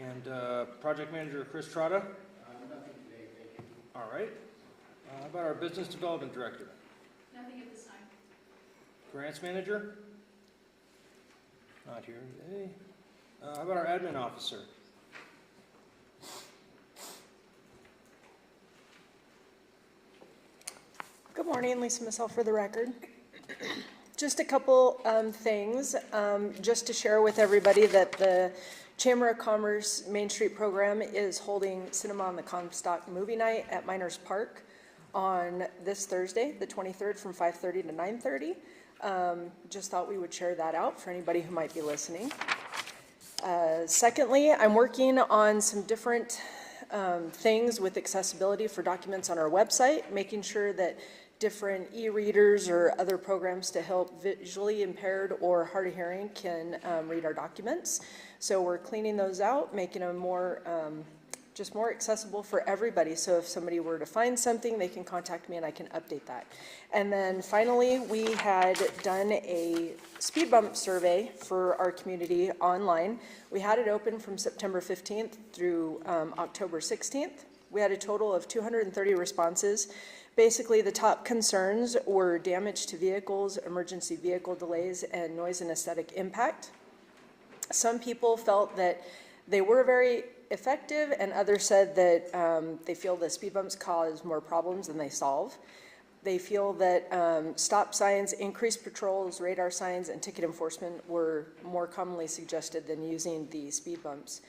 And Project Manager Chris Trotta. Nothing today, thank you. All right. How about our Business Development Director? Nothing at this time. Grants Manager? Not here today. How about our Admin Officer? Good morning, Lisa Missel for the record. Just a couple things, just to share with everybody that the Chamber of Commerce Main Street program is holding Cinema on the Comstock Movie Night at Miners Park on this Thursday, the 23rd, from 5:30 to 9:30. Just thought we would share that out for anybody who might be listening. Secondly, I'm working on some different things with accessibility for documents on our website, making sure that different e-readers or other programs to help visually impaired or hard of hearing can read our documents. So we're cleaning those out, making them more, just more accessible for everybody. So if somebody were to find something, they can contact me and I can update that. And then finally, we had done a speed bump survey for our community online. We had it open from September 15th through October 16th. We had a total of 230 responses. Basically, the top concerns were damage to vehicles, emergency vehicle delays, and noise and aesthetic impact. Some people felt that they were very effective, and others said that they feel that speed bumps cause more problems than they solve. They feel that stop signs, increased patrols, radar signs, and ticket enforcement were more commonly suggested than using the speed bumps.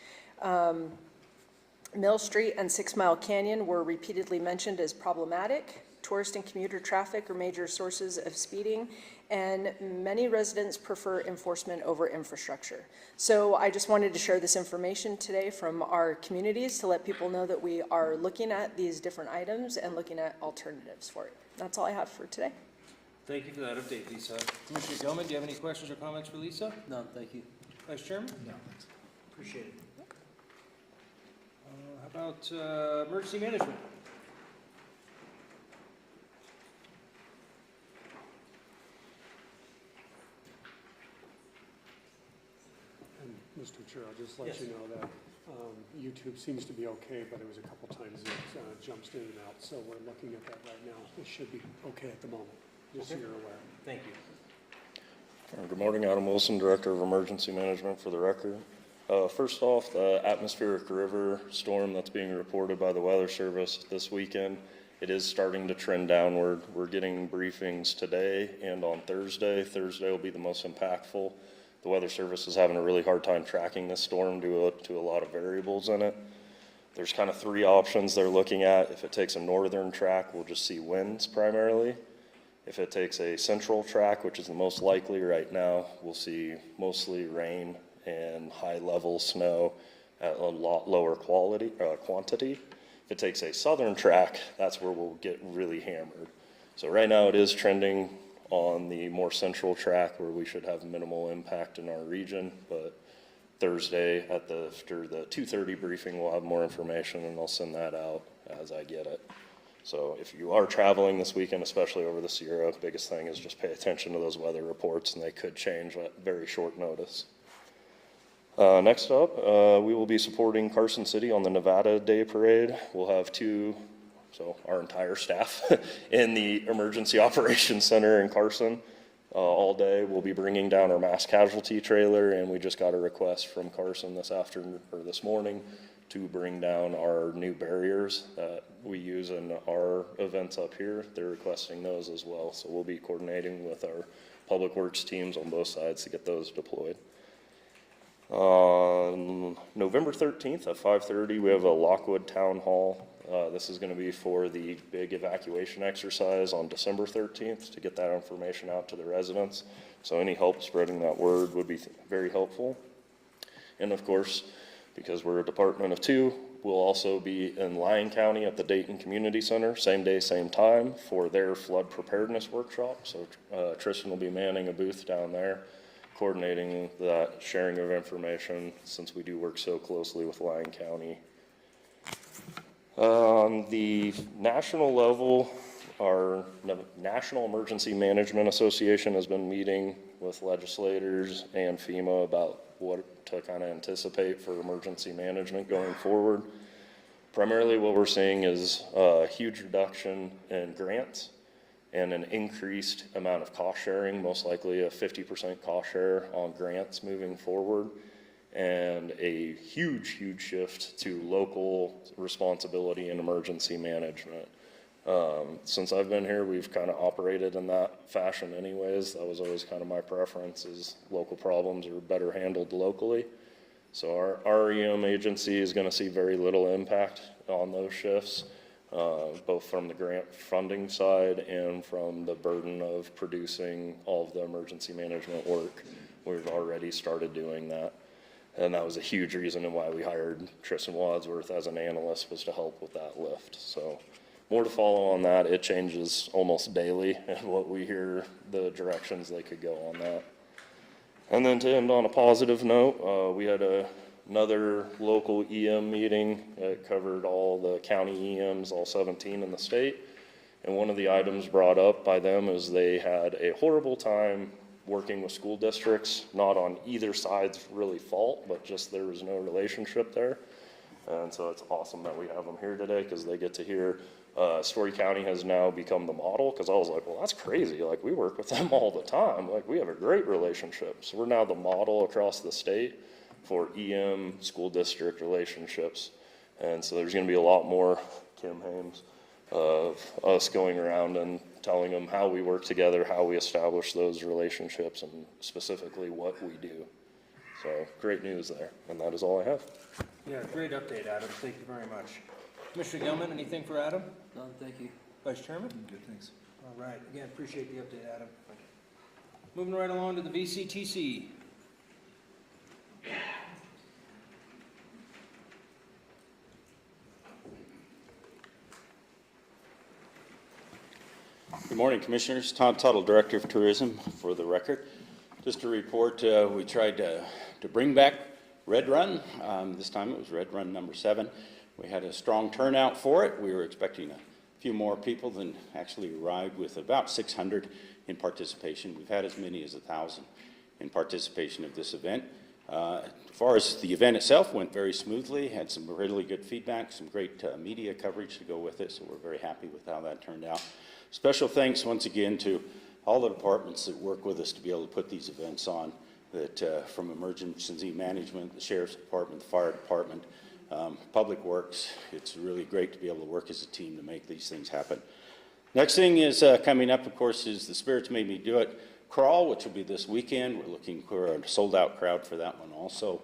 Mill Street and 6 Mile Canyon were repeatedly mentioned as problematic. Tourist and commuter traffic are major sources of speeding, and many residents prefer enforcement over infrastructure. So I just wanted to share this information today from our communities to let people know that we are looking at these different items and looking at alternatives for it. That's all I have for today. Thank you for that update, Lisa. Commissioner Gilman, do you have any questions or comments for Lisa? No, thank you. Vice Chairman? No, thanks. Appreciate it. How about emergency management? And Mr. Chair, I'll just let Yes. you know that YouTube seems to be okay, but it was a couple times it jumps in and out. So we're looking at that right now. It should be okay at the moment, just so Okay. you're aware. Thank you. Good morning, Adam Wilson, Director of Emergency Management for the record. First off, the atmospheric river storm that's being reported by the Weather Service this weekend, it is starting to trend downward. We're getting briefings today and on Thursday. Thursday will be the most impactful. The Weather Service is having a really hard time tracking this storm due to a lot of variables in it. There's kind of three options they're looking at. If it takes a northern track, we'll just see winds primarily. If it takes a central track, which is the most likely right now, we'll see mostly rain and high-level snow at a lot lower quantity. If it takes a southern track, that's where we'll get really hammered. So right now it is trending on the more central track where we should have minimal impact in our region, but Thursday after the 2:30 briefing, we'll have more information and I'll send that out as I get it. So if you are traveling this weekend, especially over the Sierra, biggest thing is just pay attention to those weather reports and they could change at very short notice. Next up, we will be supporting Carson City on the Nevada Day Parade. We'll have our entire staff in the Emergency Operations Center in Carson all day. We'll be bringing down our mass casualty trailer, and we just got a request from Carson this morning to bring down our new barriers that we use in our events up here. They're requesting those as well, so we'll be coordinating with our public works teams on both sides to get those deployed. On November 13th at 5:30, we have a Lockwood Town Hall. This is going to be for the big evacuation exercise on December 13th to get that information out to the residents. So any help spreading that word would be very helpful. And of course, because we're a department of two, we'll also be in Lyon County at the Dayton Community Center, same day, same time, for their flood preparedness workshop. So Tristan will be manning a booth down there, coordinating that sharing of information since we do work so closely with Lyon County. On the national level, our National Emergency Management Association has been meeting with legislators and FEMA about what to kind of anticipate for emergency management going forward. Primarily what we're seeing is a huge reduction in grants and an increased amount of cost sharing, most likely a 50% cost share on grants moving forward, and a huge shift to local responsibility in emergency management. Since I've been here, we've kind of operated in that fashion anyways. That was always kind of my preference, is local problems are better handled locally. So our EM agency is going to see very little impact on those shifts, both from the grant funding side and from the burden of producing all of the emergency management work. We've already started doing that. And that was a huge reason why we hired Tristan Wadsworth as an analyst, was to help with that lift. So more to follow on that. It changes almost daily and what we hear, the directions they could go on that. And then to end on a positive note, we had another local EM meeting that covered all the county EMs, all 17 in the state. And one of the items brought up by them is they had a horrible time working with school districts, not on either side's really fault, but just there was no relationship there. And so it's awesome that we have them here today, because they get to hear Storey County has now become the model, because I was like, well, that's crazy. Like, we work with them all the time. Like, we have a great relationship. So we're now the model across the state for EM school district relationships. And so there's going to be a lot more, Kim Hames, of us going around and telling them how we work together, how we establish those relationships, and specifically what we do. So great news there, and that is all I have. Yeah, great update, Adam. Thank you very much. Commissioner Gilman, anything for Adam? No, thank you. Vice Chairman? Good, thanks. All right, again, appreciate the update, Adam. Moving right along to the VCTC. Good morning, Commissioners. Todd Tuttle, Director of Tourism, for the record. Just to report, we tried to bring back Red Run. This time it was Red Run number 7. We had a strong turnout for it. We were expecting a few more people than actually arrived, with about 600 in participation. We've had as many as 1,000 in participation of this event. As far as the event itself, went very smoothly, had some really good feedback, some great media coverage to go with it, so we're very happy with how that turned out. Special thanks once again to all the departments that work with us to be able to put these events on, that from emergency management, the Sheriff's Department, the Fire Department, Public Works. It's really great to be able to work as a team to make these things happen. Next thing is coming up, of course, is the Spirits Made Me Do It crawl, which will be this weekend. We're looking for a sold-out crowd for that one also.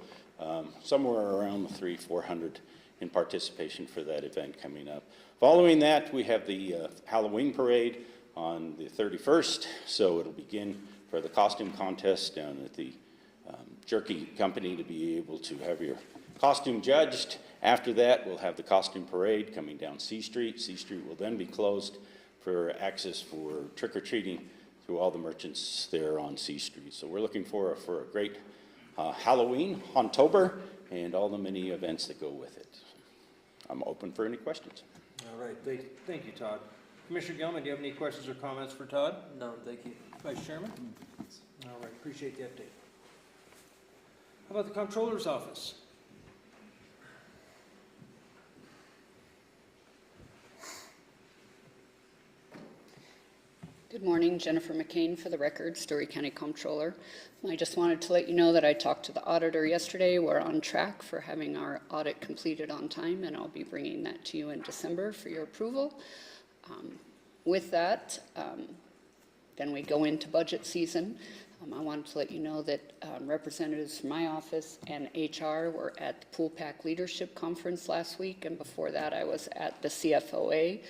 Somewhere around 300-400 in participation for that event coming up. Following that, we have the Halloween parade on the 31st, so it'll begin for the costume contest down at the Jerky Company to be able to have your costume judged. After that, we'll have the costume parade coming down C Street. C Street will then be closed for access for trick-or-treating through all the merchants there on C Street. So we're looking for a great Halloween, October, and all the many events that go with it. I'm open for any questions. All right, thank you, Todd. Commissioner Gilman, do you have any questions or comments for Todd? No, thank you. Vice Chairman? All right, appreciate the update. How about the Comptroller's Office? Good morning, Jennifer McCain for the record, Storey County Comptroller. I just wanted to let you know that I talked to the auditor yesterday. We're on track for having our audit completed on time, and I'll be bringing that to you in December for your approval. With that, then we go into budget season. I wanted to let you know that representatives from my office and HR were at the Pool Pack Leadership Conference last week, and before that I was at the CFOA.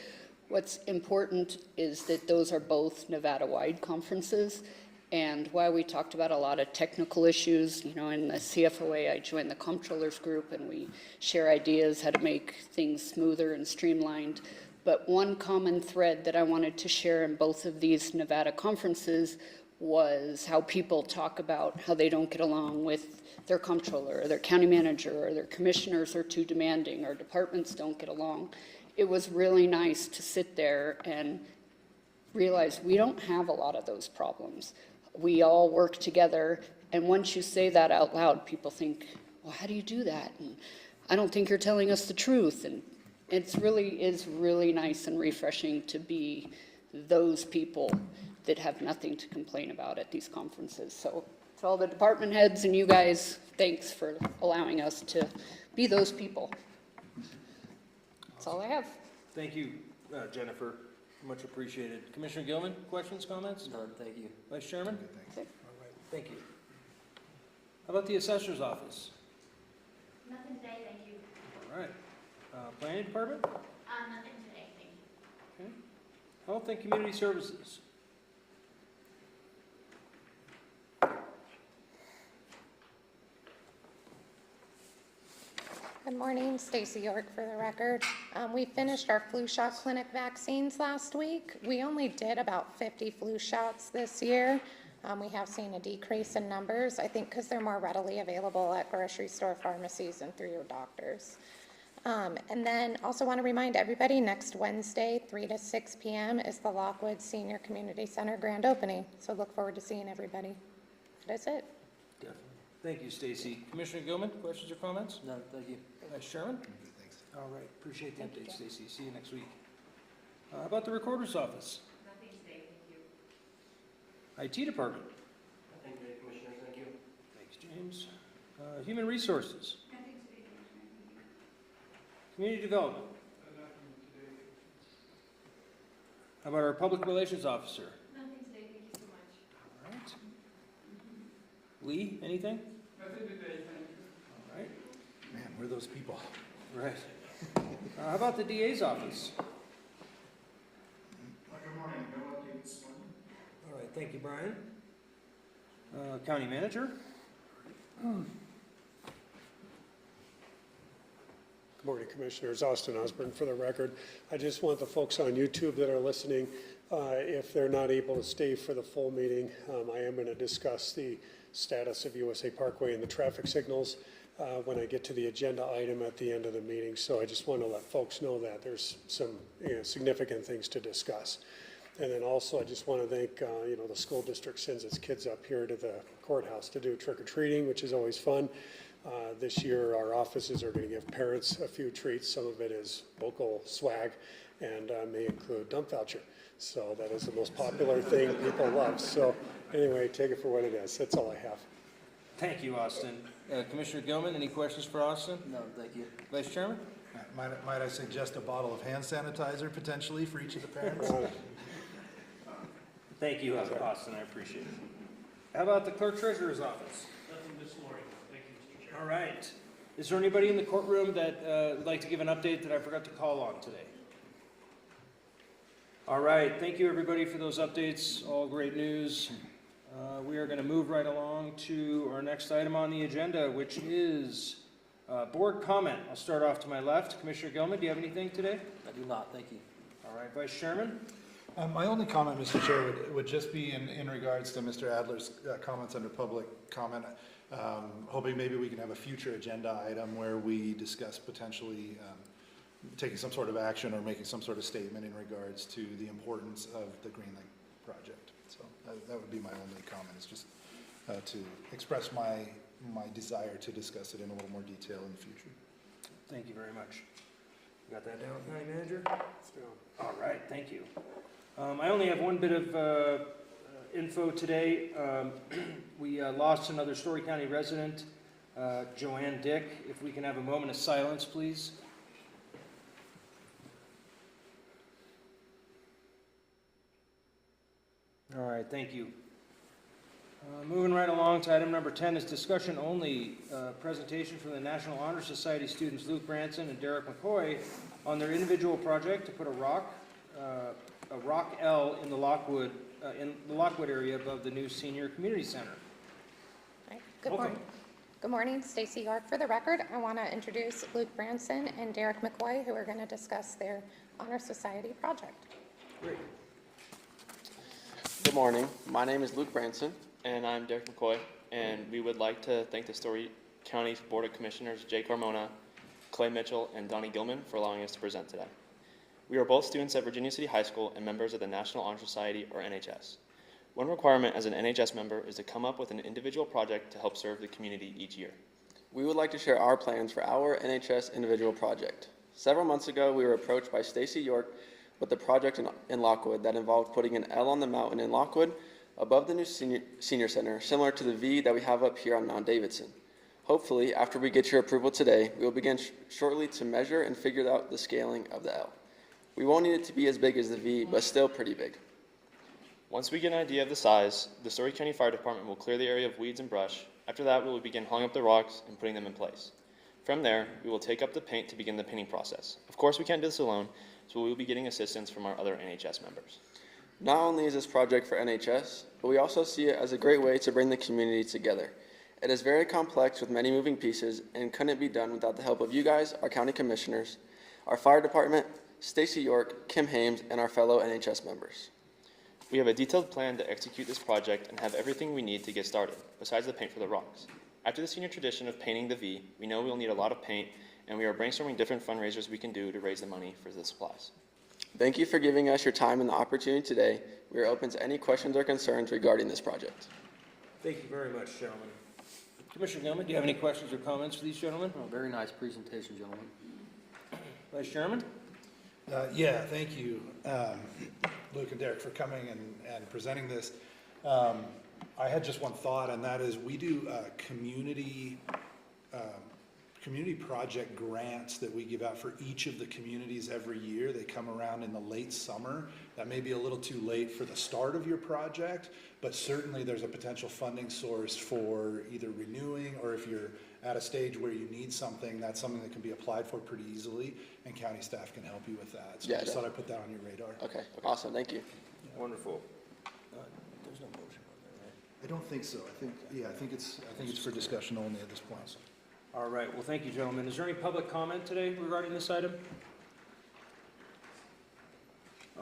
What's important is that those are both Nevada-wide conferences, and while we talked about a lot of technical issues, you know, in the CFOA I joined the comptrollers group and we share ideas how to make things smoother and streamlined. But one common thread that I wanted to share in both of these Nevada conferences was how people talk about how they don't get along with their comptroller or their county manager, or their commissioners are too demanding, or departments don't get along. It was really nice to sit there and realize we don't have a lot of those problems. We all work together, And once you say that out loud, people think, well, how do you do that? And I don't think you're telling us the truth. And it's really is really nice and refreshing to be those people that have nothing to complain about at these conferences. So to all the department heads and you guys, thanks for allowing us to be those people. That's all I have. Thank you, Jennifer. Much appreciated. Commissioner Gilman, questions, comments? None, thank you. Vice Chairman? Okay. All right, thank you. How about the Assessor's Office? Nothing today, thank you. All right. Planning Department? Nothing today, thank you. Okay. Health and Community Services? Good morning, Stacy York for the record. We finished our flu shot clinic vaccines last week. We only did about 50 flu shots this year. We have seen a decrease in numbers, I think because they're more readily available at grocery store pharmacies and through your doctors. And then also want to remind everybody, next Wednesday, 3 to 6 p.m. is the Lockwood Senior Community Center grand opening. So look forward to seeing everybody. That's it. Definitely. Thank you, Stacy. Commissioner Gilman, questions or comments? None, thank you. Vice Chairman? Thanks. All right, appreciate the update, Stacy. See you next week. How about the Recorder's Office? Nothing today, thank you. IT Department? Nothing today, Commissioner, thank you. Thanks, James. Human Resources? Nothing today, Commissioner, thank you. Community Development? How about our Public Relations Officer? Nothing today, thank you so much. All right. Lee, anything? Nothing today, thank you. All right. Man, we're those people. Right. How about the DA's office? Good morning, no updates. All right, thank you, Brian. County Manager? Good morning, Commissioners. Austin Osborne for the record. I just want the folks on YouTube that are listening, if they're not able to stay for the full meeting, I am going to discuss the status of USA Parkway and the traffic signals when I get to the agenda item at the end of the meeting. So I just want to let folks know that there's some significant things to discuss. And then also I just want to thank the school district sends its kids up here to the courthouse to do trick-or-treating, which is always fun. This year our offices are going to give parents a few treats. Some of it is local swag and may include dump voucher. So that is the most popular thing people love. So anyway, take it for what it is. That's all I have. Thank you, Austin. Commissioner Gilman, any questions for Austin? None, thank you. Vice Chairman? Might I suggest a bottle of hand sanitizer potentially for each of the parents? Thank you, Austin, I appreciate it. How about the Clerk Treasurer's Office? Nothing this morning. Thank you, Mr. Chair. All right. Is there anybody in the courtroom that would like to give an update that I forgot to call on today? All right, thank you everybody for those updates, all great news. We are going to move right along to our next item on the agenda, which is board comment. I'll start off to my left. Commissioner Gilman, do you have anything today? I do not, thank you. All right, Vice Chairman? My only comment, Mr. Chair, would just be in regards to Mr. Adler's comments under public comment. Hoping maybe we can have a future agenda item where we discuss potentially taking some sort of action or making some sort of statement in regards to the importance of the Green Lake project. So that would be my only comment, is just to express my desire to discuss it in a little more detail in the future. Thank you very much. Got that down, County Manager? All right, thank you. I only have one bit of info today. We lost another Storey County resident, Joanne Dick. If we can have a moment of silence, please. All right, thank you. Moving right along to item number 10 is discussion only, presentation from the National Honor Society students Luke Branson and Derek McCoy on their individual project to put a rock L in the Lockwood area above the new Senior Community Center. Right. Good morning. Good morning, Stacy York for the record. I want to introduce Luke Branson and Derek McCoy, who are going to discuss their Honor Society project. Great. Good morning. My name is Luke Branson, and I'm Derek McCoy, and we would like to thank the Storey County Board of Commissioners, Jay Carmona, Clay Mitchell, and Donnie Gilman for allowing us to present today. We are both students at Virginia City High School and members of the National Honor Society, or NHS. One requirement as an NHS member is to come up with an individual project to help serve the community each year. We would like to share our plans for our NHS individual project. Several months ago, we were approached by Stacy York with a project in Lockwood that involved putting an L on the mountain in Lockwood above the new senior center, similar to the V that we have up here on Mount Davidson. Hopefully, after we get your approval today, we will begin shortly to measure and figure out the scaling of the L. We won't need it to be as big as the V, but still pretty big. Once we get an idea of the size, the Storey County Fire Department will clear the area of weeds and brush. After that, we will begin hauling up the rocks and putting them in place. From there, we will take up the paint to begin the painting process. Of course, we can't do this alone, so we will be getting assistance from our other NHS members. Not only is this project for NHS, but we also see it as a great way to bring the community together. It is very complex with many moving pieces and couldn't be done without the help of you guys, our county commissioners, our fire department, Stacy York, Kim Hames, and our fellow NHS members. We have a detailed plan to execute this project and have everything we need to get started, besides the paint for the rocks. After the senior tradition of painting the V, we know we'll need a lot of paint, and we are brainstorming different fundraisers we can do to raise the money for the supplies. Thank you for giving us your time and the opportunity today. We are open to any questions or concerns regarding this project. Thank you very much, gentlemen. Commissioner Gilman, do you have any questions or comments for these gentlemen? Oh, very nice presentation, gentlemen. Vice Chairman? Yeah, thank you, Luke and Derek, for coming and presenting this. I had just one thought, and that is we do community project grants that we give out for each of the communities every year. They come around in the late summer. That may be a little too late for the start of your project, but certainly there's a potential funding source for either renewing, or if you're at a stage where you need something, that's something that can be applied for pretty easily, and county staff can help you with that. So I just thought I'd put that on your radar. Okay, awesome, thank you. Wonderful. There's no motion on there, right? I don't think so. I think it's for discussion only at this point. All right, well, thank you, gentlemen. Is there any public comment today regarding this item?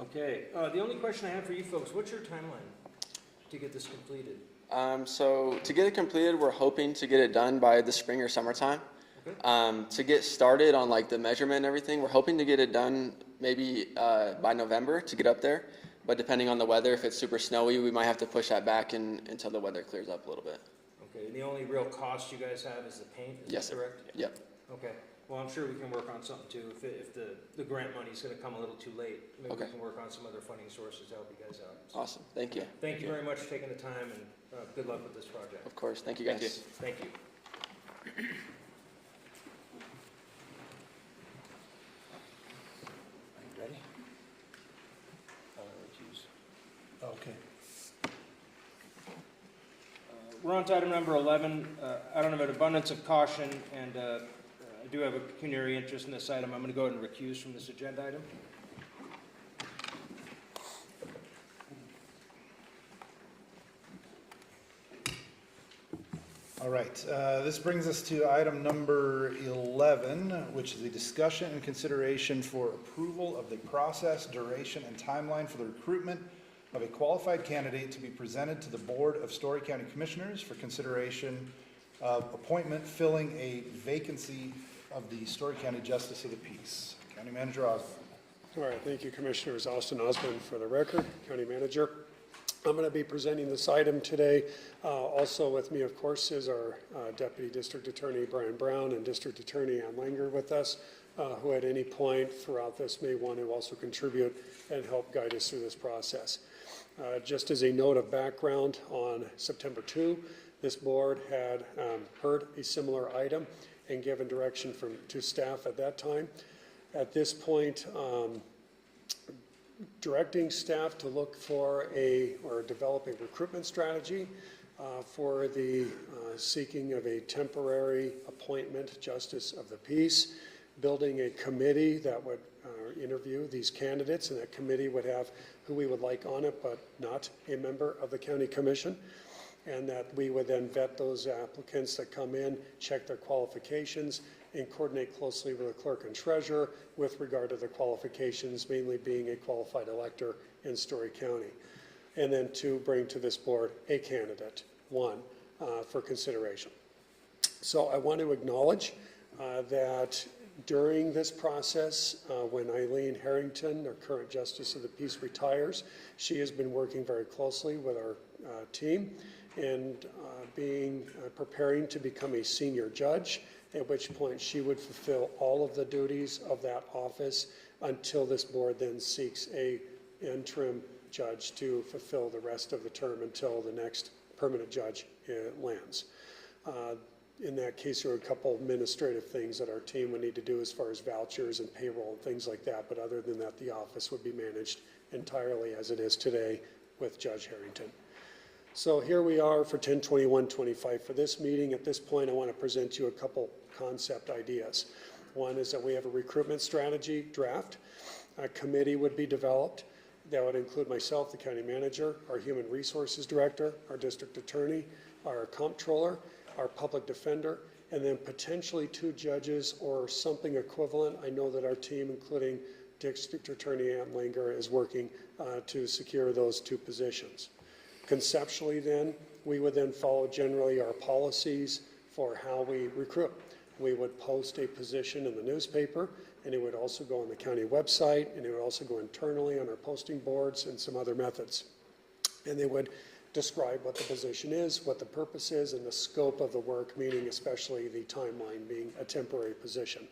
Okay, the only question I have for you folks, what's your timeline to get this completed? So to get it completed, we're hoping to get it done by the spring or summertime. Okay. To get started on like the measurement and everything, we're hoping to get it done maybe by November to get up there. But depending on the weather, if it's super snowy, we might have to push that back until the weather clears up a little bit. Okay, and the only real cost you guys have is the paint, is that correct? Yep. Okay, well, I'm sure we can work on something too. If the grant money's gonna come a little too late, maybe we can work on some other funding sources to help you guys out. So, Awesome, thank you. thank you very much for taking the time, and good luck with this project. Of course, thank you guys. Thank you. Are you ready? Choose. Okay. We're on to item number 11. Out of an abundance of caution, and I do have a pecuniary interest in this item, I'm going to go ahead and recuse from this agenda item. All right, this brings us to item number 11, which is a discussion and consideration for approval of the process, duration, and timeline for the recruitment of a qualified candidate to be presented to the Board of Storey County Commissioners for consideration of appointment filling a vacancy of the Storey County Justice of the Peace. County Manager Osborne. All right, thank you, Commissioners. Austin Osborne for the record, County Manager. I'm going to be presenting this item today. Also with me, of course, is our Deputy District Attorney Brian Brown and District Attorney Ann Langer with us, who at any point throughout this may want to also contribute and help guide us through this process. Just as a note of background, on September 2, this board had heard a similar item and given direction to staff at that time. At this point, directing staff to look for or develop a recruitment strategy for the seeking of a temporary appointment justice of the peace, building a committee that would interview these candidates, and that committee would have who we would like on it, but not a member of the county commission, and that we would then vet those applicants that come in, check their qualifications, and coordinate closely with the clerk and treasurer with regard to the qualifications, mainly being a qualified elector in Storey County. And then to bring to this board a candidate, one, for consideration. So I want to acknowledge that During this process, when Eileen Harrington, our current Justice of the Peace, retires, she has been working very closely with our team and preparing to become a senior judge, at which point she would fulfill all of the duties of that office until this board then seeks a interim judge to fulfill the rest of the term until the next permanent judge lands. In that case, there are a couple administrative things that our team would need to do as far as vouchers and payroll and things like that, but other than that, the office would be managed entirely as it is today with Judge Harrington. So here we are for 10/21/25 for this meeting. At this point, I want to present you a couple concept ideas. One is that we have a recruitment strategy draft. A committee would be developed that would include myself, the county manager, our human resources director, our district attorney, our comptroller, our public defender, and then potentially 2 judges or something equivalent. I know that our team, including District Attorney Ann Langer, is working to secure those 2 positions. Conceptually then, we would then follow generally our policies for how we recruit. We would post a position in the newspaper, and it would also go on the county website, and it would also go internally on our posting boards and some other methods. And they would describe what the position is, what the purpose is, and the scope of the work, meaning especially the timeline being a temporary position.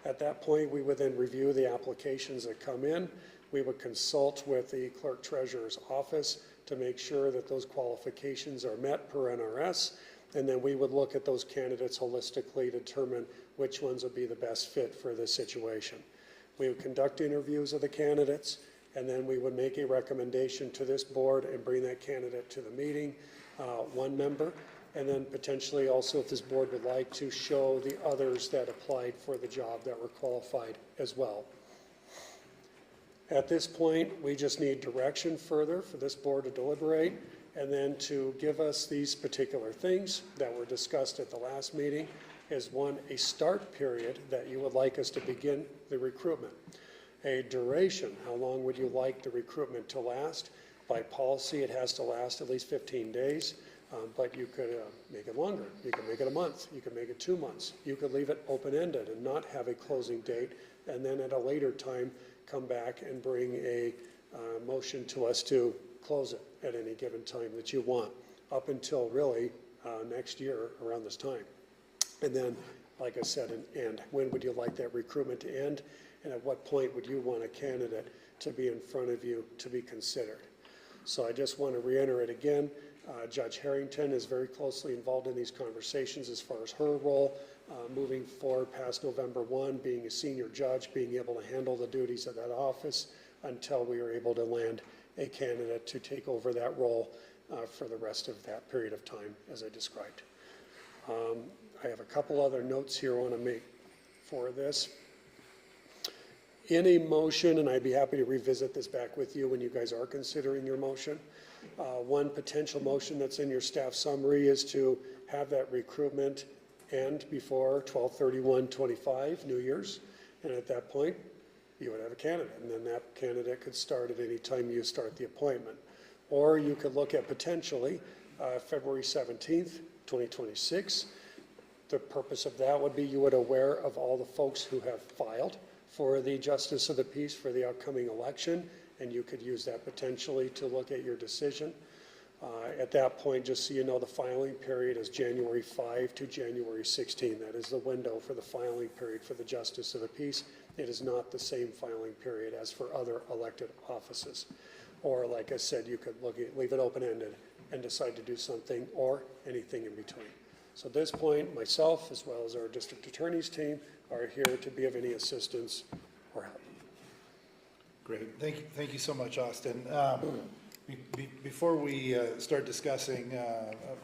At that point, we would then review the applications that come in. We would consult with the clerk treasurer's office to make sure that those qualifications are met per NRS, and then we would look at those candidates holistically to determine which ones would be the best fit for this situation. We would conduct interviews of the candidates, and then we would make a recommendation to this board and bring that candidate to the meeting, 1 member, and then potentially also, if this board would like, to show the others that applied for the job that were qualified as well. At this point, we just need direction further for this board to deliberate and then to give us these particular things that were discussed at the last meeting. Is 1, a start period that you would like us to begin the recruitment. A duration, how long would you like the recruitment to last? By policy, it has to last at least 15 days, but you could make it longer. You could make it a month. You could make it 2 months. You could leave it open-ended and not have a closing date, and then at a later time, come back and bring a motion to us to close it at any given time that you want, up until really next year around this time. And then, like I said, and when would you like that recruitment to end? And at what point would you want a candidate to be in front of you to be considered? So I just want to reiterate again, Judge Harrington is very closely involved in these conversations as far as her role moving forward past November 1, being a senior judge, being able to handle the duties of that office until we are able to land a candidate to take over that role for the rest of that period of time, as I described. I have a couple other notes here I want to make for this. In a motion, and I'd be happy to revisit this back with you when you guys are considering your motion. 1 potential motion that's in your staff summary is to have that recruitment end before 12/31/25, New Year's. And at that point, you would have a candidate, and then that candidate could start at any time you start the appointment. Or you could look at potentially February 17th, 2026. The purpose of that would be you would aware of all the folks who have filed for the Justice of the Peace for the upcoming election, and you could use that potentially to look at your decision. At that point, just so you know, the filing period is January 5 to January 16. That is the window for the filing period for the Justice of the Peace. It is not the same filing period as for other elected offices. Or, like I said, you could leave it open-ended and decide to do something or anything in between. So at this point, myself, as well as our district attorney's team, are here to be of any assistance or help. Great. Thank you so much, Austin. Before we start discussing,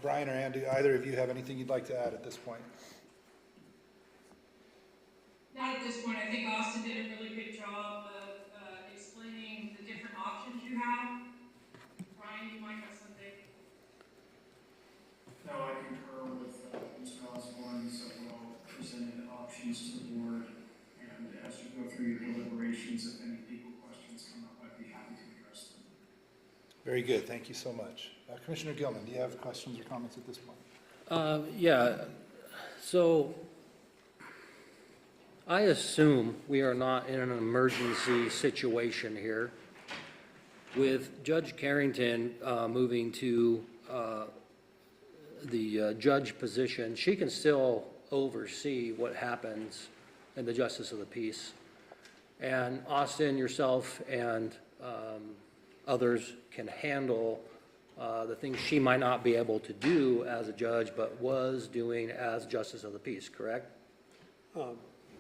Brian or Andy, either of you have anything you'd like to add at this point? Not at this point. I think Austin did a really good job of explaining the different options you have. Brian, you might have something. No, I concur with Mr. Osborne, several presented options to the board, and as you go through your deliberations, if any legal questions come up, I'd be happy to address them. Very good. Thank you so much. Commissioner Gilman, do you have questions or comments at this point? Yeah, so I assume we are not in an emergency situation here. With Judge Carrington moving to the judge position, she can still oversee what happens in the justice of the peace. And Austin, yourself, and others can handle the things she might not be able to do as a judge, but was doing as justice of the peace, correct?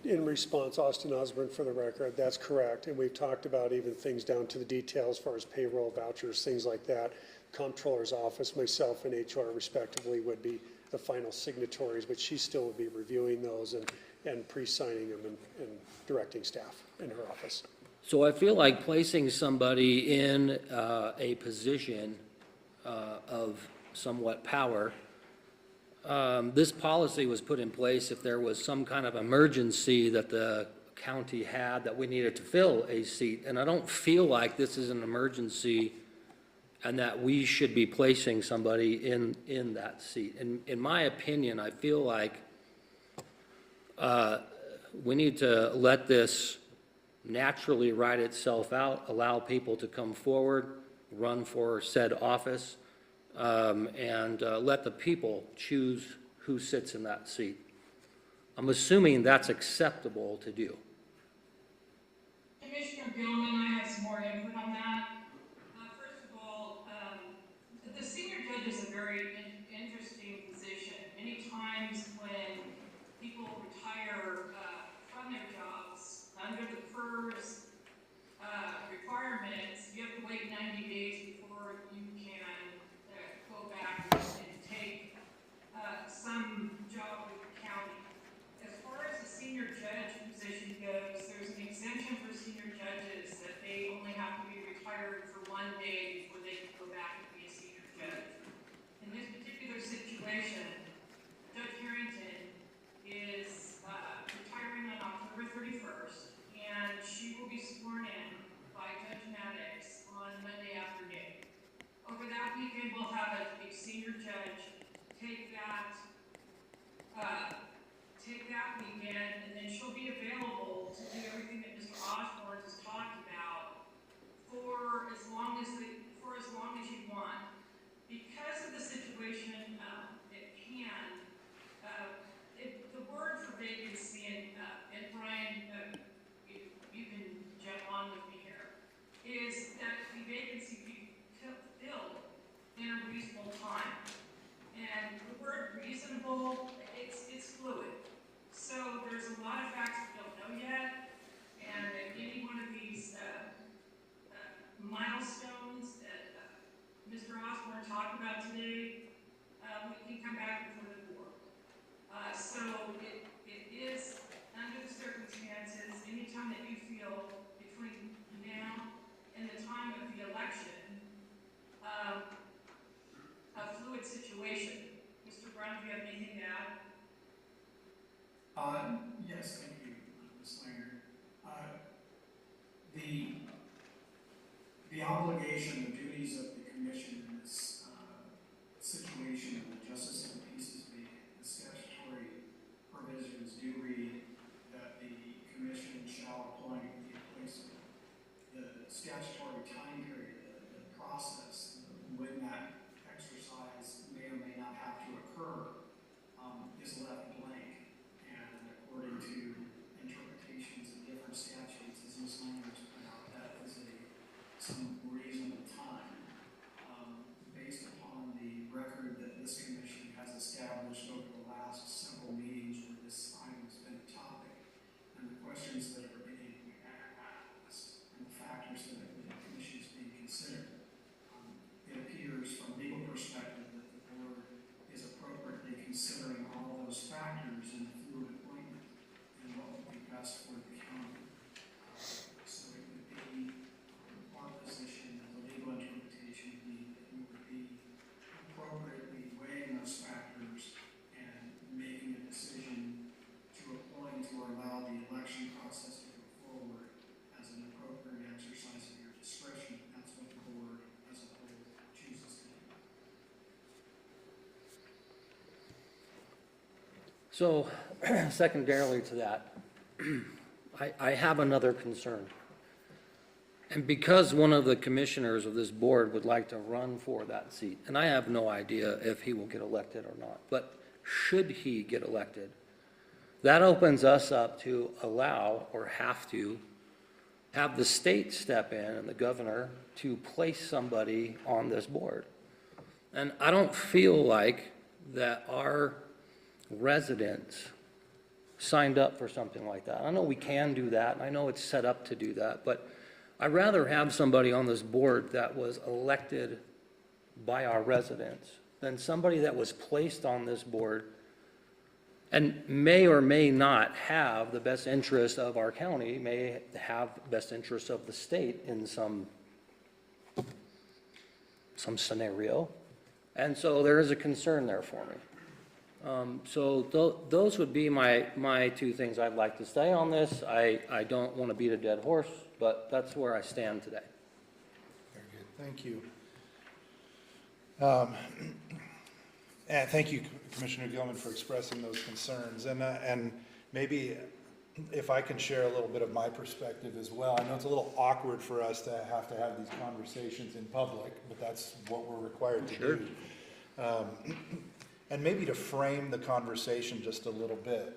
In response, Austin Osborne, for the record, that's correct. And we've talked about even things down to the details as far as payroll vouchers, things like that. Comptroller's office, myself, and HR respectively would be the final signatories, but she still would be reviewing those and pre-signing them and directing staff in her office. So I feel like placing somebody in a position of somewhat power. This policy was put in place if there was some kind of emergency that the county had that we needed to fill a seat. And I don't feel like this is an emergency and that we should be placing somebody in that seat. In my opinion, I feel like we need to let this naturally write itself out, allow people to come forward, run for said office, and let the people choose who sits in that seat. I'm assuming that's acceptable to do. Commissioner Gilman, I have some more input on that. First of all, the senior judge is a very interesting position. Many times when people retire from their jobs under the PERS requirements, you have to wait 90 days before you can go back and take some job with the county. As far as the senior judge position goes, there's an exemption for senior judges that they only have to be retired for 1 day before they can go back and be a senior judge. In this particular situation, Judge Harrington is retiring on October 31st, and she will be sworn in by Judge Maddox on Monday afternoon. Over that weekend, we'll have a senior judge take that weekend, and then she'll be available to do everything that Mr. Osborne has talked about for as long as you want. Because of the situation at hand, the word for vacancy, and Brian, you can jump on with me here, is that the vacancy be filled in a reasonable time. And the word reasonable, it's fluid. So there's a lot of facts we don't know yet, and at any one of these milestones that Mr. Osborne talked about today, we can come back before the board. So it is, under the circumstances, anytime that you feel between now and the time of the election, a fluid situation. Mr. Brown, do you have anything to add? Yes, thank you, Ms. Langer. The obligation, the duties of the commission in this situation of the justice of the peace is the statutory provisions do read that the commission shall appoint the replacement. The statutory time period, the process, when that exercise may or may not have to occur, is left blank. And according to interpretations of different statutes, as Ms. Langer has put out, that is some reasonable time. Based upon the record that this commission has established over the last several meetings where this item has been a topic, and the questions that are being asked, and the factors that the commission is being considered, it appears from a legal perspective that the board is appropriately considering all those factors in a fluid appointment and what would be best for the county. So it would be our position and the legal interpretation would be that we would be appropriately weighing those factors and making a decision to appoint or allow the election process to go forward as an appropriate exercise of your discretion. That's what the board as a whole chooses to do. So secondarily to that, I have another concern. And because one of the commissioners of this board would like to run for that seat, and I have no idea if he will get elected or not, but should he get elected, that opens us up to allow or have to have the state step in and the governor to place somebody on this board. And I don't feel like that our residents signed up for something like that. I know we can do that, and I know it's set up to do that, but I'd rather have somebody on this board that was elected by our residents than somebody that was placed on this board and may or may not have the best interest of our county, may have the best interest of the state in some scenario. And so there is a concern there for me. Those would be my two things I'd like to say on this. I don't want to beat a dead horse, but that's where I stand today. Very good, thank you. And thank you, Commissioner Gilman, for expressing those concerns. And maybe if I can share a little bit of my perspective as well. I know it's a little awkward for us to have these conversations in public, but that's what we're required to do. And maybe to frame the conversation just a little bit,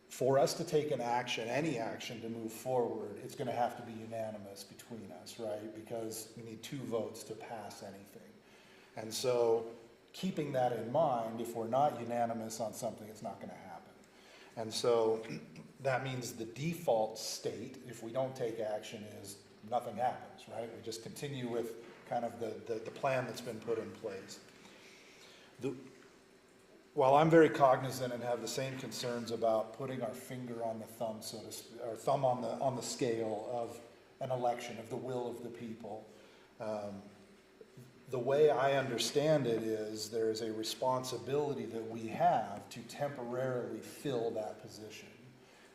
for us to take an action, any action to move forward, it's going to have to be unanimous between us, right? Because we need 2 votes to pass anything. And so keeping that in mind, if we're not unanimous on something, it's not going to happen. And so that means the default state, if we don't take action, is nothing happens, right? We just continue with kind of the plan that's been put in place. While I'm very cognizant and have the same concerns about putting our finger on the thumb, so to speak, or thumb on the scale of an election, of the will of the people, the way I understand it is there is a responsibility that we have to temporarily fill that position.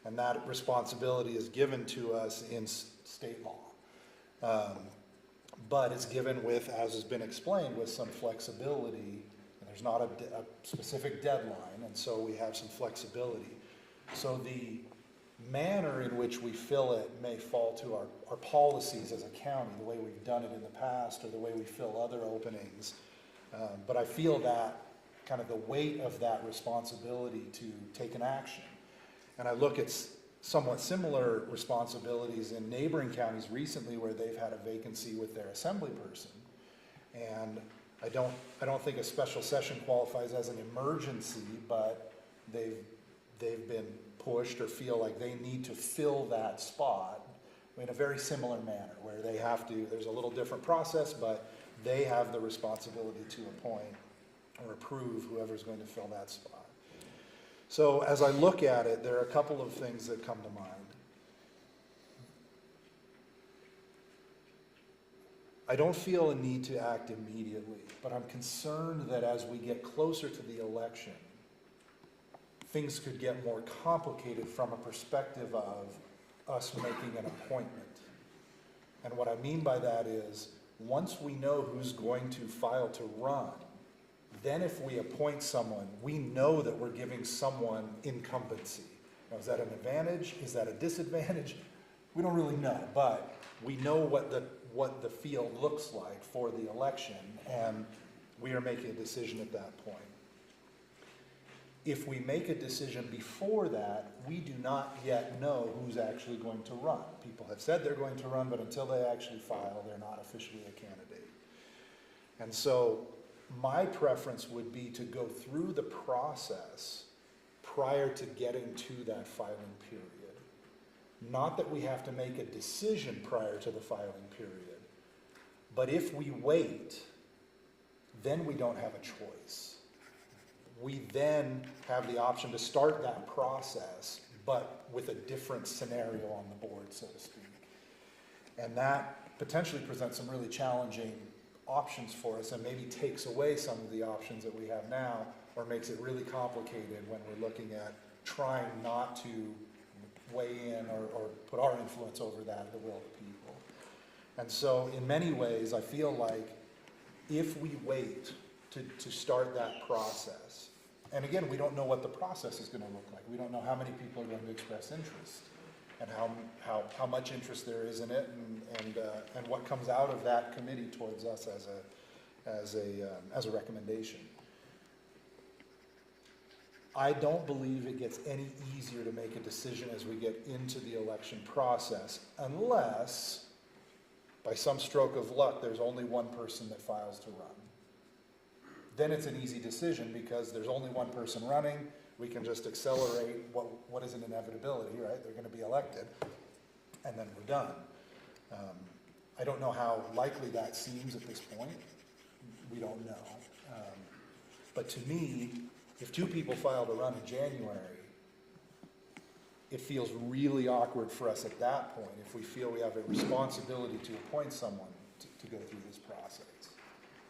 And that responsibility is given to us in state law. But it's given with, as has been explained, with some flexibility. And there's not a specific deadline, and so we have some flexibility. So the manner in which we fill it may fall to our policies as a county, the way we've done it in the past, or the way we fill other openings. But I feel that kind of the weight of that responsibility to take an action. And I look at somewhat similar responsibilities in neighboring counties recently where they've had a vacancy with their assembly person. And I don't think a special session qualifies as an emergency, but they've been pushed or feel like they need to fill that spot in a very similar manner, where they have to, there's a little different process, but they have the responsibility to appoint or approve whoever's going to fill that spot. So as I look at it, there are a couple of things that come to mind. I don't feel a need to act immediately, but I'm concerned that as we get closer to the election, things could get more complicated from a perspective of us making an appointment. And what I mean by that is, once we know who's going to file to run, then if we appoint someone, we know that we're giving someone incumbency. Now, is that an advantage? Is that a disadvantage? We don't really know, but we know what the field looks like for the election, and we are making a decision at that point. If we make a decision before that, we do not yet know who's actually going to run. People have said they're going to run, but until they actually file, they're not officially a candidate. And so my preference would be to go through the process prior to getting to that filing period. Not that we have to make a decision prior to the filing period, but if we wait, then we don't have a choice. We then have the option to start that process, but with a different scenario on the board, so to speak. And that potentially presents some really challenging options for us and maybe takes away some of the options that we have now, or makes it really complicated when we're looking at trying not to weigh in or put our influence over that, the will of the people. And so in many ways, I feel like if we wait to start that process, And again, we don't know what the process is gonna look like. We don't know how many people are going to express interest and how much interest there is in it and what comes out of that committee towards us as a recommendation. I don't believe it gets any easier to make a decision as we get into the election process unless, by some stroke of luck, there's only one person that files to run. Then it's an easy decision because there's only one person running. We can just accelerate what is an inevitability, right? They're going to be elected, and then we're done. I don't know how likely that seems at this point. We don't know. But to me, if two people file to run in January, it feels really awkward for us at that point if we feel we have a responsibility to appoint someone to go through this process.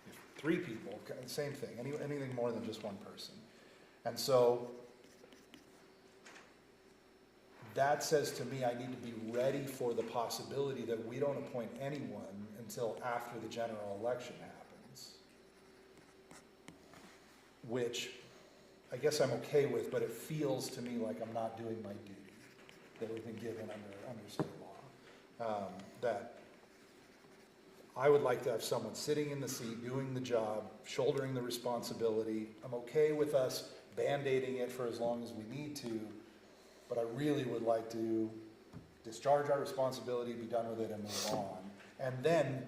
If 3 people, same thing, anything more than just one person. And so that says to me I need to be ready for the possibility that we don't appoint anyone until after the general election happens, which I guess I'm okay with, but it feels to me like I'm not doing my duty that we've been given under state law. That I would like to have someone sitting in the seat, doing the job, shouldering the responsibility. I'm okay with us band-aiding it for as long as we need to, but I really would like to discharge our responsibility, be done with it, and move on. And then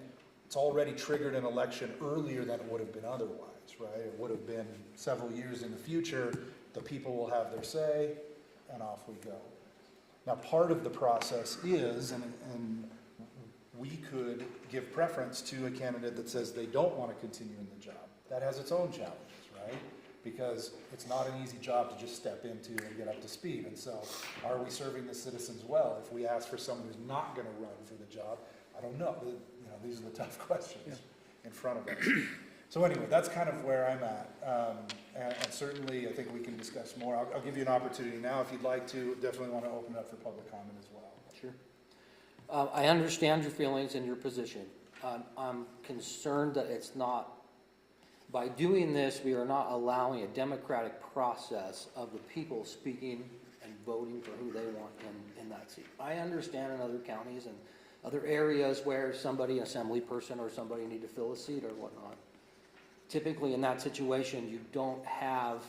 it's already triggered an election earlier than it would have been otherwise. Right? It would have been several years in the future. The people will have their say, and off we go. Now, part of the process is, and we could give preference to a candidate that says they don't want to continue in the job. That has its own challenges, right? Because it's not an easy job to just step into and get up to speed. And so, are we serving the citizens well? If we ask for someone who's not going to run for the job, I don't know. These are the tough questions in front of us. So anyway, that's kind of where I'm at, and certainly I think we can discuss more. I'll give you an opportunity now if you'd like to. Definitely want to open it up for public comment as well. Sure. I understand your feelings and your position. I'm concerned that it's not, by doing this, we are not allowing a democratic process of the people speaking and voting for who they want in that seat. I understand in other counties and other areas where somebody, an assembly person or somebody need to fill a seat or whatnot. Typically in that situation, you don't have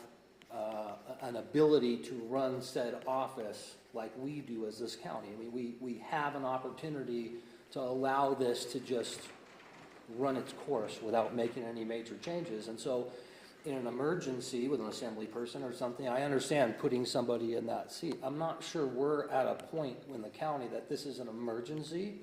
an ability to run said office like we do as this county. I mean, we have an opportunity to allow this to just run its course without making any major changes. And so in an emergency with an assembly person or something, I understand putting somebody in that seat. I'm not sure we're at a point in the county that this is an emergency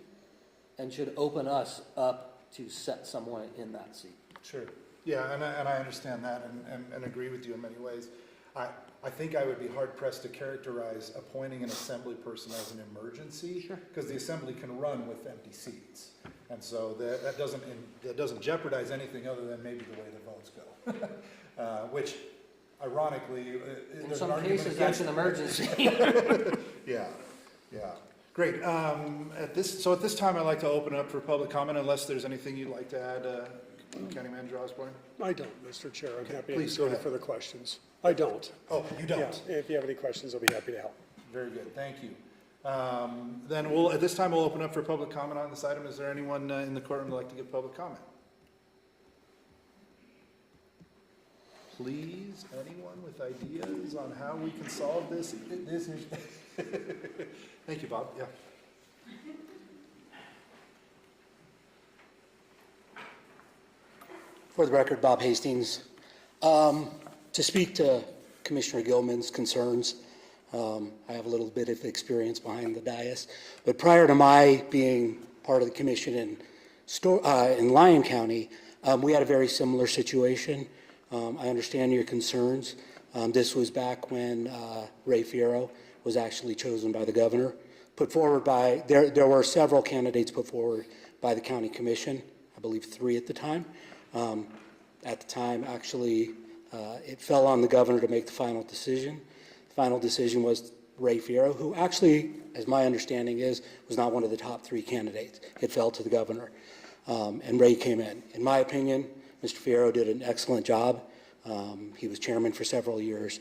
and should open us up to set someone in that seat. Sure. Yeah, and I understand that and agree with you in many ways. I think I would be hard-pressed to characterize appointing an assembly person as an emergency, because the assembly can run with empty seats. And so that doesn't jeopardize anything other than maybe the way the votes go. Which, ironically, in some cases, that's an emergency. Yeah. Great. At this time, I'd like to open it up for public comment, unless there's anything you'd like to add, County Manager Osborne? I don't, Mr. Chair. I'm happy to please go answer ahead. further questions. I don't. Oh, you don't? Yeah, if you have any questions, I'll be happy to help. Very good, thank you. Then at this time, we'll open up for public comment on this item. Is there anyone in the courtroom who'd like to give public comment? Please, anyone with ideas on how we can solve this issue? Thank you, Bob. Yeah. For the record, Bob Hastings. To speak to Commissioner Gilman's concerns, I have a little bit of experience behind the dais, but prior to my being part of the commission in Lyon County, we had a very similar situation. I understand your concerns. This was back when Ray Fierro was actually chosen by the governor. Put forward by, there were several candidates put forward by the county commission, I believe 3 at the time. At the time, actually, it fell on the governor to make the final decision. The final decision was Ray Fierro, who actually, as my understanding is, was not one of the top 3 candidates. It fell to the governor, and Ray came in. In my opinion, Mr. Fierro did an excellent job. He was chairman for several years.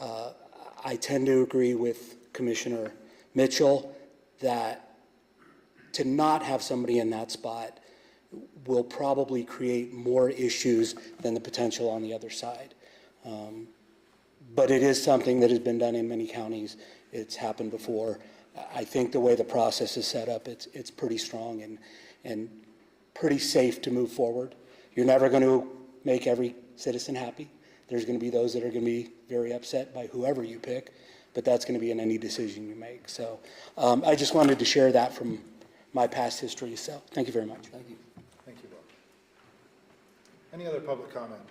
I tend to agree with Commissioner Mitchell that to not have somebody in that spot will probably create more issues than the potential on the other side. But it is something that has been done in many counties. It's happened before. I think the way the process is set up, it's pretty strong and pretty safe to move forward. You're never going to make every citizen happy. There's going to be those that are going to be very upset by whoever you pick, but that's going to be in any decision you make. So I just wanted to share that from my past history. So thank you very much. Thank you. Thank you, Bob. Any other public comment?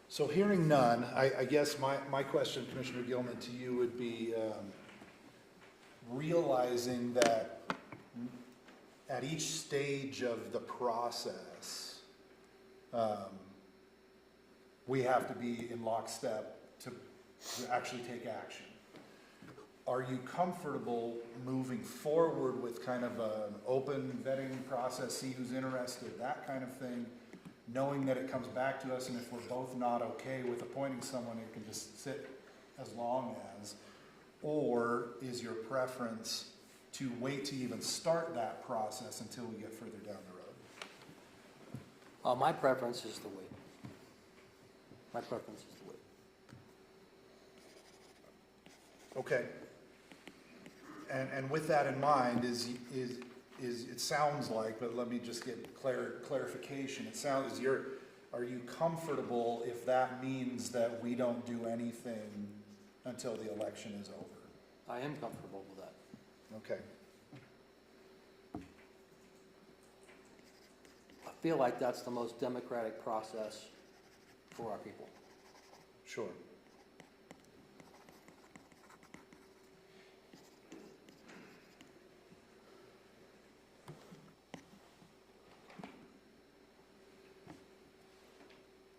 So hearing none, I guess my question, Commissioner Gilman, to you would be realizing that at each stage of the process, we have to be in lockstep to actually take action. Are you comfortable moving forward with kind of an open vetting process, see who's interested, that kind of thing, knowing that it comes back to us, and if we're both not okay with appointing someone, it can just sit as long as? Or is your preference to wait to even start that process until we get further down the road? My preference is to wait. My preference is to wait. Okay. And with that in mind, is it sounds like, but let me just get clarification. It sounds are you comfortable if that means that we don't do anything until the election is over? I am comfortable with that. Okay. I feel like that's the most democratic process for our people. Sure.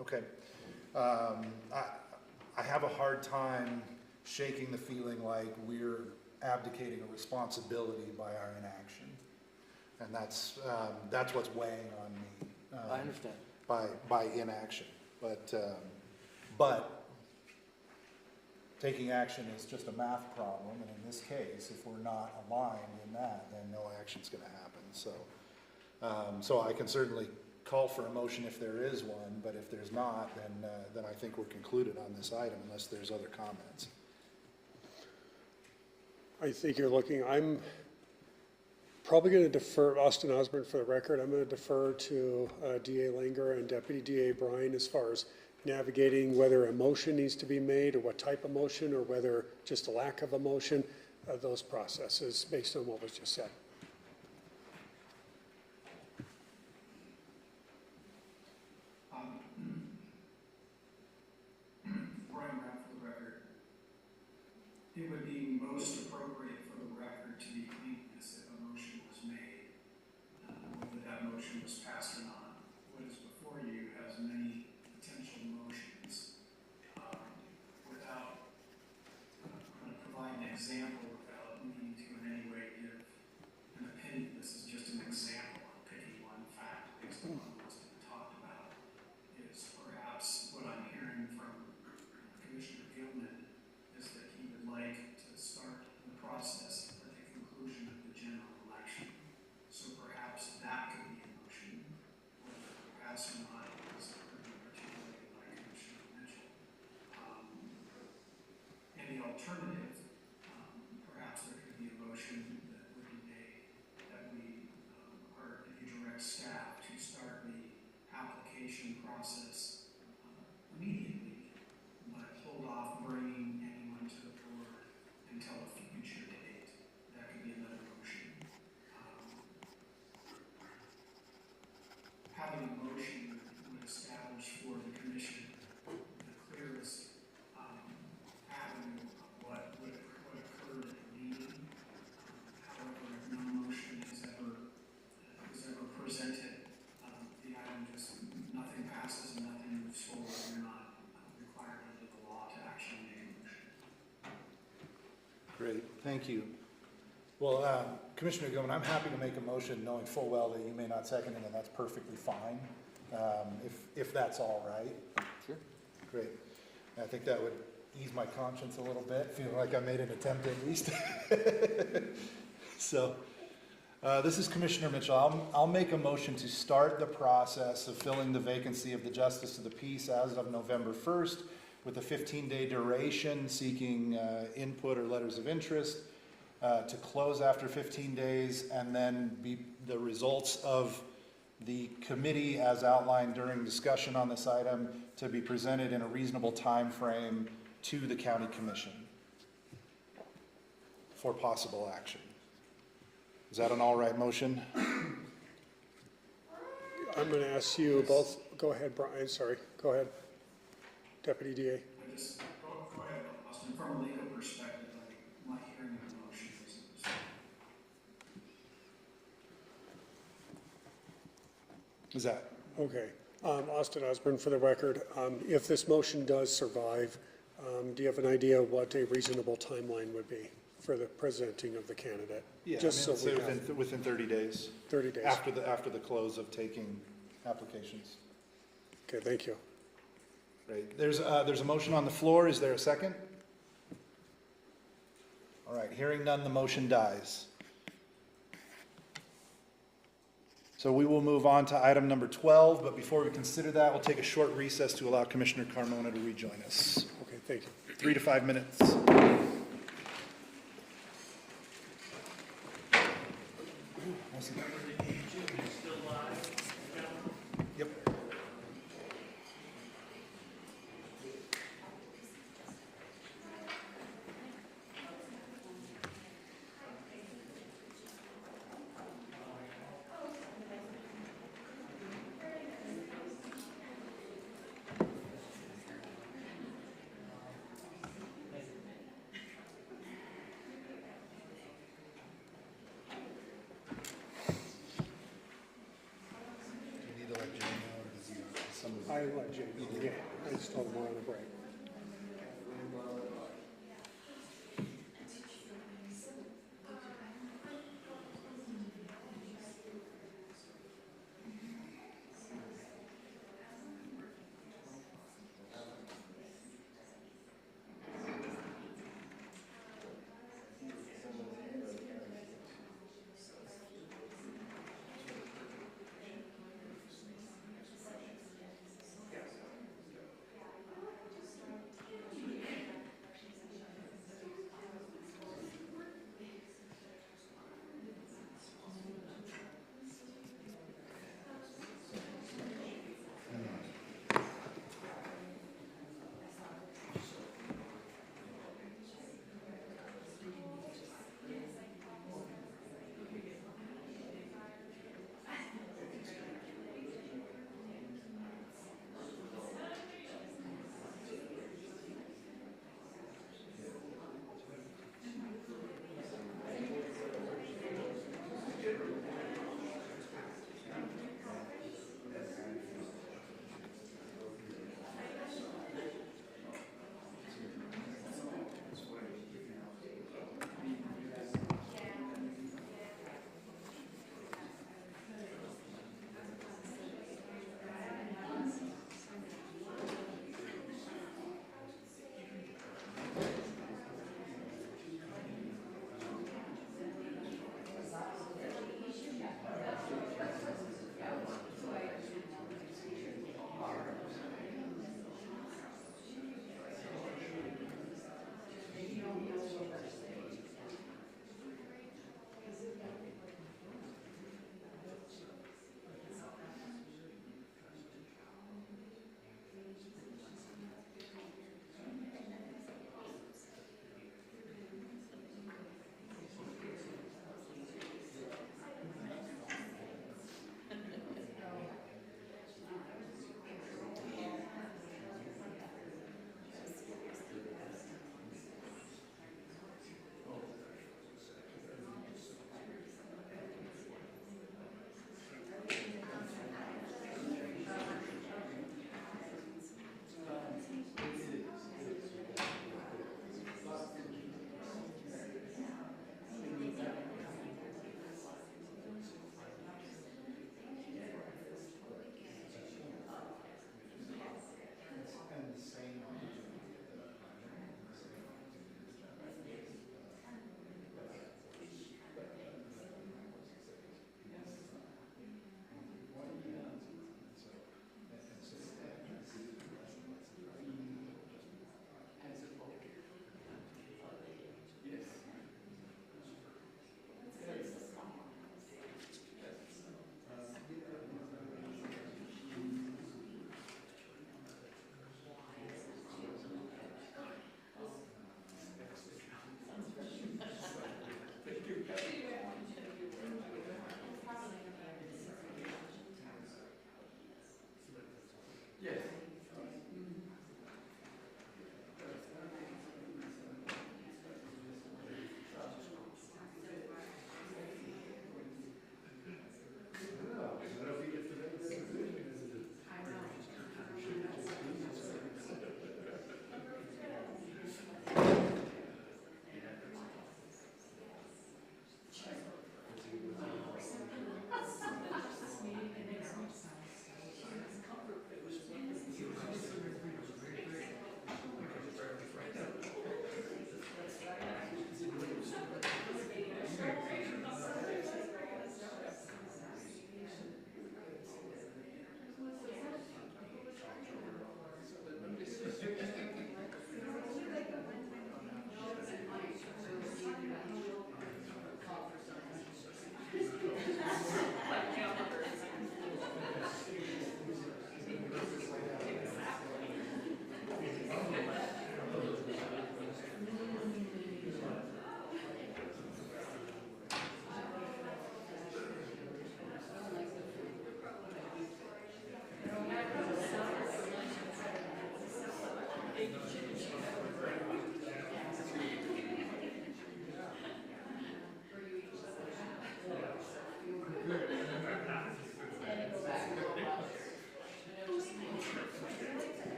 Okay. I have a hard time shaking the feeling like we're abdicating a responsibility by our inaction. And that's what's weighing on me. I understand. By inaction. But taking action is just a math problem, and in this case, if we're not aligned in that, then no action's gonna happen. So I can certainly call for a motion if there is one, but if there's not, then I think we're concluded on this item unless there's other comments. I think I'm probably going to defer, Austin Osborne for the record, I'm going to defer to DA Langer and Deputy DA Bryan as far as navigating whether a motion needs to be made or what type of motion or whether just a lack of a motion, those processes based on what was just said. It would be most appropriate for the record to be completeness if a motion was made, whether that motion was passed or not. What is before you has many potential motions. Without providing an example, without needing to in any way give an opinion, this is just an example of picking one fact based on what's been talked about, is perhaps what I'm hearing from Commissioner Gilman is that he would like to start the process at the conclusion of the general election. So perhaps that could be a motion, whether it would pass or not, as articulated by Commissioner Mitchell. And the alternative, perhaps there could be a motion that would be made that we, or if you direct staff to start the application process immediately, but hold off bringing anyone to the board until a future date. That could be another motion. Having a motion would establish for the commission the clearest avenue of what occurred at the meeting. However, if no motion is ever presented, the item just, nothing passes and nothing moves forward. You're not required under the law to actually make a motion. Great, thank you. Well, Commissioner Gilman, I'm happy to make a motion knowing full well that you may not second it, and that's perfectly fine, if that's all right. Sure. Great. I think that would ease my conscience a little bit, feeling like I made an attempt at least. So, this is Commissioner Mitchell. I'll make a motion to start the process of filling the vacancy of the Justice of the Peace as of November 1st with a 15-day duration, seeking input or letters of interest, to close after 15 days, and then be the results of the committee as outlined during discussion on this item to be presented in a reasonable time frame to the county commission for possible action. Is that an all right motion? I'm going to ask you both, go ahead, Brian, sorry, go ahead. Deputy DA. I just, go ahead, Austin, from a legal perspective, I'm not hearing the motion. Is that? Okay. Austin Osborne for the record. If this motion does survive, do you have an idea what a reasonable timeline would be for the presenting of the candidate? Yeah, Just I mean, so we within 30 days. 30 days. After the close of taking applications. Okay, thank you. Great. There's a motion on the floor. Is there a second? All right, hearing none, the motion dies. So we will move on to item number 12, but before we consider that, we'll take a short recess to allow Commissioner Carmona to rejoin us. Okay, thank you. 3 to 5 minutes. Yep. I let Jay know, yeah. I just told him we're on a break.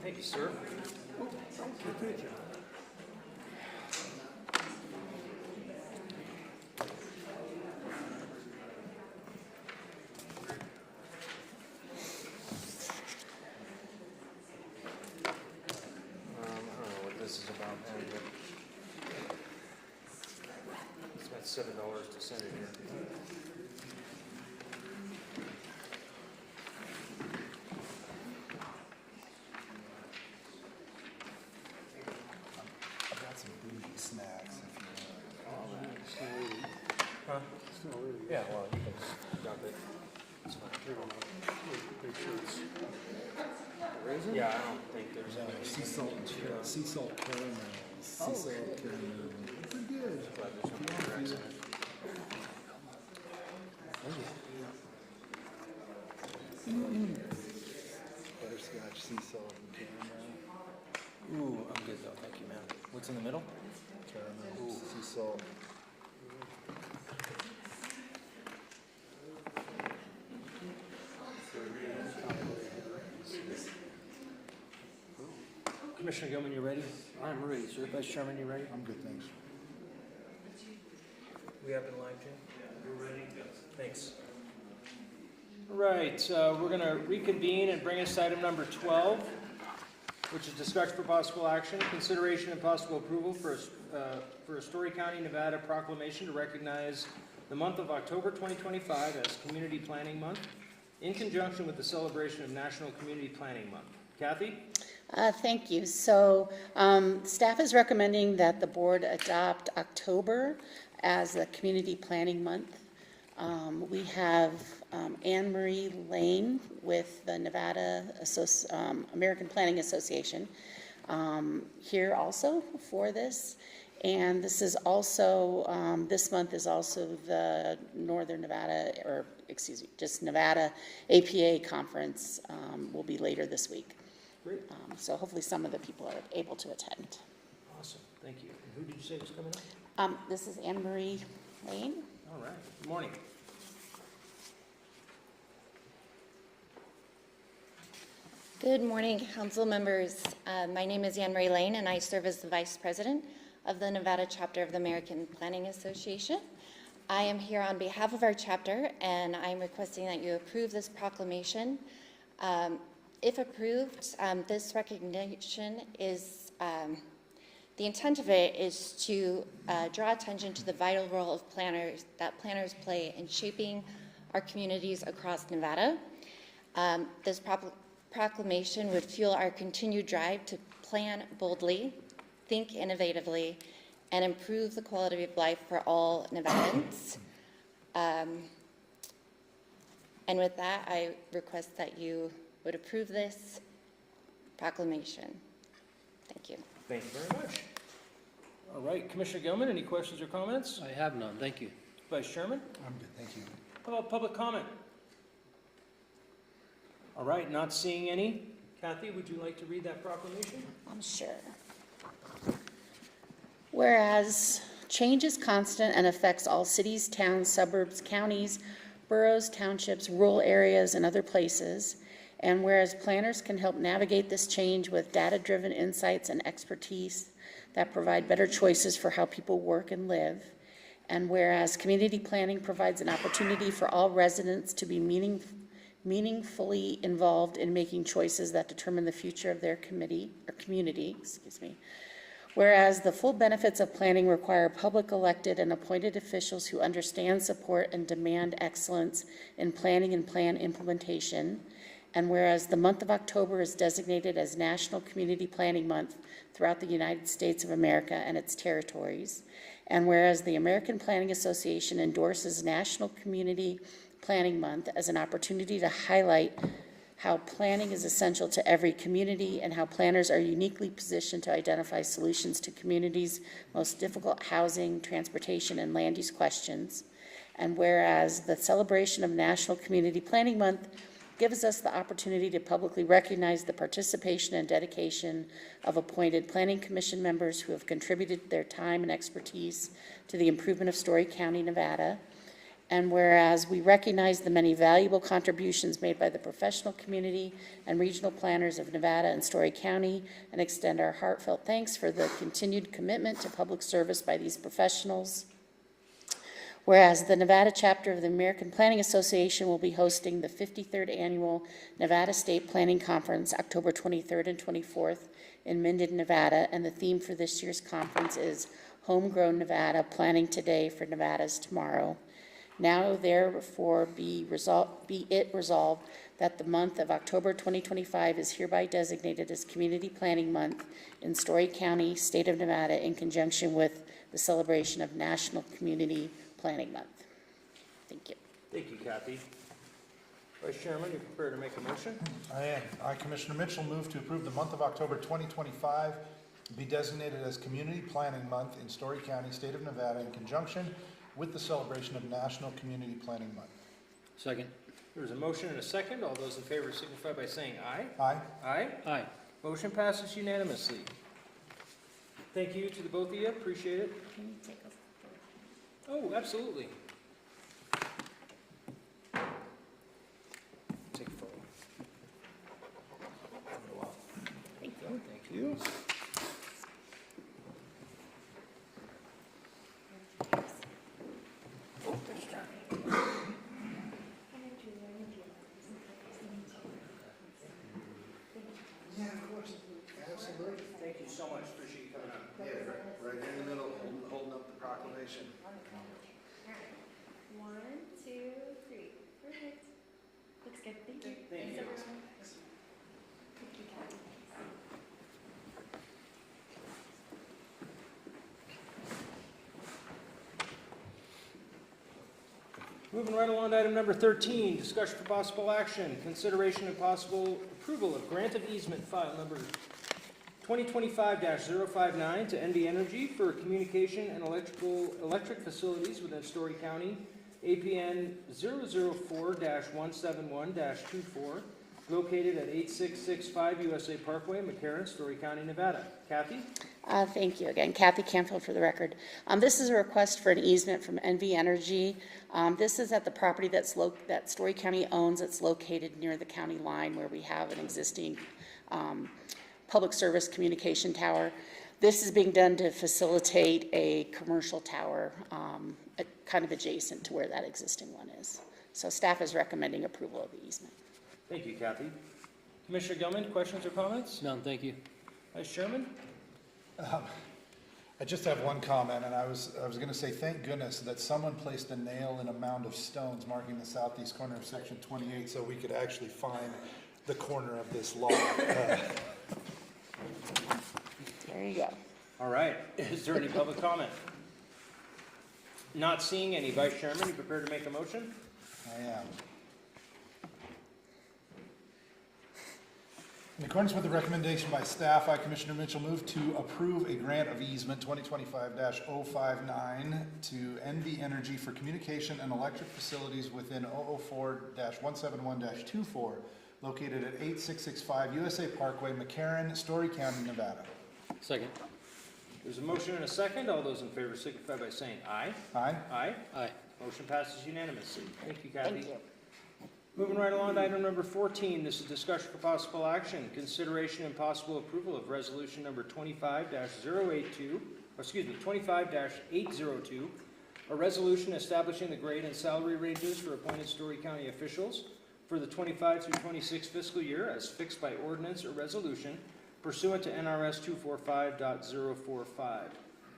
Thank you, sir. Thank you. I don't know what this is about, man, but it's about $7 to send it here. I've got some bougie snacks if you Huh? Still really Yeah, well, you can dump it. It's fine. big shirts. Yeah, I don't think there's want. any. Sea salt caramel. Sea salt caramel. Pretty good. Glad there's no cracks in it. Butterscotch, sea salt, and caramel. Ooh, I'm good though, thank you, man. What's in the middle? Caramel, sea salt. Commissioner Gilman, you ready? I'm ready, sir. Vice Chairman, you ready? I'm good, thanks. We have been live, Jim? You're ready? Thanks. All right, we're going to reconvene and bring us to item number 12, which is discussion for possible action, consideration and possible approval for a Storey County, Nevada proclamation to recognize the month of October 2025 as Community Planning Month in conjunction with the celebration of National Community Planning Month. Kathy? Thank you. So staff is recommending that the board adopt October as the Community Planning Month. We have Anne Marie Lane with the Nevada American Planning Association here also for this. And this is also, this month is also the Northern Nevada, or excuse me, just Nevada APA conference will be later this week. Great. So hopefully some of the people are able to attend. Awesome, thank you. And who did you say was coming up? This is Anne Marie Lane. All right, good morning. Good morning, council members. My name is Anne Marie Lane, and I serve as the Vice President of the Nevada chapter of the American Planning Association. I am here on behalf of our chapter, and I'm requesting that you approve this proclamation. If approved, this recognition is, the intent of it is to draw attention to the vital role of planners play in shaping our communities across Nevada. This proclamation would fuel our continued drive to plan boldly, think innovatively, and improve the quality of life for all Nevadans. And with that, I request that you would approve this proclamation. Thank you. Thank you very much. All right, Commissioner Gilman, any questions or comments? I have none, thank you. Vice Chairman? I'm good, thank you. How about public comment? All right, not seeing any. Kathy, would you like to read that proclamation? Sure. Whereas change is constant and affects all cities, towns, suburbs, counties, boroughs, townships, rural areas, and other places, and whereas planners can help navigate this change with data-driven insights and expertise that provide better choices for how people work and live, And whereas community planning provides an opportunity for all residents to be meaningfully involved in making choices that determine the future of their community, whereas the full benefits of planning require public elected and appointed officials who understand, support, and demand excellence in planning and plan implementation, and whereas the month of October is designated as National Community Planning Month throughout the United States of America and its territories, and whereas the American Planning Association endorses National Community Planning Month as an opportunity to highlight how planning is essential to every community and how planners are uniquely positioned to identify solutions to communities' most difficult housing, transportation, and land use questions. And whereas the celebration of National Community Planning Month gives us the opportunity to publicly recognize the participation and dedication of appointed Planning Commission members who have contributed their time and expertise to the improvement of Storey County, Nevada. And whereas we recognize the many valuable contributions made by the professional community and regional planners of Nevada and Storey County, and extend our heartfelt thanks for the continued commitment to public service by these professionals. Whereas the Nevada chapter of the American Planning Association will be hosting the 53rd Annual Nevada State Planning Conference, October 23rd and 24th in Minden, Nevada, and the theme for this year's conference is Homegrown Nevada, Planning Today for Nevada's Tomorrow. Now, therefore, be it resolved that the month of October 2025 is hereby designated as Community Planning Month in Storey County, State of Nevada, in conjunction with the celebration of National Community Planning Month. Thank you. Thank you, Kathy. Vice Chairman, you prepared to make a motion? I am. I, Commissioner Mitchell, move to approve the month of October 2025 be designated as Community Planning Month in Storey County, State of Nevada, in conjunction with the celebration of National Community Planning Month. Second. There's a motion and a second. All those in favor signify by saying aye. Aye. Aye. Aye. Motion passes unanimously. Thank you to the both of you. Appreciate it. Oh, absolutely. Take a photo. Thank you. Thank you. Yeah, of course. Absolutely. Thank you so much. Appreciate you coming out. Yeah, right in the middle, holding up the proclamation. 1, 2, 3. Perfect. Looks good. Thank you. Thank you. Everyone. Thank you, Kathy. Moving right along to item number 13, discussion for possible action, consideration and possible approval of grant of easement file number 2025-059 to NV Energy for communication and electric facilities within Storey County, APN 004-171-24, located at 8665 USA Parkway, McCarran, Storey County, Nevada. Kathy? Thank you again. Kathy Canfield for the record. This is a request for an easement from NV Energy. This is at the property that Storey County owns. It's located near the county line where we have an existing public service communication tower. This is being done to facilitate a commercial tower kind of adjacent to where that existing one is. So staff is recommending approval of the easement. Thank you, Kathy. Commissioner Gilman, questions or comments? None, thank you. Vice Chairman? I just have one comment, and I was going to say thank goodness that someone placed a nail in a mound of stones marking the southeast corner of section 28 so we could actually find the corner of this lot. There you go. All right. Is there any public comment? Not seeing any. Vice Chairman, you prepared to make a motion? I am. In accordance with the recommendation by staff, I, Commissioner Mitchell, move to approve a grant of easement 2025-059 to NV Energy for communication and electric facilities within 004-171-24, located at 8665 USA Parkway, McCarran, Storey County, Nevada. Second. There's a motion and a second. All those in favor signify by saying aye. Aye. Aye. Aye. Motion passes unanimously. Thank you, Kathy. Thank you. Moving right along to item number 14, this is discussion for possible action, consideration and possible approval of resolution number 25-802, a resolution establishing the grade and salary ranges for appointed Storey County officials for the 25 through 26 fiscal year as fixed by ordinance or resolution pursuant to NRS 245.045.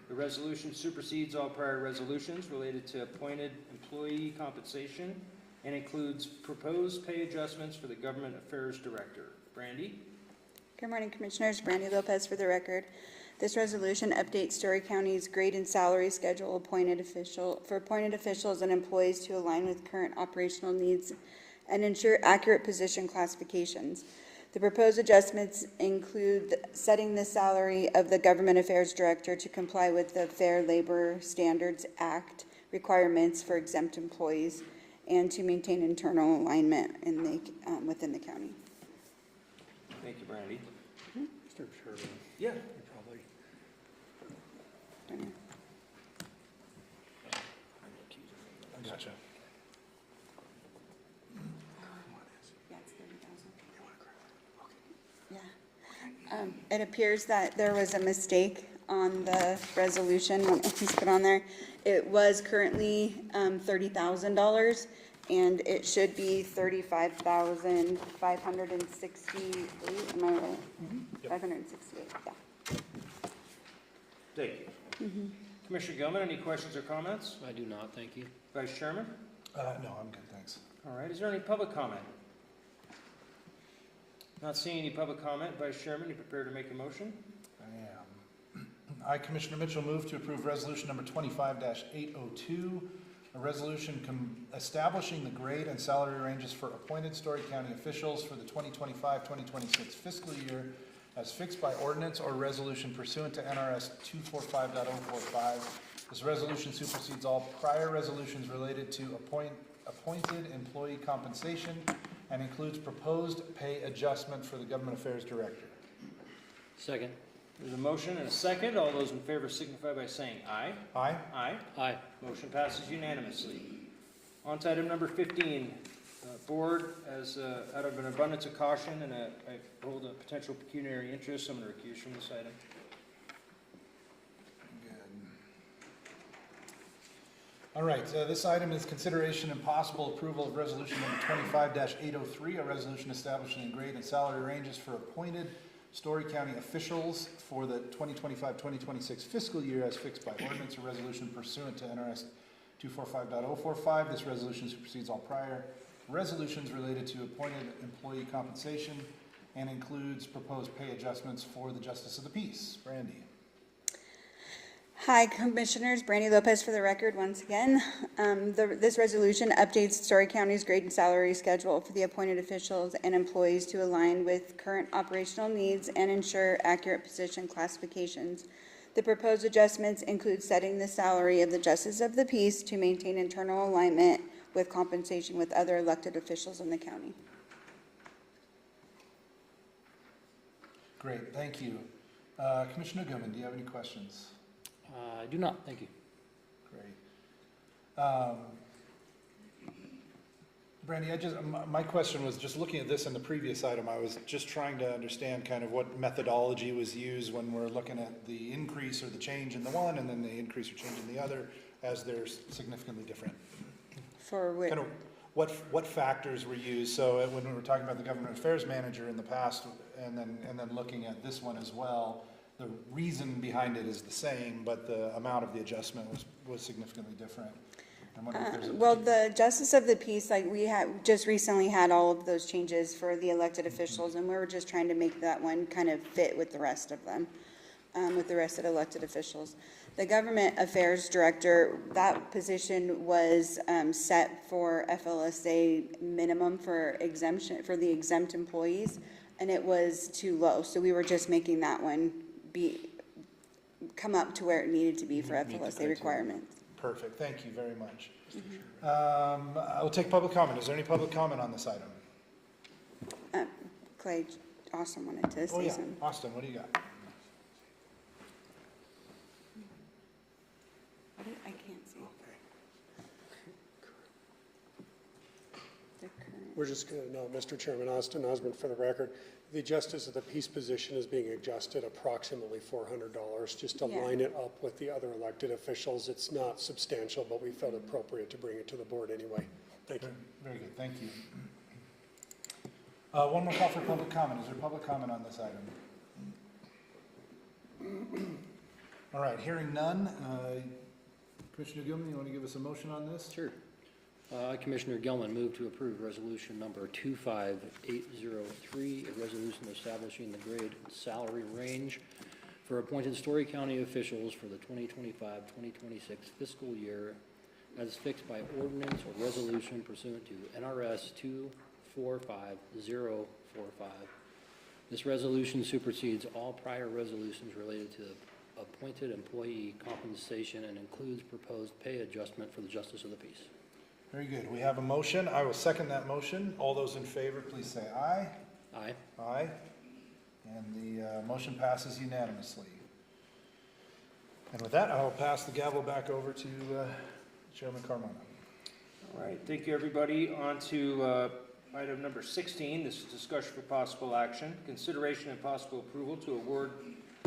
The resolution supersedes all prior resolutions related to appointed employee compensation and includes proposed pay adjustments for the Government Affairs Director. Brandy? Good morning, Commissioners. Brandy Lopez for the record. This resolution updates Storey County's grade and salary schedule for appointed officials and employees to align with current operational needs and ensure accurate position classifications. The proposed adjustments include setting the salary of the Government Affairs Director to comply with the Fair Labor Standards Act requirements for exempt employees and to maintain internal alignment within the county. Thank you, Brandy. Mr. Sherman. Yeah. You probably. I gotcha. Yeah, it's 30,000. Yeah. It appears that there was a mistake on the resolution when it was put on there. It was currently $30,000, and it should be $35,568. Am I right? Yep. 568. Yeah. Thank you. Commissioner Gilman, any questions or comments? I do not, thank you. Vice Chairman? No, I'm good, thanks. All right, is there any public comment? Not seeing any public comment. Vice Chairman, you prepared to make a motion? I am. I, Commissioner Mitchell, move to approve resolution number 25-802, a resolution establishing the grade and salary ranges for appointed Storey County officials for the 2025-2026 fiscal year as fixed by ordinance or resolution pursuant to NRS 245.045. This resolution supersedes all prior resolutions related to appointed employee compensation and includes proposed pay adjustment for the Government Affairs Director. Second. There's a motion and a second. All those in favor signify by saying aye. Aye. Aye. Aye. Motion passes unanimously. On to item number 15. Board, as out of an abundance of caution and I hold a potential pecuniary interest, I'm going to recuse from this item. All right, this item is consideration and possible approval of resolution number 25-803, a resolution establishing the grade and salary ranges for appointed Storey County officials for the 2025-2026 fiscal year as fixed by ordinance or resolution pursuant to NRS 245.045. This resolution supersedes all prior resolutions related to appointed employee compensation and includes proposed pay adjustments for the Justice of the Peace. Brandy. Hi, Commissioners. Brandy Lopez for the record once again. This resolution updates Storey County's grade and salary schedule for the appointed officials and employees to align with current operational needs and ensure accurate position classifications. The proposed adjustments include setting the salary of the Justice of the Peace to maintain internal alignment with compensation with other elected officials in the county. Great, thank you. Commissioner Goodman, do you have any questions? I do not, thank you. Great. Brandy, my question was just looking at this in the previous item, I was just trying to understand kind of what methodology was used when we're looking at the increase or the change in the one and then the increase or change in the other as they're significantly different. For which? Kind of what factors were used? So when we were talking about the Government Affairs Manager in the past and then looking at this one as well, the reason behind it is the same, but the amount of the adjustment was significantly different. I'm wondering if there's Well, the Justice of the Peace, like we had just recently had all of those changes for the elected officials, and we were just trying to make that one kind of fit with the rest of them, with the rest of the elected officials. The Government Affairs Director, that position was set for FLSA minimum for exemption for the exempt employees, and it was too low. So we were just making that one come up to where it needed to be for FLSA requirements. Perfect, thank you very much. I will take public comment. Is there any public comment on this item? Clay, Austin wanted to say something. Austin, what do you got? I can't see. We're just going to know, Mr. Chairman, Austin Osborne for the record. the justice of the peace position is being adjusted approximately $400, just to Yeah. line it up with the other elected officials. It's not substantial, but we felt appropriate to bring it to the board anyway. Thank you. Very good, thank you. One more call for public comment. Is there public comment on this item? All right, hearing none. Commissioner Gilman, you want to give us a motion on this? Sure. Commissioner Gilman, move to approve resolution number 25803, a resolution establishing the grade and salary range for appointed Storey County officials for the 2025-2026 fiscal year as fixed by ordinance or resolution pursuant to NRS 245045. This resolution supersedes all prior resolutions related to appointed employee compensation and includes proposed pay adjustment for the justice of the peace. Very good. We have a motion. I will second that motion. All those in favor, please say aye. Aye. Aye. And the motion passes unanimously. And with that, I will pass the gavel back over to Chairman Carmona. All right, thank you, everybody. On to item number 16. This is discussion for possible action. Consideration and possible approval to award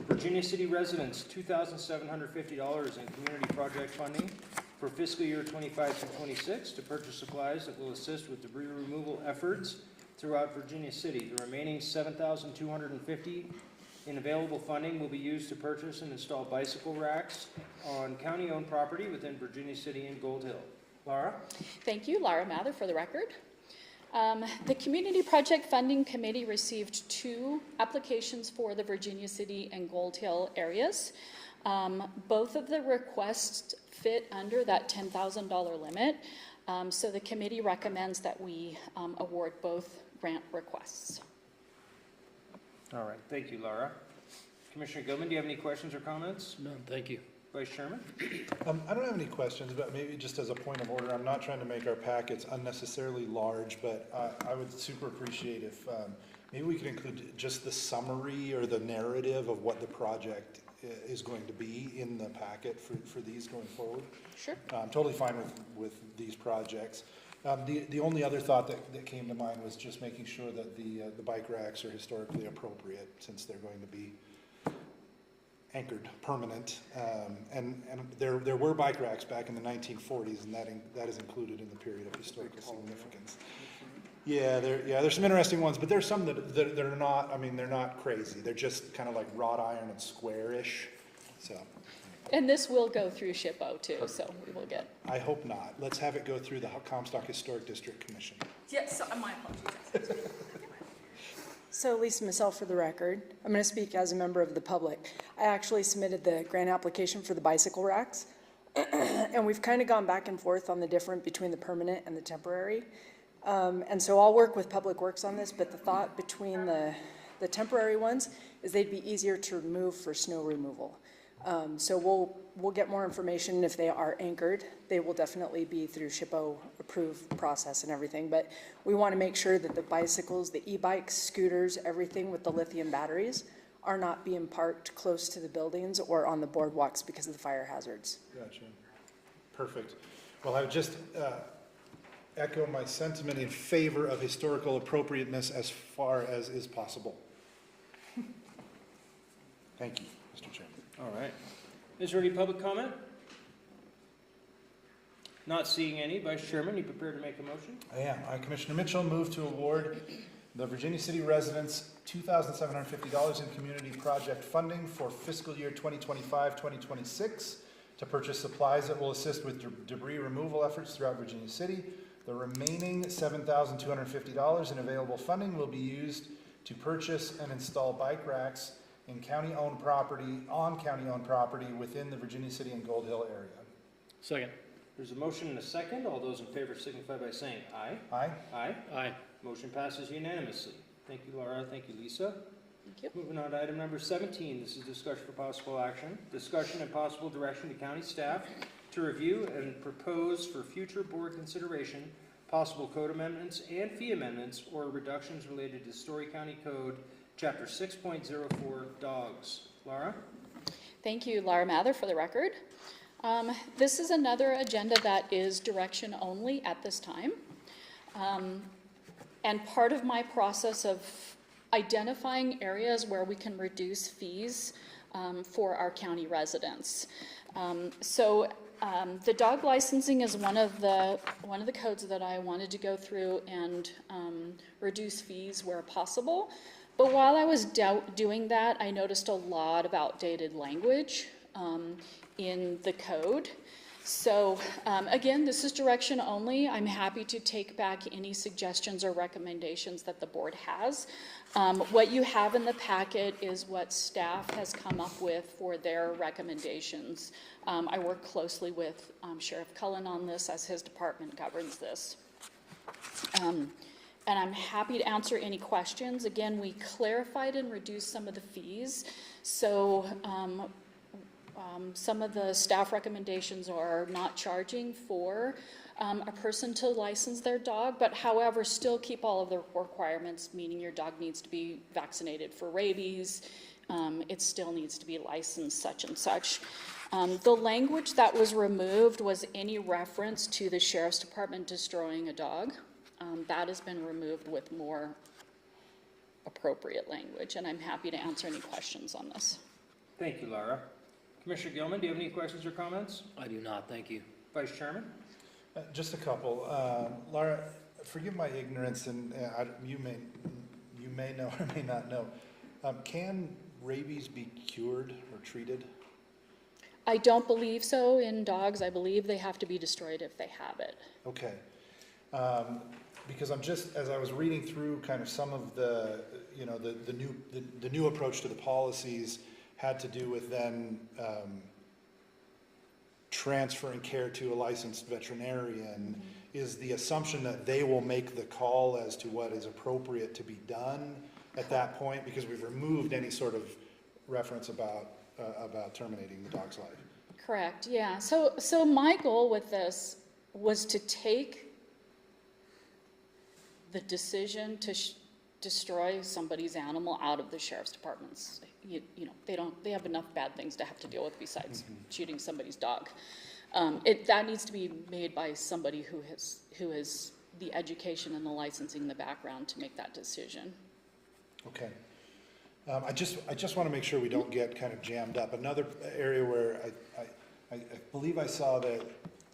Virginia City residents $2,750 in community project funding for fiscal year 25 through 26 to purchase supplies that will assist with debris removal efforts throughout Virginia City. The remaining $7,250 in available funding will be used to purchase and install bicycle racks on county-owned property within Virginia City and Gold Hill. Laura? Thank you. Laura Mather for the record. The Community Project Funding Committee received 2 applications for the Virginia City and Gold Hill areas. Both of the requests fit under that $10,000 limit, so the committee recommends that we award both grant requests. All right, thank you, Laura. Commissioner Gilman, do you have any questions or comments? No, thank you. Vice Chairman? I don't have any questions, but maybe just as a point of order, I'm not trying to make our packets unnecessarily large, but I would super appreciate if maybe we could include just the summary or the narrative of what the project is going to be in the packet for these going forward. Sure. I'm totally fine with these projects. The only other thought that came to mind was just making sure that the bike racks are historically appropriate, since they're going to be anchored permanent. And there were bike racks back in the 1940s, and that is included in the period of historical significance. Yeah, there's some interesting ones, but there's some that are not, I mean, they're not crazy. They're just kind of like wrought iron and square-ish, so. And this will go through SHPO too, so we will get. I hope not. Let's have it go through the Comstock Historic District Commission. Yes, my apologies. So Lisa Massell for the record. I'm going to speak as a member of the public. I actually submitted the grant application for the bicycle racks, and we've kind of gone back and forth on the difference between the permanent and the temporary. And so I'll work with Public Works on this, but the thought between the temporary ones is they'd be easier to remove for snow removal. So we'll get more information if they are anchored. They will definitely be through SHPO approved process and everything, but we want to make sure that the bicycles, the e-bikes, scooters, everything with the lithium batteries are not being parked close to the buildings or on the boardwalks because of the fire hazards. Gotcha. Perfect. Well, I would just echo my sentiment in favor of historical appropriateness as far as is possible. Thank you, Mr. Chairman. All right. Is there any public comment? Not seeing any. Vice Chairman, you prepared to make a motion? I am. Commissioner Mitchell moved to award the Virginia City residents $2,750 in community project funding for fiscal year 2025-2026 to purchase supplies that will assist with debris removal efforts throughout Virginia City. The remaining $7,250 in available funding will be used to purchase and install bike racks in county-owned property, on county-owned property within the Virginia City and Gold Hill area. Second. There's a motion and a second. All those in favor signify by saying aye. Aye. Aye. Aye. Motion passes unanimously. Thank you, Laura. Thank you, Lisa. Thank you. Moving on to item number 17. This is discussion for possible action. Discussion and possible direction to county staff to review and propose for future board consideration possible code amendments and fee amendments or reductions related to Storey County Code Chapter 6.04 Dogs. Laura? Thank you, Laura Mather for the record. This is another agenda that is direction only at this time. And part of my process of identifying areas where we can reduce fees for our county residents. The dog licensing is one of the codes that I wanted to go through and reduce fees where possible. But while I was doing that, I noticed a lot of outdated language in the code. So again, this is direction only. I'm happy to take back any suggestions or recommendations that the board has. What you have in the packet is what staff has come up with for their recommendations. I work closely with Sheriff Cullen on this as his department governs this. And I'm happy to answer any questions. Again, we clarified and reduced some of the fees. So some of the staff recommendations are not charging for a person to license their dog, but however, still keep all of the requirements, meaning your dog needs to be vaccinated for rabies, it still needs to be licensed such and such. The language that was removed was any reference to the Sheriff's Department destroying a dog. That has been removed with more appropriate language, and I'm happy to answer any questions on this. Thank you, Laura. Commissioner Gilman, do you have any questions or comments? I do not, thank you. Vice Chairman? Just a couple. Laura, forgive my ignorance, and you may know or may not know. Can rabies be cured or treated? I don't believe so in dogs. I believe they have to be destroyed if they have it. Okay. Because I'm just, as I was reading through kind of some of the, the new approach to the policies had to do with then transferring care to a licensed veterinarian. Mm-hmm. Is the assumption that they will make the call as to what is appropriate to be done at that point? Because we've removed any sort of reference about terminating the dog's life. Correct, yeah. So my goal with this was to take the decision to destroy somebody's animal out of the Sheriff's Department's. They have enough bad things to have to deal with besides shooting somebody's dog. That needs to be made by somebody who has the education and the licensing in the background to make that decision. Okay. I just want to make sure we don't get kind of jammed up. Another area where I believe I saw that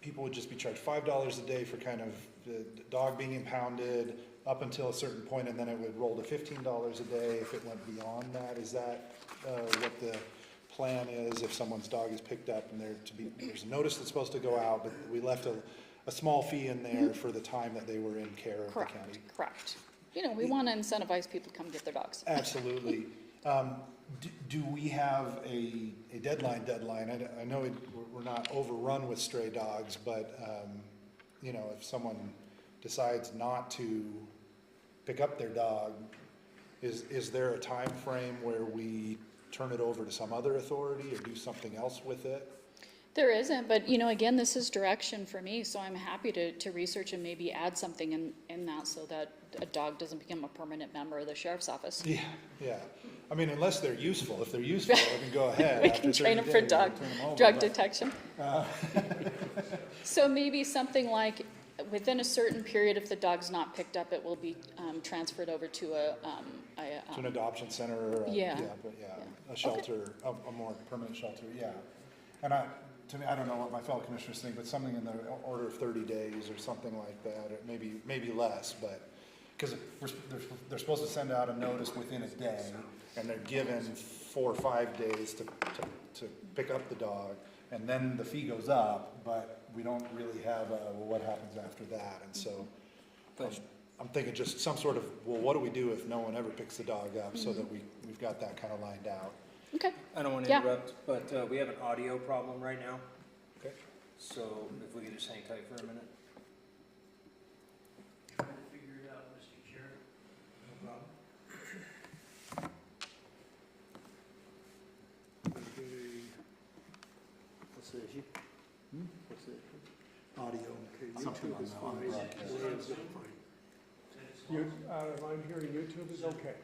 people would just be charged $5 a day for kind of the dog being impounded up until a certain point, and then it would roll to $15 a day if it went beyond that. Is that what the plan is if someone's dog is picked up and there's a notice that's supposed to go out, but we left a small fee in there for the time that they were in care of the county? Correct. We want to incentivize people to come get their dogs. Absolutely. Do we have a deadline? I know we're not overrun with stray dogs, but if someone decides not to pick up their dog, is there a time frame where we turn it over to some other authority or do something else with it? There isn't, but again, this is direction for me, so I'm happy to research and maybe add something in that so that a dog doesn't become a permanent member of the sheriff's office. Yeah. I mean, unless they're useful. If they're useful, I can go ahead. We can train them for drug detection. So maybe something like within a certain period, if the dog's not picked up, it will be transferred over to to an adoption center or a shelter, a more permanent shelter. Yeah. And to me, I don't know what my fellow commissioners think, but something in the order of 30 days or something like that, or maybe less, but because they're supposed to send out a notice within a day, and they're given 4 or 5 days to pick up the dog, and then the fee goes up, but we don't really have what happens after that, and so I'm thinking just some sort of, what do we do if no one ever picks the dog up, so that we've got that kind of lined out. Okay. I don't want to interrupt, but we have an audio problem right now. Okay. So if we could just hang tight for a minute. Figure it out, Mr. Chair. No problem. What's the issue? What's the issue? Audio. Okay, Something YouTube on is the fine. broadcast. I'm hearing YouTube is okay.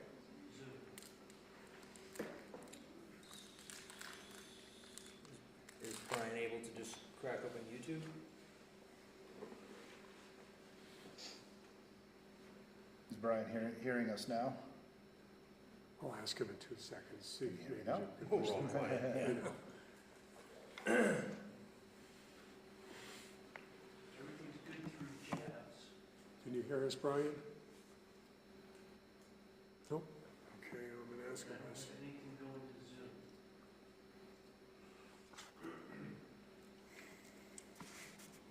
Is Brian able to just crack open YouTube? Is Brian hearing us now? I'll ask him in 2 seconds, see. Here we go. Roll quiet. Can you hear us, Brian? Nope. Okay, I'm gonna ask him this.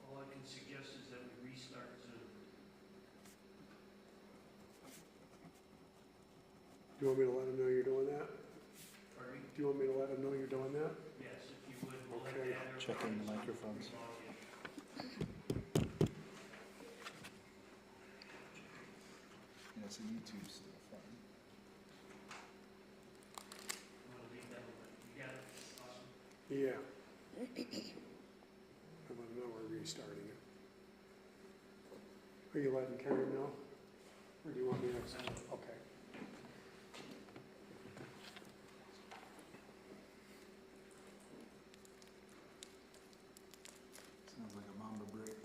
All I can suggest is that we restart Zoom. Do you want me to let him know you're doing that? Pardon me? Do you want me to let him know you're doing that? Yes, if you would. Okay. Checking the microphones. Yeah, so YouTube's still fun. Yeah. I let him know we're restarting it. Are you letting Karen know? Or do you want me to? Okay. Sounds like a Mamba break.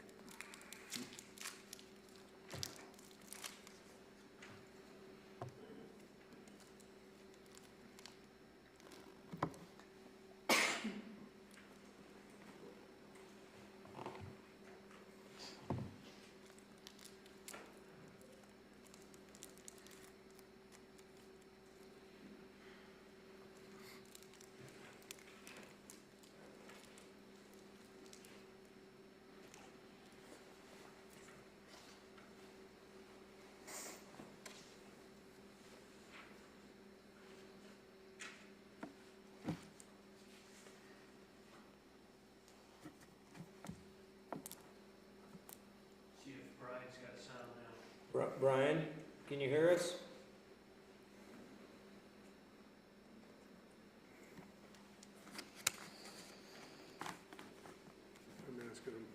See if Brian's got sound now. Brian, can you hear us? I'm asking him.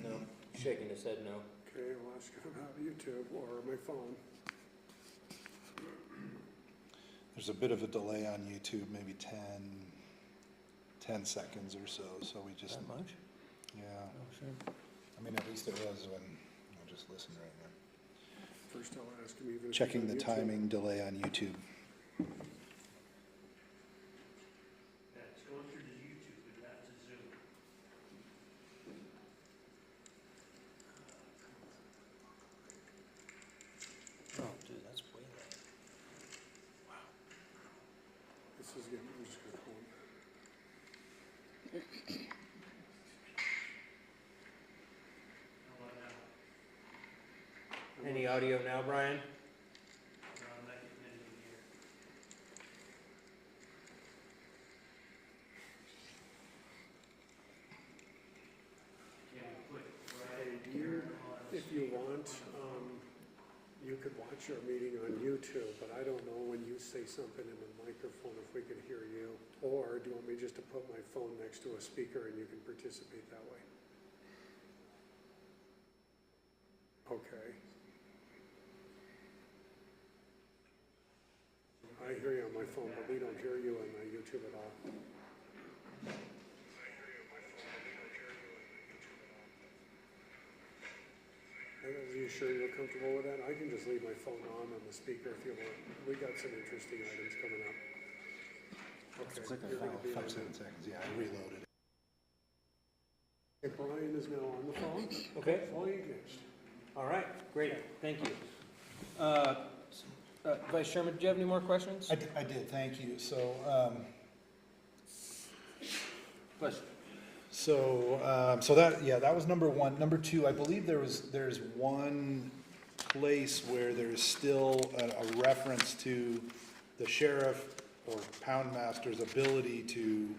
No. Shaking his head no. Okay, I'll ask him about YouTube or my phone. There's a bit of a delay on YouTube, maybe 10 seconds or so, so we just. That much? Yeah. Oh, sure. I mean, at least it was when, I'll just listen right now. First I'll ask him even if he's Checking on the YouTube. timing delay on YouTube. That's going through to YouTube, but not to Zoom. Oh, dude, that's way late. This is getting, I'm just gonna call him. How about now? Any audio now, Brian? No, I'm not getting anything here. Can we put Brian Hey, and do you, Karen on? if you want, you could watch our meeting on YouTube, but I don't know when you say something in the microphone if we can hear you. Or do you want me just to put my phone next to a speaker and you can participate that way? Okay. I hear you on my phone, but we don't hear you on the YouTube at all. Are you sure you're comfortable with that? I can just leave my phone on the speaker if you want. We got some interesting items coming up. Okay. Click on You're gonna be 5, on 7 seconds. Yeah, I reloaded it. Okay, Brian is now on the phone. Okay. Fully engaged. All right, great, thank you. Vice Chairman, do you have any more questions? I did, thank you. So, Question. So that, yeah, that was number one. Number two, I believe there's one place where there's still a reference to the sheriff or poundmaster's ability to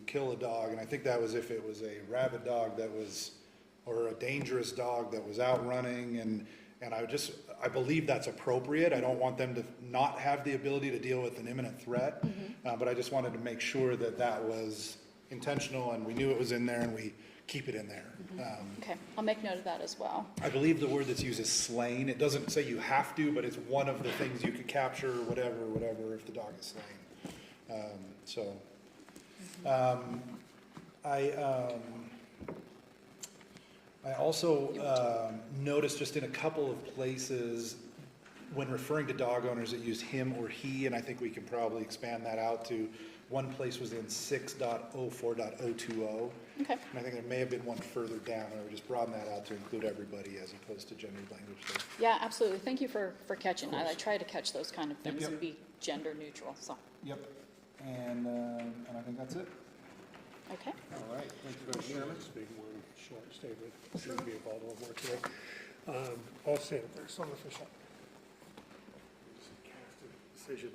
kill a dog, and I think that was if it was a rabid dog that was, or a dangerous dog that was out running, and I believe that's appropriate. I don't want them to not have the ability to deal with an imminent threat, but I just wanted to make sure that that was intentional and we knew it was in there and we keep it in there. Okay, I'll make note of that as well. I believe the word that's used is slain. It doesn't say you have to, but it's one of the things you could capture, whatever, if the dog is slain. I also noticed just in a couple of places, when referring to dog owners, it used him or he, and I think we can probably expand that out to, one place was in 6.04.020. Okay. And I think there may have been one further down, or just broaden that out to include everybody as opposed to gendered language there. Yeah, absolutely. Thank you for catching that. I try to catch those kind of things Yep. and be gender neutral, so. Yep. And I think that's it. Okay. All right, thank you, Vice Chairman. Just make one short statement. Shouldn't be involved a little more today. I'll say it, there's some official decision.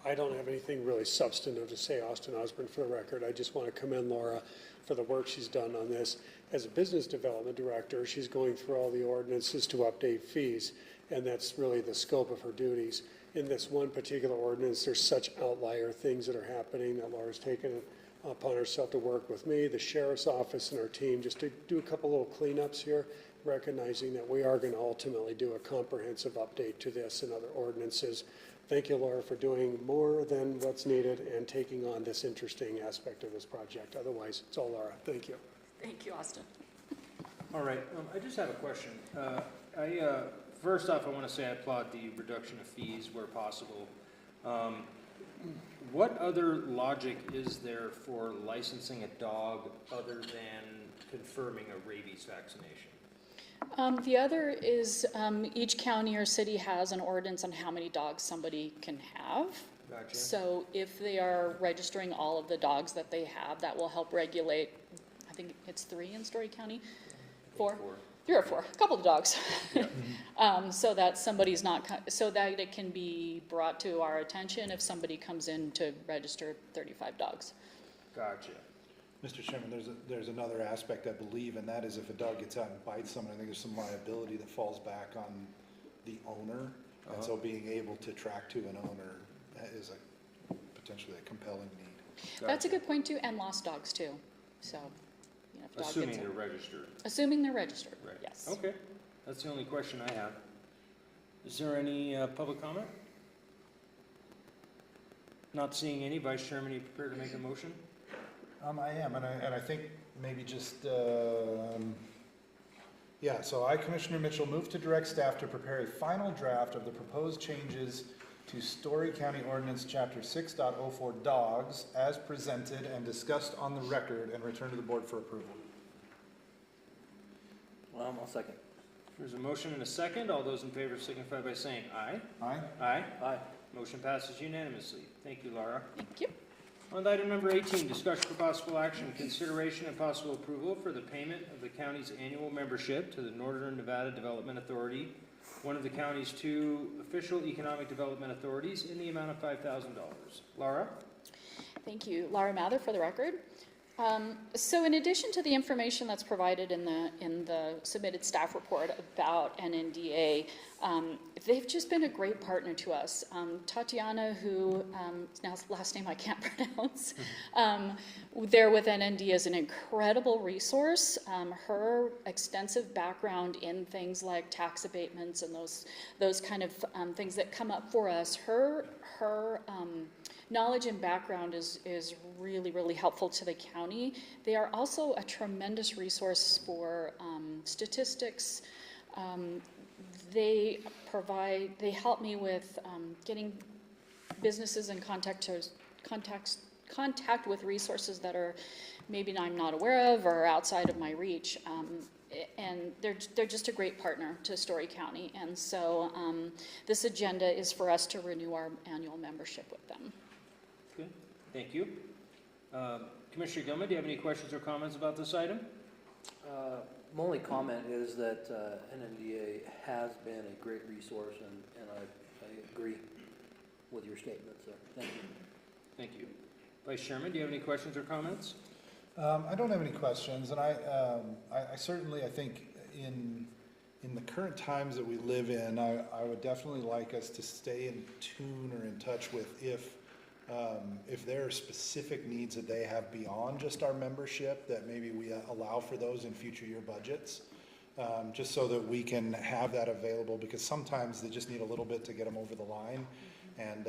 I don't have anything really substantive to say, Austin Osborne, for the record. I just want to commend Laura for the work she's done on this. As a business development director, she's going through all the ordinances to update fees, and that's really the scope of her duties. In this one particular ordinance, there's such outlier things that are happening that Laura's taken it upon herself to work with me, the sheriff's office, and our team just to do a couple little cleanups here, recognizing that we are going to ultimately do a comprehensive update to this and other ordinances. Thank you, Laura, for doing more than what's needed and taking on this interesting aspect of this project. Otherwise, it's all Laura. Thank you. Thank you, Austin. All right, I just have a question. First off, I want to say I applaud the reduction of fees where possible. What other logic is there for licensing a dog other than confirming a rabies vaccination? The other is each county or city has an ordinance on how many dogs somebody can have. Gotcha. So if they are registering all of the dogs that they have, that will help regulate, I think it's 3 in Storey County? 4? 3 or 4, a couple of dogs. So that somebody's not, so that it can be brought to our attention if somebody comes in to register 35 dogs. Gotcha. Mr. Chairman, there's another aspect I believe, and that is if a dog gets out and bites someone, I think there's some liability that falls back on the owner. And so being able to track to an owner is potentially a compelling need. Gotcha. That's a good point too, and lost dogs too. So, you know, if a dog Assuming gets they're out- registered. Assuming they're registered, Right. yes. Okay, that's the only question I have. Is there any public comment? Not seeing any. Vice Chairman, you prepared to make a motion? I am, and I think maybe just, yeah, so I, Commissioner Mitchell, move to direct staff to prepare a final draft of the proposed changes to Storey County Ordinance Chapter 6.04 dogs as presented and discussed on the record and return to the board for approval. I'll second. There's a motion and a second. All those in favor signify by saying aye. Aye? Aye. Aye. Motion passes unanimously. Thank you, Laura. Thank you. On to item number 18, discussion for possible action, consideration and possible approval for the payment of the county's annual membership to the Northern Nevada Development Authority, one of the county's 2 official economic development authorities, in the amount of $5,000. Laura? Thank you. Laura Mather for the record. So in addition to the information that's provided in the submitted staff report about NNDA, they've just been a great partner to us. Tatiana, who now last name I can't pronounce, there with NND is an incredible resource. Her extensive background in things like tax abatements and those kind of things that come up for us, her knowledge and background is really, really helpful to the county. They are also a tremendous resource for statistics. They help me with getting businesses in contact with resources that are maybe I'm not aware of or outside of my reach. And they're just a great partner to Storey County. And so this agenda is for us to renew our annual membership with them. Good. Thank you. Commissioner Gilman, do you have any questions or comments about this item? My only comment is that NNDA has been a great resource, and I agree with your statement, so thank you. Thank you. Vice Chairman, do you have any questions or comments? I don't have any questions, and I certainly, I think in the current times that we live in, I would definitely like us to stay in tune or in touch with if there are specific needs that they have beyond just our membership, that maybe we allow for those in future year budgets, just so that we can have that available, because sometimes they just need a little bit to get them over the line, and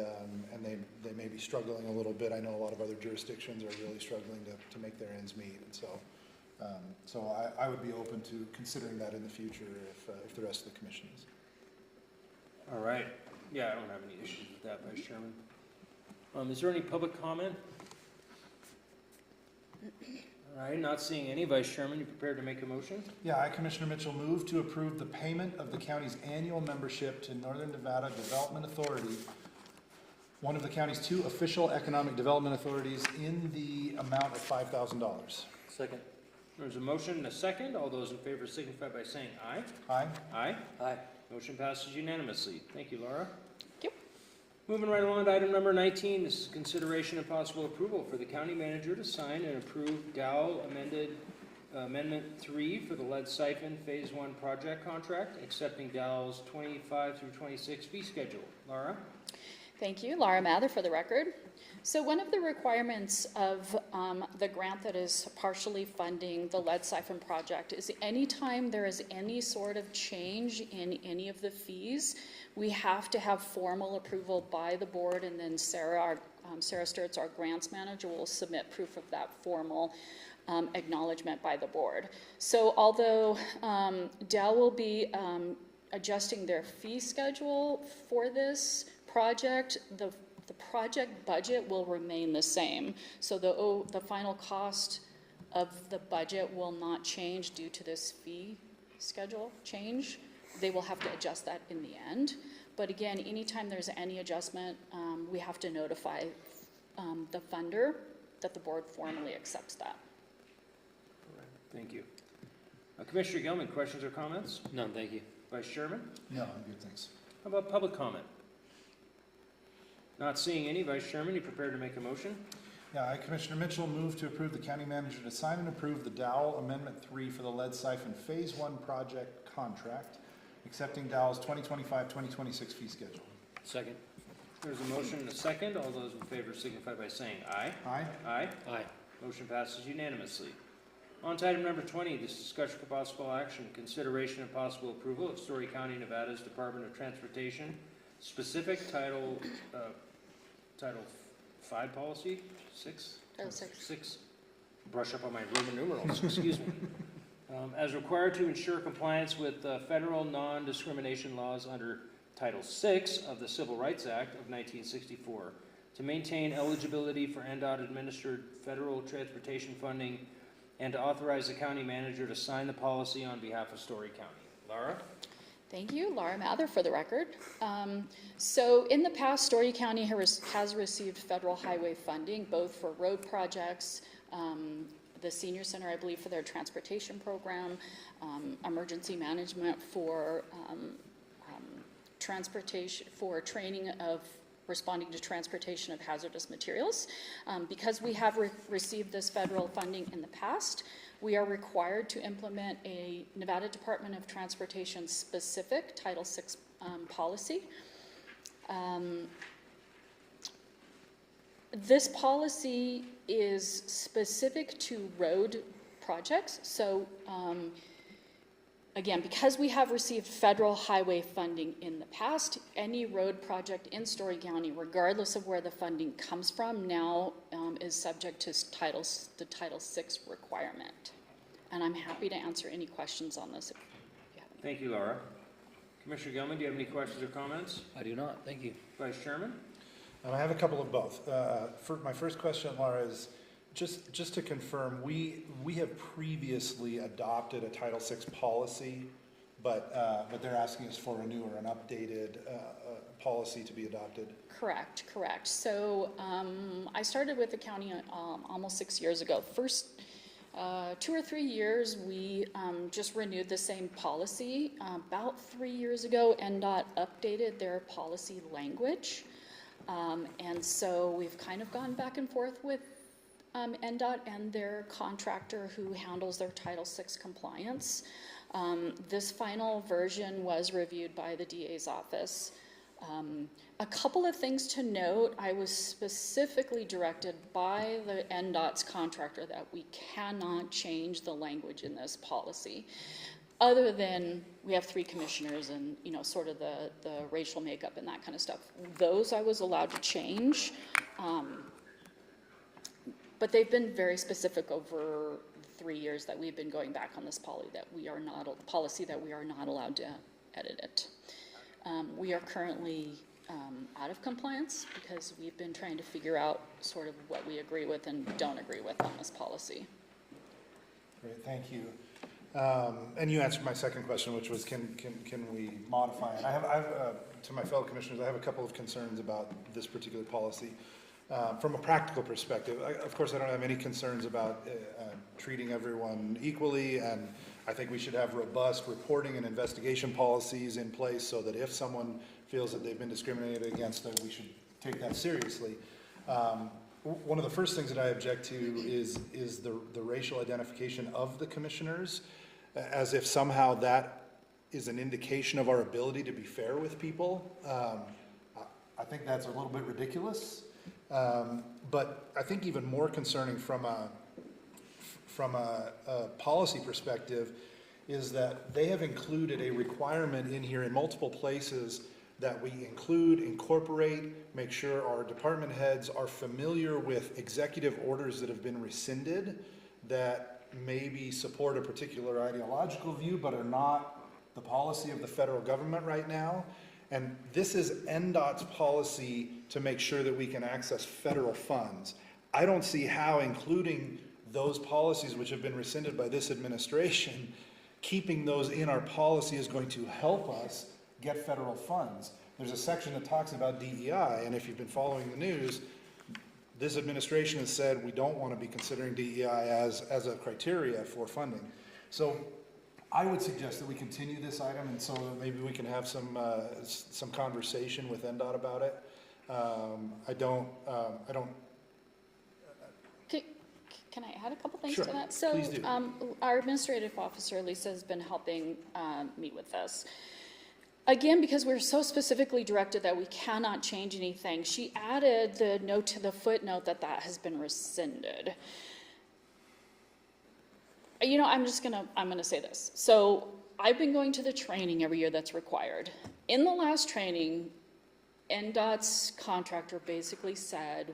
they may be struggling a little bit. I know a lot of other jurisdictions are really struggling to make their ends meet, and so So I would be open to considering that in the future if the rest of the commission is. All right. Yeah, I don't have any issues with that, Vice Chairman. Is there any public comment? All right, not seeing any. Vice Chairman, you prepared to make a motion? Yeah, I, Commissioner Mitchell, move to approve the payment of the county's annual membership to Northern Nevada Development Authority, one of the county's 2 official economic development authorities, in the amount of $5,000. Second. There's a motion and a second. All those in favor signify by saying aye. Aye. Aye. Aye. Motion passes unanimously. Thank you, Laura. Thank you. Moving right along to item number 19, this is consideration and possible approval for the county manager to sign and approve Dow Amendment 3 for the lead siphon Phase 1 project contract, accepting Dow's 25 through 26 fee schedule. Laura? Thank you. Laura Mather for the record. So one of the requirements of the grant that is partially funding the lead siphon project is anytime there is any sort of change in any of the fees, we have to have formal approval by the board, and then Sarah Sturtz, our grants manager, will submit proof of that formal acknowledgement by the board. So although Dow will be adjusting their fee schedule for this project, the project budget will remain the same. So the final cost of the budget will not change due to this fee schedule change. They will have to adjust that in the end. But again, anytime there's any adjustment, we have to notify the funder that the board formally accepts that. Thank you. Commissioner Gilman, questions or comments? None, thank you. Vice Chairman? No, I'm good, thanks. How about public comment? Not seeing any. Vice Chairman, you prepared to make a motion? Yeah, I, Commissioner Mitchell, move to approve the county manager to sign and approve the Dow Amendment 3 for the lead siphon Phase 1 project contract, accepting Dow's 2025-2026 fee schedule. Second. There's a motion and a second. All those in favor signify by saying aye. Aye. Aye. Aye. Motion passes unanimously. On to item number 20, this is discussion for possible action, consideration and possible approval of Storey County, Nevada's Department of Transportation, specific Title 5 policy, 6? Title 6. 6. Brush up on my Roman numerals, excuse me. As required to ensure compliance with federal non-discrimination laws under Title 6 of the Civil Rights Act of 1964, to maintain eligibility for NDOT-administered federal transportation funding, and to authorize the county manager to sign the policy on behalf of Storey County. Laura? Thank you. Laura Mather for the record. So in the past, Storey County has received federal highway funding, both for road projects, the senior center, I believe, for their transportation program, emergency management for transportation, for training of responding to transportation of hazardous materials. Because we have received this federal funding in the past, we are required to implement a Nevada Department of Transportation specific Title VI policy. This policy is specific to road projects. So again, because we have received federal highway funding in the past, any road project in Storey County, regardless of where the funding comes from, now is subject to the Title VI requirement. And I'm happy to answer any questions on this. Thank you, Laura. Commissioner Gilman, do you have any questions or comments? I do not, thank you. Vice Chairman? I have a couple of both. My first question, Laura, is just to confirm, we have previously adopted a Title VI policy, but they're asking us for a new or an updated policy to be adopted. Correct. So I started with the county almost 6 years ago. First 2 or 3 years, we just renewed the same policy. About 3 years ago, NDOT updated their policy language. And so we've kind of gone back and forth with NDOT and their contractor who handles their Title VI compliance. This final version was reviewed by the DA's office. A couple of things to note: I was specifically directed by the NDOT's contractor that we cannot change the language in this policy, other than we have 3 commissioners and, you know, sort of the racial makeup and that kind of stuff. Those I was allowed to change, but they've been very specific over 3 years that we've been going back on this policy that we are not allowed to edit it. We are currently out of compliance because we've been trying to figure out sort of what we agree with and don't agree with on this policy. Great, thank you. And you answered my second question, which was can we modify it? I have to my fellow commissioners, I have a couple of concerns about this particular policy. From a practical perspective, of course, I don't have any concerns about treating everyone equally, and I think we should have robust reporting and investigation policies in place so that if someone feels that they've been discriminated against, that we should take that seriously. One of the first things that I object to is the racial identification of the commissioners, as if somehow that is an indication of our ability to be fair with people. I think that's a little bit ridiculous. But I think even more concerning from a policy perspective is that they have included a requirement in here in multiple places that we include, incorporate, make sure our department heads are familiar with executive orders that have been rescinded that maybe support a particular ideological view but are not the policy of the federal government right now. And this is NDOT's policy to make sure that we can access federal funds. I don't see how including those policies which have been rescinded by this administration, keeping those in our policy is going to help us get federal funds. There's a section that talks about DEI, and if you've been following the news, this administration has said we don't want to be considering DEI as a criteria for funding. So I would suggest that we continue this item, and so maybe we can have some conversation with NDOT about it. I don't. Can I add a couple things Sure, to that? So, please do. Our administrative officer, Lisa, has been helping me with this. Again, because we're so specifically directed that we cannot change anything, she added the note to the footnote that has been rescinded. You know, I'm gonna say this. So I've been going to the training every year that's required. In the last training, NDOT's contractor basically said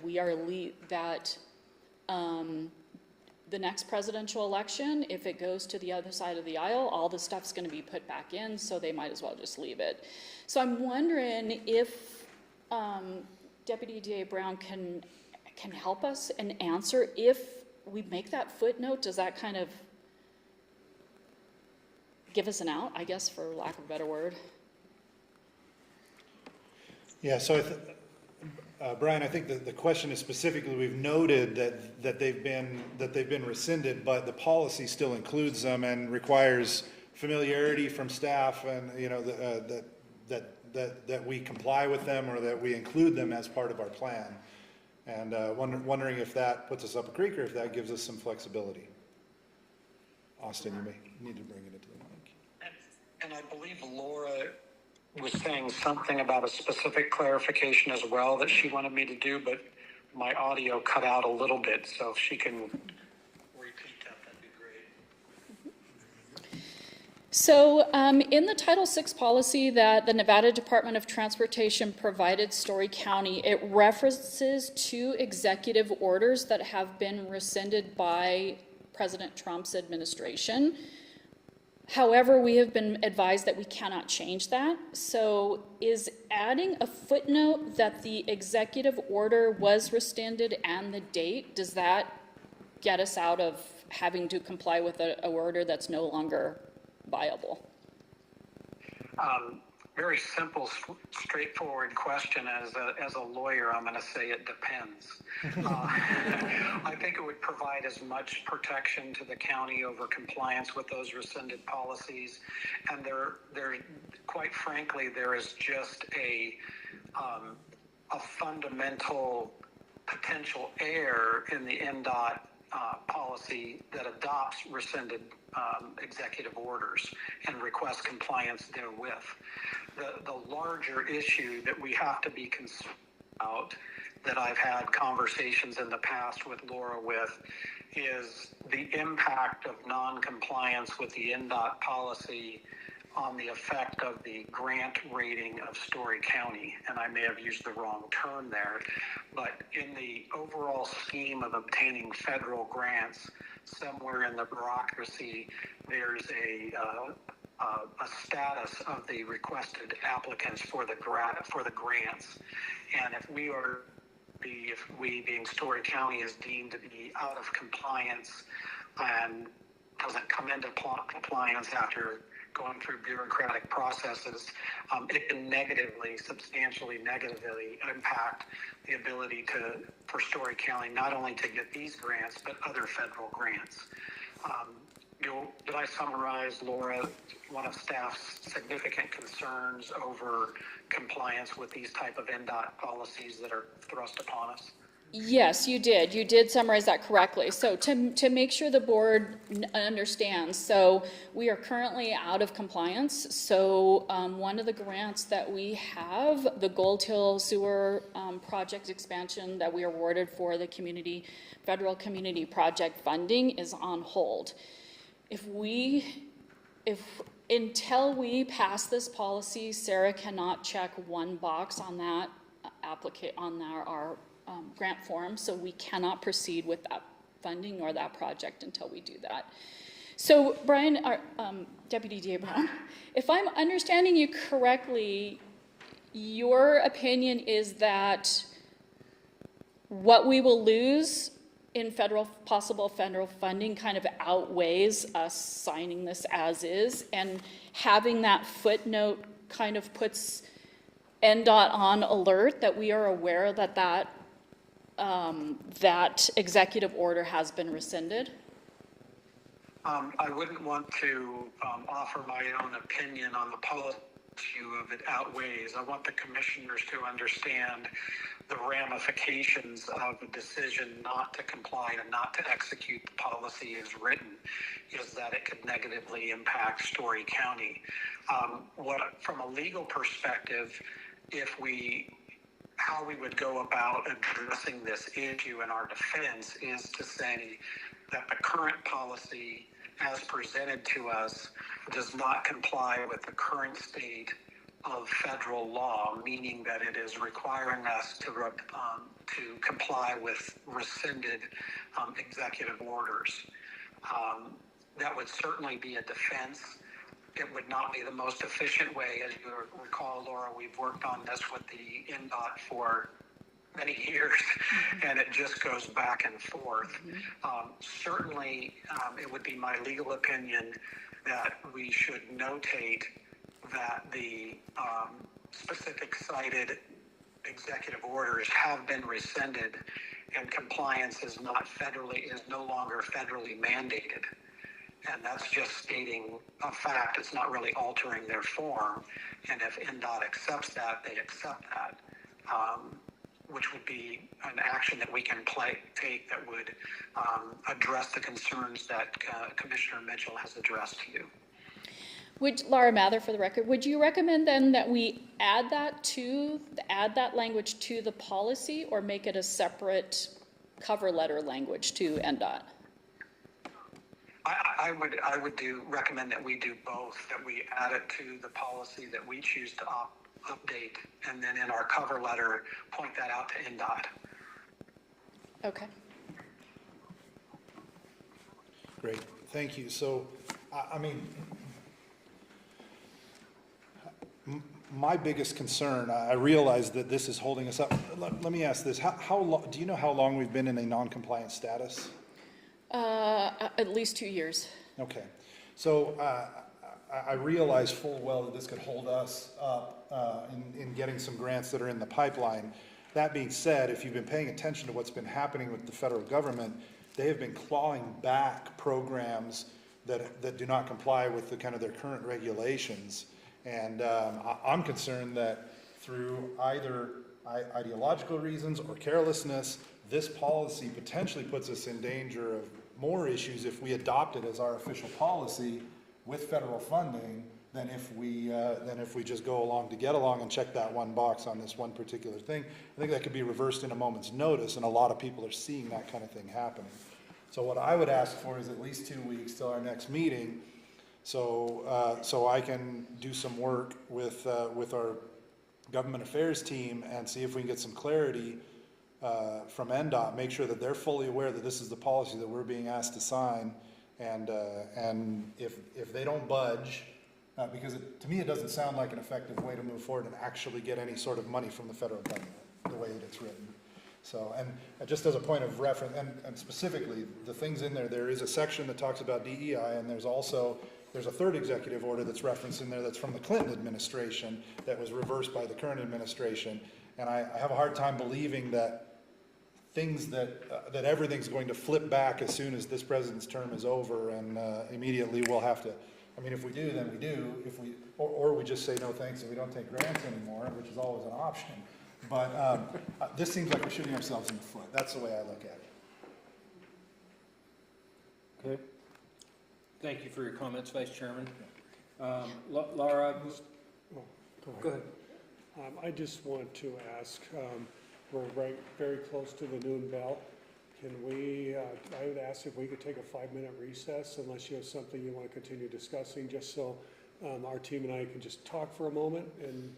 the next presidential election, if it goes to the other side of the aisle, all the stuff's gonna be put back in, so they might as well just leave it. So I'm wondering if Deputy DA Brown can help us and answer if we make that footnote. Does that kind of give us an out, I guess, for lack of a better word? Yeah, so Brian, I think the question is specifically, we've noted that they've been rescinded, but the policy still includes them and requires familiarity from staff, and that we comply with them or that we include them as part of our plan. And wondering if that puts us up a creek or if that gives us some flexibility. Austin, you may need to bring it into the mic. And I believe Laura was saying something about a specific clarification as well that she wanted me to do, but my audio cut out a little bit, so if she can repeat that, that'd be great. So in the Title VI policy that the Nevada Department of Transportation provided Storey County, it references 2 executive orders that have been rescinded by President Trump's administration. However, we have been advised that we cannot change that. So is adding a footnote that the executive order was rescinded and the date, does that get us out of having to comply with an order that's no longer viable? Very simple, straightforward question. As a lawyer, I'm going to say it depends. I think it would provide as much protection to the county over compliance with those rescinded policies, and there quite frankly, there is just a fundamental potential error in the NDOT policy that adopts rescinded executive orders and requests compliance therewith. The larger issue that we have to be concerned about, that I've had conversations in the past with Laura with, is the impact of non-compliance with the NDOT policy on the effect of the grant rating of Storey County, and I may have used the wrong term there, but in the overall scheme of obtaining federal grants, somewhere in the bureaucracy, there's a status of the requested applicants for the grants, and if we being Storey County is deemed to be out of compliance and doesn't come into compliance after going through bureaucratic processes, it can substantially negatively impact the ability for Storey County not only to get these grants, but other federal grants. Did I summarize, Laura, one of staff's significant concerns over compliance with these type of NDOT policies that are thrust upon us? Yes, you did. You did summarize that correctly. So to make sure the board understands, so we are currently out of compliance. So one of the grants that we have, the Gold Hill Sewer Project expansion that we awarded for the federal community project funding, is on hold. Until we pass this policy, Sarah cannot check one box on that our grant form, so we cannot proceed with that funding or that project until we do that. So Brian, Deputy DA Brown, if I'm understanding you correctly, your opinion is that what we will lose in possible federal funding kind of outweighs us signing this as is, and having that footnote kind of puts NDOT on alert that we are aware that that executive order has been rescinded? I wouldn't want to offer my own opinion on the policy of it outweighs. I want the commissioners to understand the ramifications of a decision not to comply and not to execute the policy as written, is that it could negatively impact Storey County. From a legal perspective, how we would go about addressing this issue in our defense is to say that the current policy as presented to us does not comply with the current state of federal law, meaning that it is requiring us to comply with rescinded executive orders. That would certainly be a defense. It would not be the most efficient way. As you recall, Laura, we've worked on this with the NDOT for many years, and it just goes back and forth. Certainly, it would be my legal opinion that we should notate that the specific cited executive orders have been rescinded, and compliance is no longer federally mandated. And that's just stating a fact. It's not really altering their form. And if NDOT accepts that, they accept that, which would be an action that we can take that would address the concerns that Commissioner Mitchell has addressed to you. Laura Mather, for the record, would you recommend then that we add that language to the policy, or make it a separate cover letter language to NDOT? I would recommend that we do both, that we add it to the policy that we choose to update, and then in our cover letter, point that out to NDOT. Okay. Great, thank you. So, my biggest concern, I realize that this is holding us up. Let me ask this, how long, do you know how long we've been in a non-compliant status? At least 2 years. Okay, so I realize full well that this could hold us up in getting some grants that are in the pipeline. That being said, if you've been paying attention to what's been happening with the federal government, they have been clawing back programs that do not comply with their current regulations. And I'm concerned that through either ideological reasons or carelessness, this policy potentially puts us in danger of more issues if we adopt it as our official policy with federal funding than if we just go along to get along and check that one box on this one particular thing. I think that could be reversed in a moment's notice, and a lot of people are seeing that kind of thing happening. So what I would ask for is at least 2 weeks till our next meeting So I can do some work with our government affairs team and see if we can get some clarity from NDOT, make sure that they're fully aware that this is the policy that we're being asked to sign, and if they don't budge, because to me it doesn't sound like an effective way to move forward and actually get any sort of money from the federal government, the way that it's written. So, and just as a point of reference, and specifically, the things in there, there is a section that talks about DEI, and there's a third executive order that's referenced in there that's from the Clinton administration that was reversed by the current administration. And I have a hard time believing that things that everything's going to flip back as soon as this president's term is over, and immediately we'll have to, I mean, if we do, then we do. If we, or we just say no thanks and we don't take grants anymore, which is always an option. But this seems like we're shooting ourselves in the foot. That's the way I look at it. Okay. Thank you for your comments, Vice Chairman. Laura, go ahead. I just want to ask, we're very close to the noon bell. Can we, I would ask if we could take a 5-minute recess unless you have something you want to continue discussing, just so our team and I can just talk for a moment and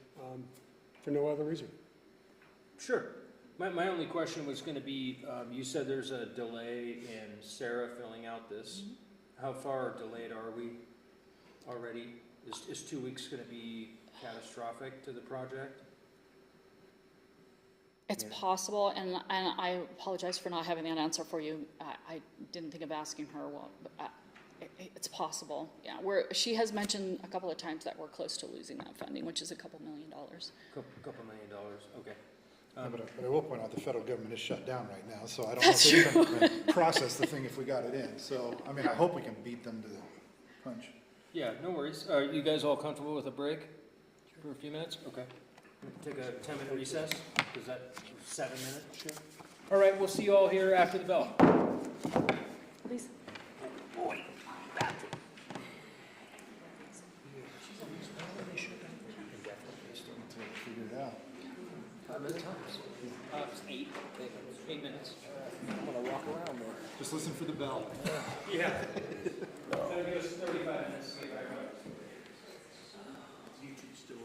for no other reason. Sure. My only question was going to be, you said there's a delay in Sarah filling out this. How far delayed are we already? Is 2 weeks going to be catastrophic to the project? It's possible, and I apologize for not having that answer for you. I didn't think of asking her. Well, but, it's possible. Yeah, she has mentioned a couple of times that we're close to losing that funding, which is $2 million. Couple $1 million. Okay. But I will point out the federal government is shut down right now, so I don't know if they even process the thing if we got it in. So, I mean, I hope we can beat them to the punch. Yeah, no worries. Are you guys all comfortable with a break for a few minutes? Okay. Take a 10-minute recess. Is that 7 minutes? Sure. All right, we'll see you all here after the bell. Please. Boy, Figure it out. How many times? It's 8. 8 minutes. I'm gonna walk around there. Just listen for the bell. Yeah. That'll give us 35 minutes to get back up. YouTube's still on.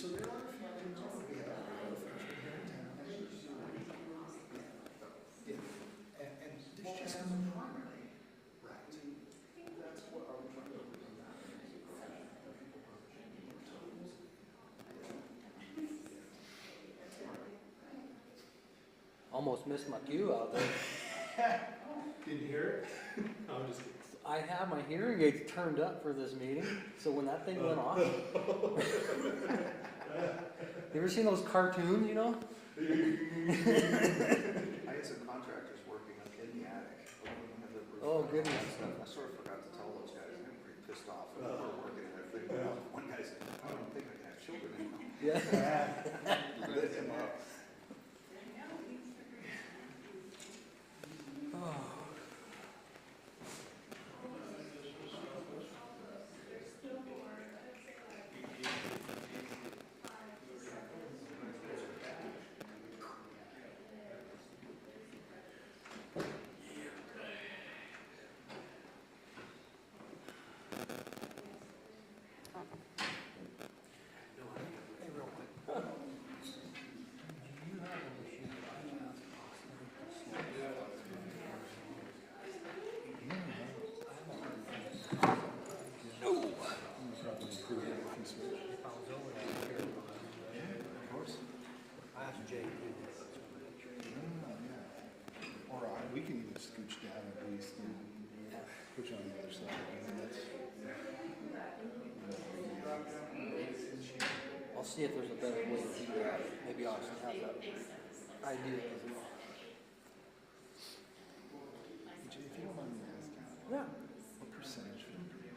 So there are a few, you know, we have a freshman here in town. Yeah, and there's just no primary. Right. That's what are we trying to do. Almost missed my cue out there. Didn't hear it? I'm just kidding. I have my hearing aids turned up for this meeting, so when that thing went off. You ever seen those cartoons, you know? I had some contractors working up in the attic. Oh, goodness. I sort of forgot to tell those guys, they were pretty pissed off. They were working and everything. One guy said, I don't think I can have children anymore. Yeah. Lit him up. We can even scooch down at least and push on the other side. I mean, that's, I'll see if there's a better way to do that. Maybe Austin has that idea as well. if you don't mind me asking, Yeah. what percentage of it?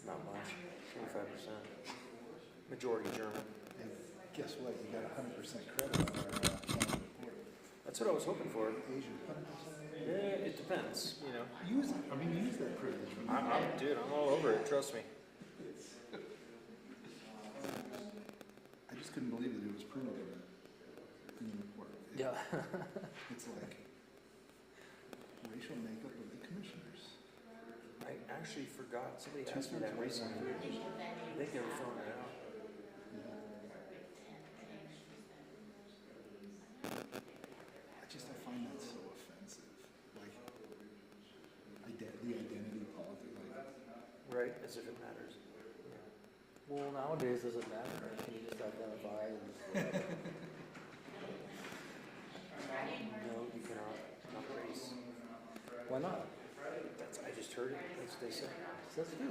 Not much, 25%. Majority German. And guess what? You got 100% credit on our county report. That's what I was hoping for. Asian 100%. Yeah, it depends, you know. Use it. I mean, use that privilege. Dude, I'm all over it, trust me. I just couldn't believe that it was printed in the report. Yeah. It's like racial makeup of the commissioners. I actually forgot, somebody asked me that recently. I think they were throwing it out. I find that so offensive. Like, the identity politics, like. Right, as if it matters. Well, nowadays, does it matter? Right? Can you just identify as no, you cannot. Not race. Why not? I just heard it, that's what they said. Says who?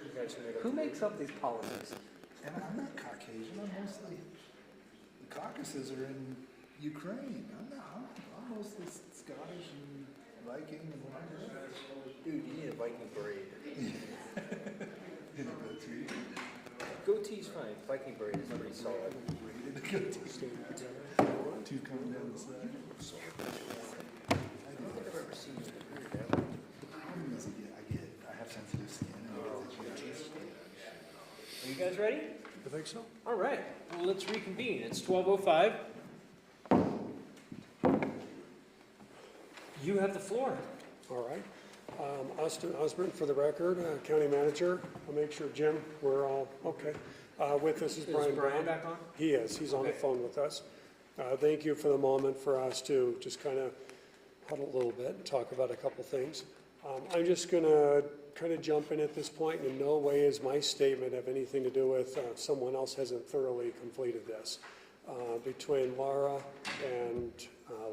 You guys made up. Who makes up these policies? And I'm not Caucasian, I'm mostly, the Caucasus are in Ukraine. I'm mostly Scottish and Viking and whatever. Dude, you need a Viking braid. In a goatee. Goatee's fine, Viking braid is pretty solid. Braided goatee. Two coming down the side. I've never seen you braid that. The problem is I have sensitive skin and I get itchy. Are you guys ready? I think so. All right, well, let's reconvene. It's 12:05. You have the floor. All right. Austin Osborne for the record, County Manager. I'll make sure, Jim, we're all okay. With us is Brian Brown. Brian back on? He is. He's on the Okay. phone with us. Thank you for the moment for us to just kind of huddle a little bit and talk about a couple things. I'm just going to kind of jump in at this point. In no way is my statement have anything to do with someone else hasn't thoroughly completed this. Between Laura and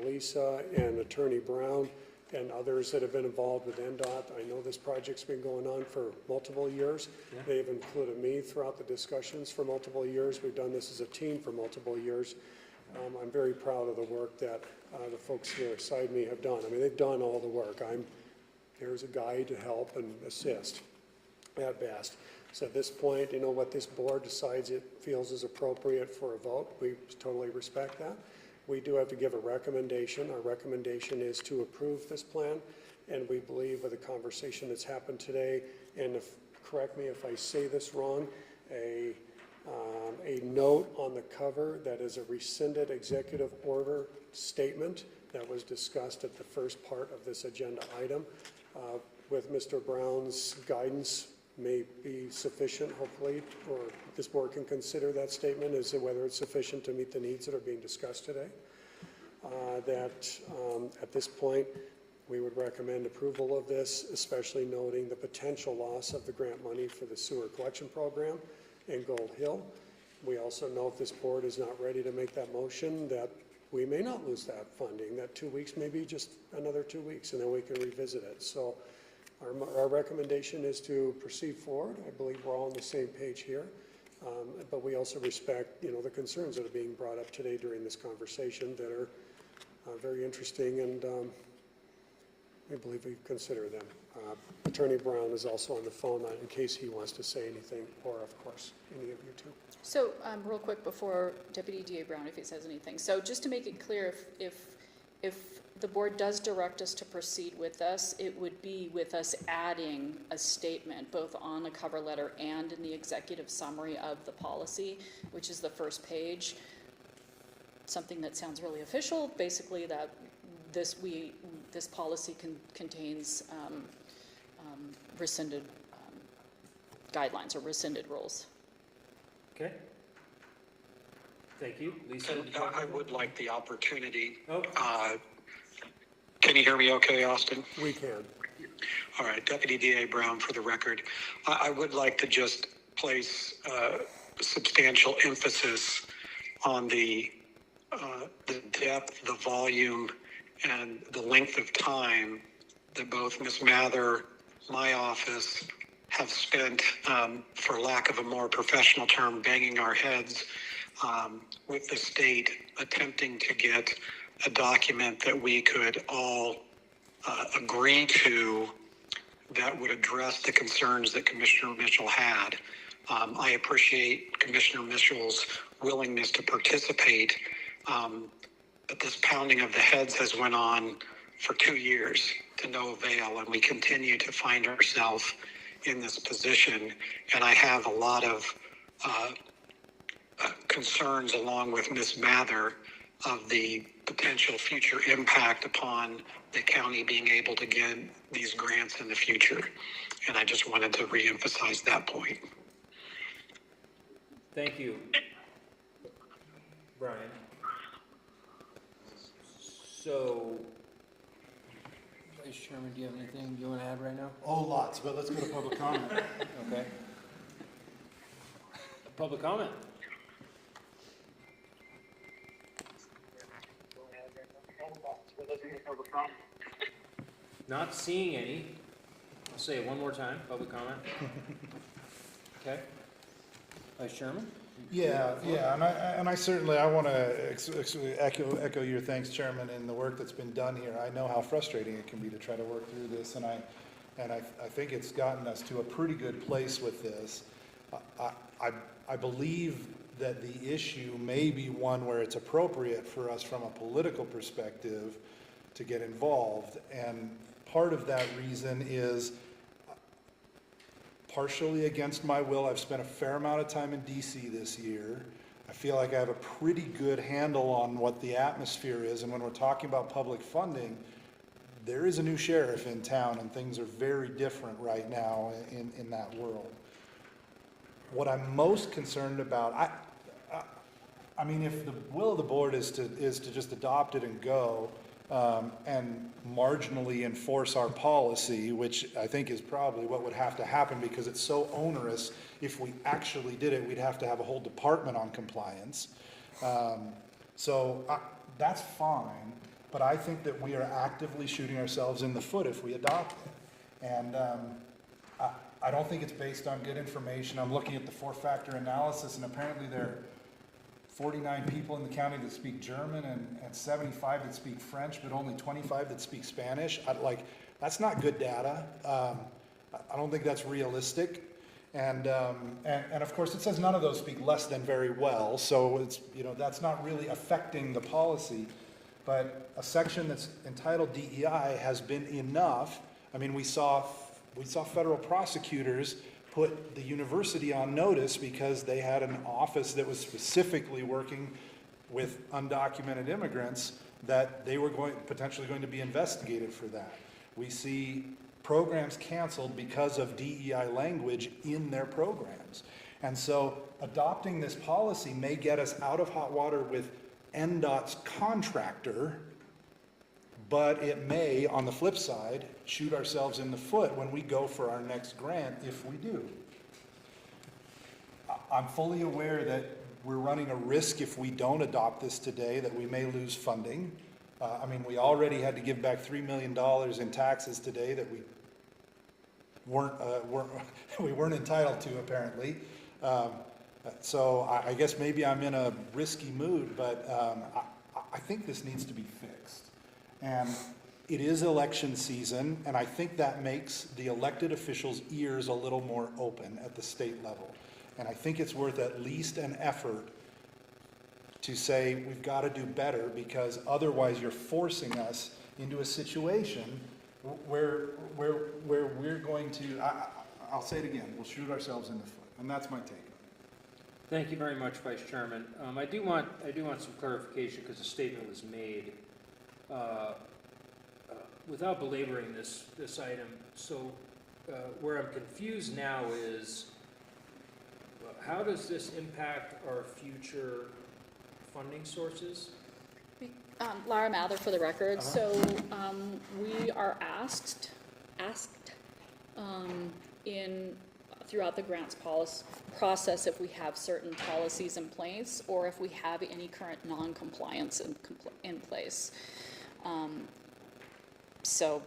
Lisa and Attorney Brown and others that have been involved with NDOT, I know this project's been going on for multiple years. Yeah. They've included me throughout the discussions for multiple years. We've done this as a team for multiple years. I'm very proud of the work that the folks here beside me have done. I mean, they've done all the work. I'm here's a guide to help and assist at best. So at this point, you know, what this board decides it feels is appropriate for a vote, we totally respect that. We do have to give a recommendation. Our recommendation is to approve this plan, and we believe with the conversation that's happened today, and correct me if I say this wrong, a note on the cover that is a rescinded executive order statement that was discussed at the first part of this agenda item. With Mr. Brown's guidance may be sufficient, hopefully, or this board can consider that statement as to whether it's sufficient to meet the needs that are being discussed today. At this point, we would recommend approval of this, especially noting the potential loss of the grant money for the sewer collection program in Gold Hill. We also know if this board is not ready to make that motion, that we may not lose that funding, that 2 weeks may be just another 2 weeks, and then we can revisit it. So our recommendation is to proceed forward. I believe we're all on the same page here, but we also respect, the concerns that are being brought up today during this conversation that are very interesting, and I believe we consider them. Attorney Brown is also on the phone in case he wants to say anything, or of course, any of you too. So, real quick before Deputy DA Brown, if he says anything. So just to make it clear, if the board does direct us to proceed with this, it would be with us adding a statement, both on the cover letter and in the executive summary of the policy, which is the first page. Something that sounds really official, basically that this policy contains rescinded guidelines or rescinded rules. Okay. Thank you. Lisa? I would like the opportunity. Oh. Can you hear me okay, Austin? We can. All right, Deputy DA Brown for the record. I would like to just place substantial emphasis on the depth, the volume, and the length of time that both Ms. Mather, my office, have spent, for lack of a more professional term, banging our heads with the state, attempting to get a document that we could all agree to that would address the concerns that Commissioner Mitchell had. I appreciate Commissioner Mitchell's willingness to participate, but this pounding of the heads has went on for 2 years to no avail, and we continue to find ourselves in this position. And I have a lot of concerns, along with Ms. Mather, of the potential future impact upon the county being able to get these grants in the future. And I just wanted to reemphasize that point. Thank you, Brian. So, Vice Chairman, do you have anything you want to add right now? Oh, lots, but let's go to public comment. Okay. Public comment? Not seeing any. I'll say it one more time, public comment. Okay. Vice Chairman? Yeah, and I certainly, I want to echo your thanks, Chairman, in the work that's been done here. I know how frustrating it can be to try to work through this, and I think it's gotten us to a pretty good place with this. I believe that the issue may be one where it's appropriate for us from a political perspective to get involved, and part of that reason is partially against my will. I've spent a fair amount of time in DC this year. I feel like I have a pretty good handle on what the atmosphere is, and when we're talking about public funding, there is a new sheriff in town, and things are very different right now in that world. What I'm most concerned about, I mean, if the will of the board is to just adopt it and go, and marginally enforce our policy, which I think is probably what would have to happen because it's so onerous. If we actually did it, we'd have to have a whole department on compliance. So that's fine, but I think that we are actively shooting ourselves in the foot if we adopt it. And I don't think it's based on good information. I'm looking at the 4-factor analysis, and apparently there are 49 people in the county that speak German and 75 that speak French, but only 25 that speak Spanish. That's not good data. I don't think that's realistic. And of course it says none of those speak less than very well. So it's, that's not really affecting the policy, but a section that's entitled DEI has been enough. I mean, we saw federal prosecutors put the university on notice because they had an office that was specifically working with undocumented immigrants, that they were potentially going to be investigated for that. We see programs canceled because of DEI language in their programs. And so adopting this policy may get us out of hot water with NDOT's contractor, but it may, on the flip side, shoot ourselves in the foot when we go for our next grant, if we do. I'm fully aware that we're running a risk if we don't adopt this today, that we may lose funding. I mean, we already had to give back $3 million in taxes today that we weren't entitled to, apparently. So I guess maybe I'm in a risky mood, but I think this needs to be fixed. And it is election season, and I think that makes the elected officials' ears a little more open at the state level. And I think it's worth at least an effort to say we've got to do better, because otherwise you're forcing us into a situation where we're going to, I'll say it again, we'll shoot ourselves in the foot. And that's my take on it. Thank you very much, Vice Chairman. I do want some clarification because a statement was made without belaboring this item. So where I'm confused now is, how does this impact our future funding sources? Laura Mather for the record. So we are asked throughout the grants process if we have certain policies in place or if we have any current non-compliance in place. So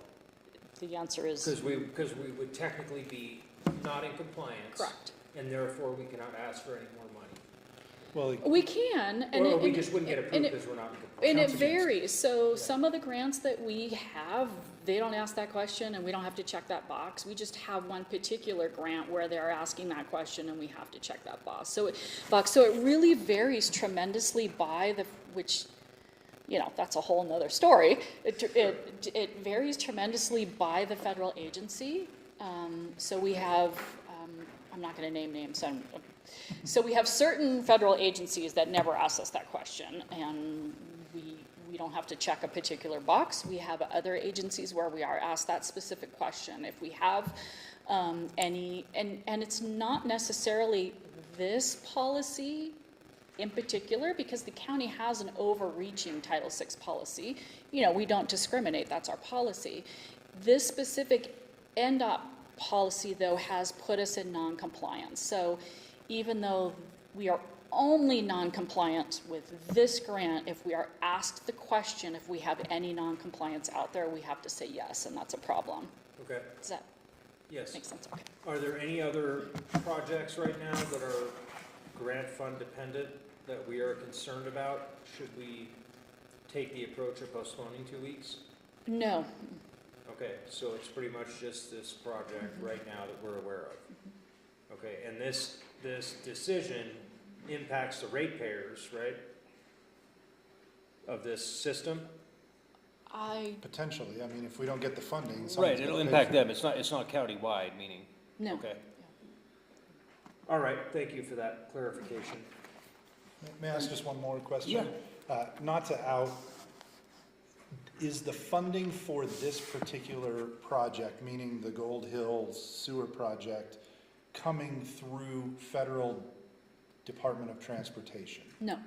the answer is because we would technically be not in compliance. Correct. And therefore we cannot ask for any more money. Well, we can, or we just wouldn't get approved because we're not in compliance. And it varies. So some of the grants that we have, they don't ask that question and we don't have to check that box. We just have one particular grant where they're asking that question and we have to check that box. So it really varies tremendously by which, you know, that's a whole nother story. It varies tremendously by the federal agency. So we have, I'm not going to name names. So we have certain federal agencies that never ask us that question, and we don't have to check a particular box. We have other agencies where we are asked that specific question. If we have any, and it's not necessarily this policy in particular, because the county has an overreaching Title VI policy. You know, we don't discriminate, that's our policy. This specific NDOT policy, though, has put us in non-compliance. So even though we are only non-compliant with this grant, if we are asked the question if we have any non-compliance out there, we have to say yes, and that's a problem. Okay. Does that make sense? Okay. Are there any other projects right now that are grant fund dependent that we are concerned about? Should we take the approach of postponing 2 weeks? No. Okay, so it's pretty much just this project right now that we're aware of. Okay, and this decision impacts the ratepayers, right, of this system? Potentially. I mean, if we don't get the funding. Right, it'll impact them. It's not county-wide, meaning. No. Okay. All right, thank you for that clarification. May I ask just one more question? Yeah. Not to out, is the funding for this particular project, meaning the Gold Hills sewer project, coming through federal Department of Transportation? No.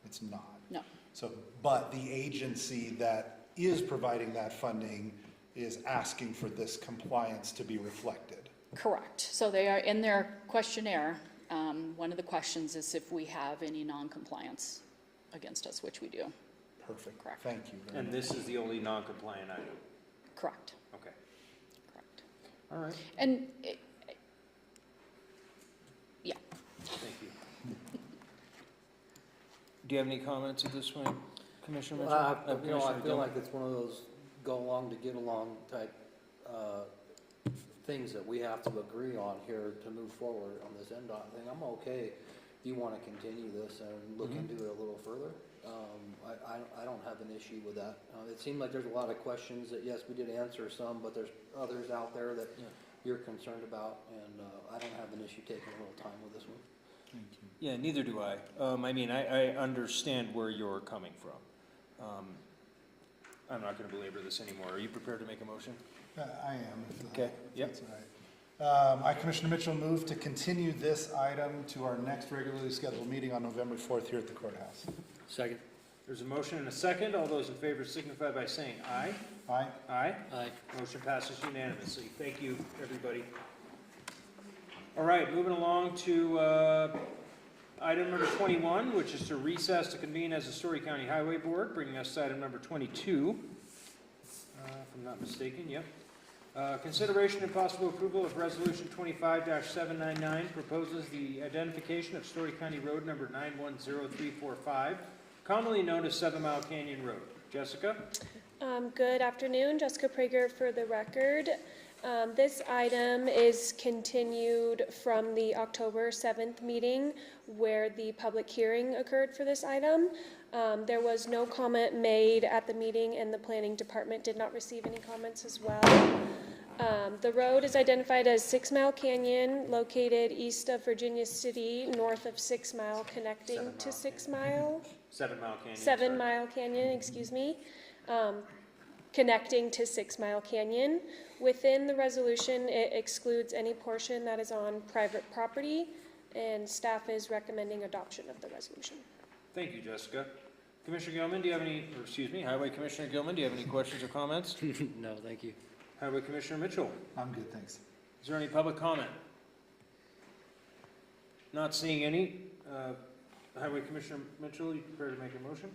It's not? No. So, but the agency that is providing that funding is asking for this compliance to be reflected? Correct. So they are in their questionnaire. One of the questions is if we have any non-compliance against us, which we do. Perfect. Correct. Thank you. And this is the only non-compliant item? Correct. Okay. Correct. All right. And yeah. Thank you. Do you have any comments at this point, Commissioner Mitchell? I feel like it's one of those go along to get along type things that we have to agree on here to move forward on this NDOT thing. I'm okay if you want to continue this and look into it a little further. I don't have an issue with that. It seemed like there's a lot of questions that, yes, we did answer some, but there's others out there that you're concerned about, and I don't have an issue taking a little time with this one. Thank you. Yeah, neither do I. I mean, I understand where you're coming from. I'm not going to belabor this anymore. Are you prepared to make a motion? I am. Okay, if yep. that's all right. I, Commissioner Mitchell, move to continue this item to our next regularly scheduled meeting on November 4th here at the courthouse. Second. There's a motion and a second. All those in favor signify by saying aye. Aye. Aye. Aye. Motion passes unanimously. Thank you, everybody. All right, moving along to item number 21, which is to recess to convene as a Storey County Highway Board, bringing us to item number 22, if I'm not mistaken, yep. Consideration and possible approval of Resolution 25-799 proposes the identification of Storey County Road number 910345, commonly known as 7 Mile Canyon Road. Jessica? Good afternoon, Jessica Prager for the record. This item is continued from the October 7th meeting where the public hearing occurred for this item. There was no comment made at the meeting and the planning department did not receive any comments as well. The road is identified as 6 Mile Canyon, located east of Virginia City, north of 6 Mile, connecting to 6 Mile. 7 Mile Canyon. 7 Mile Canyon, excuse me. Connecting to 6 Mile Canyon. Within the resolution, it excludes any portion that is on private property, and staff is recommending adoption of the resolution. Thank you, Jessica. Commissioner Gilman, do you have any, or excuse me, Highway Commissioner Gilman, do you have any questions or comments? No, thank you. Highway Commissioner Mitchell, I'm good, thanks. is there any public comment? Not seeing any. Highway Commissioner Mitchell, you prepared to make a motion?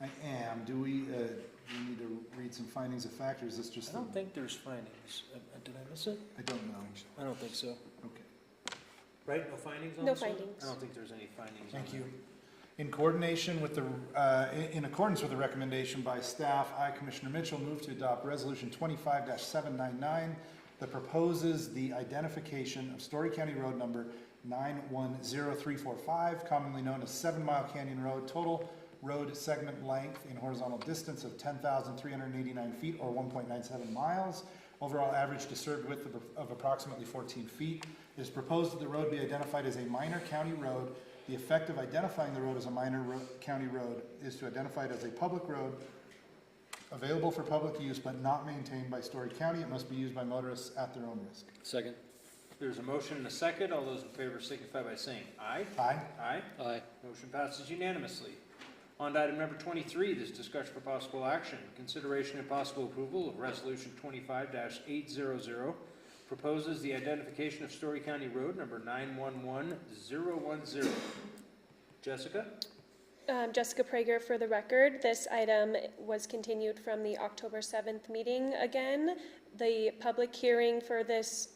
I am. Do we need to read some findings of fact, or is this just? I don't think there's findings. Did I miss it? I don't know. I don't think so. Okay. Right, no findings on No this one? findings. I don't think there's any findings. Thank you. In coordination with the, in accordance with the recommendation by staff, I, Commissioner Mitchell, move to adopt Resolution 25-799 that proposes the identification of Storey County Road number 910345, commonly known as 7 Mile Canyon Road, total road segment length in horizontal distance of 10,389 feet or 1.97 miles. Overall average disturbed width of approximately 14 feet. It is proposed that the road be identified as a minor county road. The effect of identifying the road as a minor county road is to identify it as a public road available for public use but not maintained by Storey County. It must be used by motorists at their own risk. Second. There's a motion and a second. All those in favor signify by saying aye. Aye. Aye. Aye. Motion passes unanimously. On to item number 23, this discussion for possible action. Consideration and possible approval of Resolution 25-800 proposes the identification of Storey County Road number 911010. Jessica? Jessica Prager for the record. This item was continued from the October 7th meeting again. The public hearing for this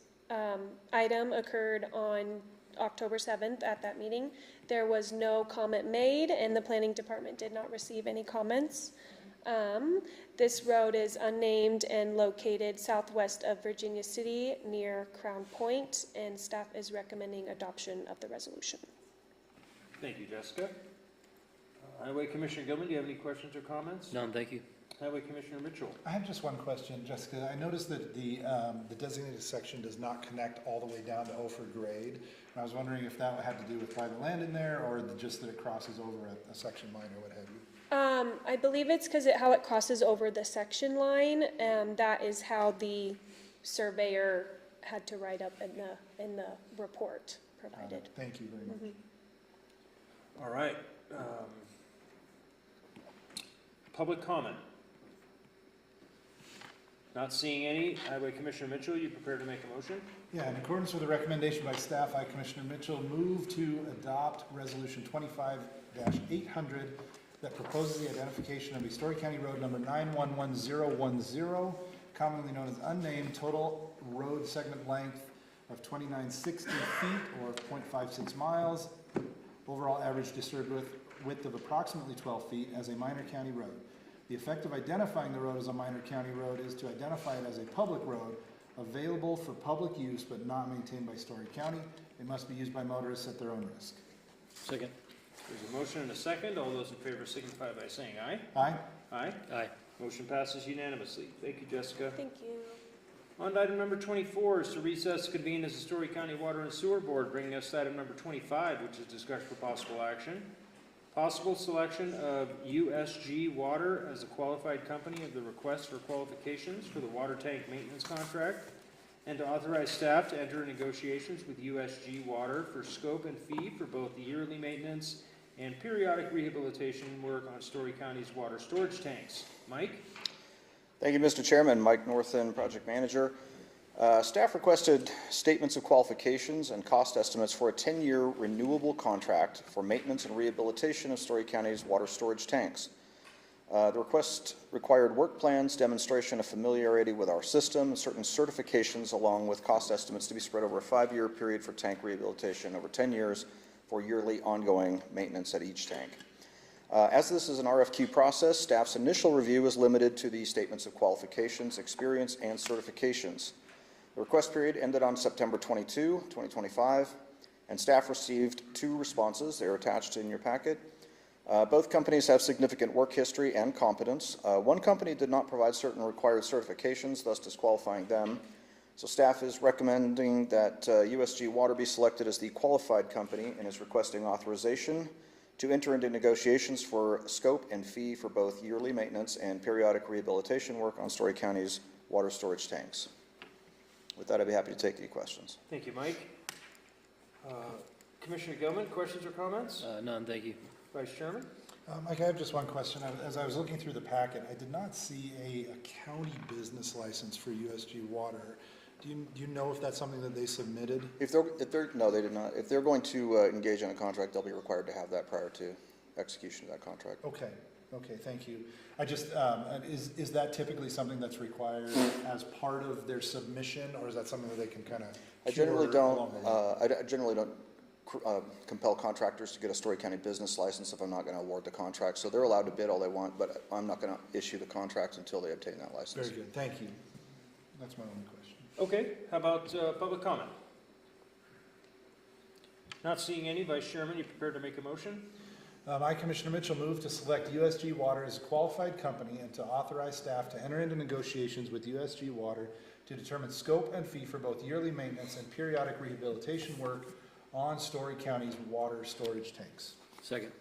item occurred on October 7th at that meeting. There was no comment made and the planning department did not receive any comments. This road is unnamed and located southwest of Virginia City near Crown Point, and staff is recommending adoption of the resolution. Thank you, Jessica. Highway Commissioner Gilman, do you have any questions or comments? None, thank you. Highway Commissioner Mitchell. I have just one question, Jessica. I noticed that the designated section does not connect all the way down to Ophir Grade. And I was wondering if that had to do with private land in there or just that it crosses over a section line or what have you. I believe it's because how it crosses over the section line. That is how the surveyor had to write up in the report provided. Thank you very much. All right. Public comment. Not seeing any. Highway Commissioner Mitchell, you prepared to make a motion? Yeah, in accordance with the recommendation by staff, I, Commissioner Mitchell, move to adopt Resolution 25-800 that proposes the identification of a Storey County Road number 911010, commonly known as unnamed, total road segment length of 2960 feet or 0.56 miles, overall average disturbed width of approximately 12 feet as a minor county road. The effect of identifying the road as a minor county road is to identify it as a public road available for public use but not maintained by Storey County. It must be used by motorists at their own risk. Second. There's a motion and a second. All those in favor signify by saying aye. Aye. Aye. Aye. Motion passes unanimously. Thank you, Jessica. Thank you. On to item number 24 is to recess to convene as the Storey County Water and Sewer Board, bringing us to item number 25, which is discussion for possible action. Possible selection of USG Water as a qualified company of the request for qualifications for the water tank maintenance contract, and to authorize staff to enter negotiations with USG Water for scope and fee for both the yearly maintenance and periodic rehabilitation work on Storey County's water storage tanks. Mike? Thank you, Mr. Chairman. Mike Northen, Project Manager. Staff requested statements of qualifications and cost estimates for a 10-year renewable contract for maintenance and rehabilitation of Storey County's water storage tanks. The request required work plans, demonstration of familiarity with our system, and certain certifications along with cost estimates to be spread over a 5-year period for tank rehabilitation over 10 years for yearly ongoing maintenance at each tank. As this is an RFQ process, staff's initial review is limited to the statements of qualifications, experience, and certifications. The request period ended on September 22, 2025, and staff received 2 responses. They are attached in your packet. Both companies have significant work history and competence. One company did not provide certain required certifications, thus disqualifying them. So staff is recommending that USG Water be selected as the qualified company and is requesting authorization to enter into negotiations for scope and fee for both yearly maintenance and periodic rehabilitation work on Storey County's water storage tanks. With that, I'd be happy to take any questions. Thank you, Mike. Commissioner Gilman, questions or comments? None, thank you. Vice Chairman? Mike, I have just one question. As I was looking through the packet, I did not see a county business license for USG Water. Do you know if that's something that they submitted? No, they did not. If they're going to engage in a contract, they'll be required to have that prior to execution of that contract. Okay, thank you. I just, is that typically something that's required as part of their submission, or is that something that they can kind of? I generally don't compel contractors to get a Storey County business license if I'm not going to award the contract. So they're allowed to bid all they want, but I'm not going to issue the contract until they obtain that license. Very good, thank you. That's my only question. Okay, how about public comment? Not seeing any. Vice Chairman, you prepared to make a motion? I, Commissioner Mitchell, move to select USG Water as a qualified company and to authorize staff to enter into negotiations with USG Water to determine scope and fee for both yearly maintenance and periodic rehabilitation work on Storey County's water storage tanks. Second.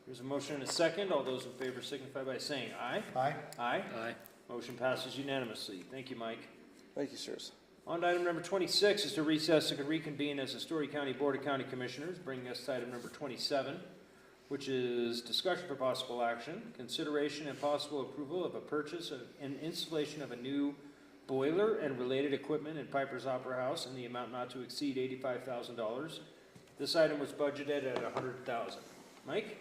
There's a motion and a second. All those in favor signify by saying aye. Aye. Aye. Aye. Motion passes unanimously. Thank you, Mike. Thank you, sirs. On to item number 26 is to recess and reconvene as the Storey County Board of County Commissioners, bringing us to item number 27, which is discussion for possible action, consideration and possible approval of a purchase and installation of a new boiler and related equipment in Piper's Opera House in the amount not to exceed $85,000. This item was budgeted at $100,000. Mike?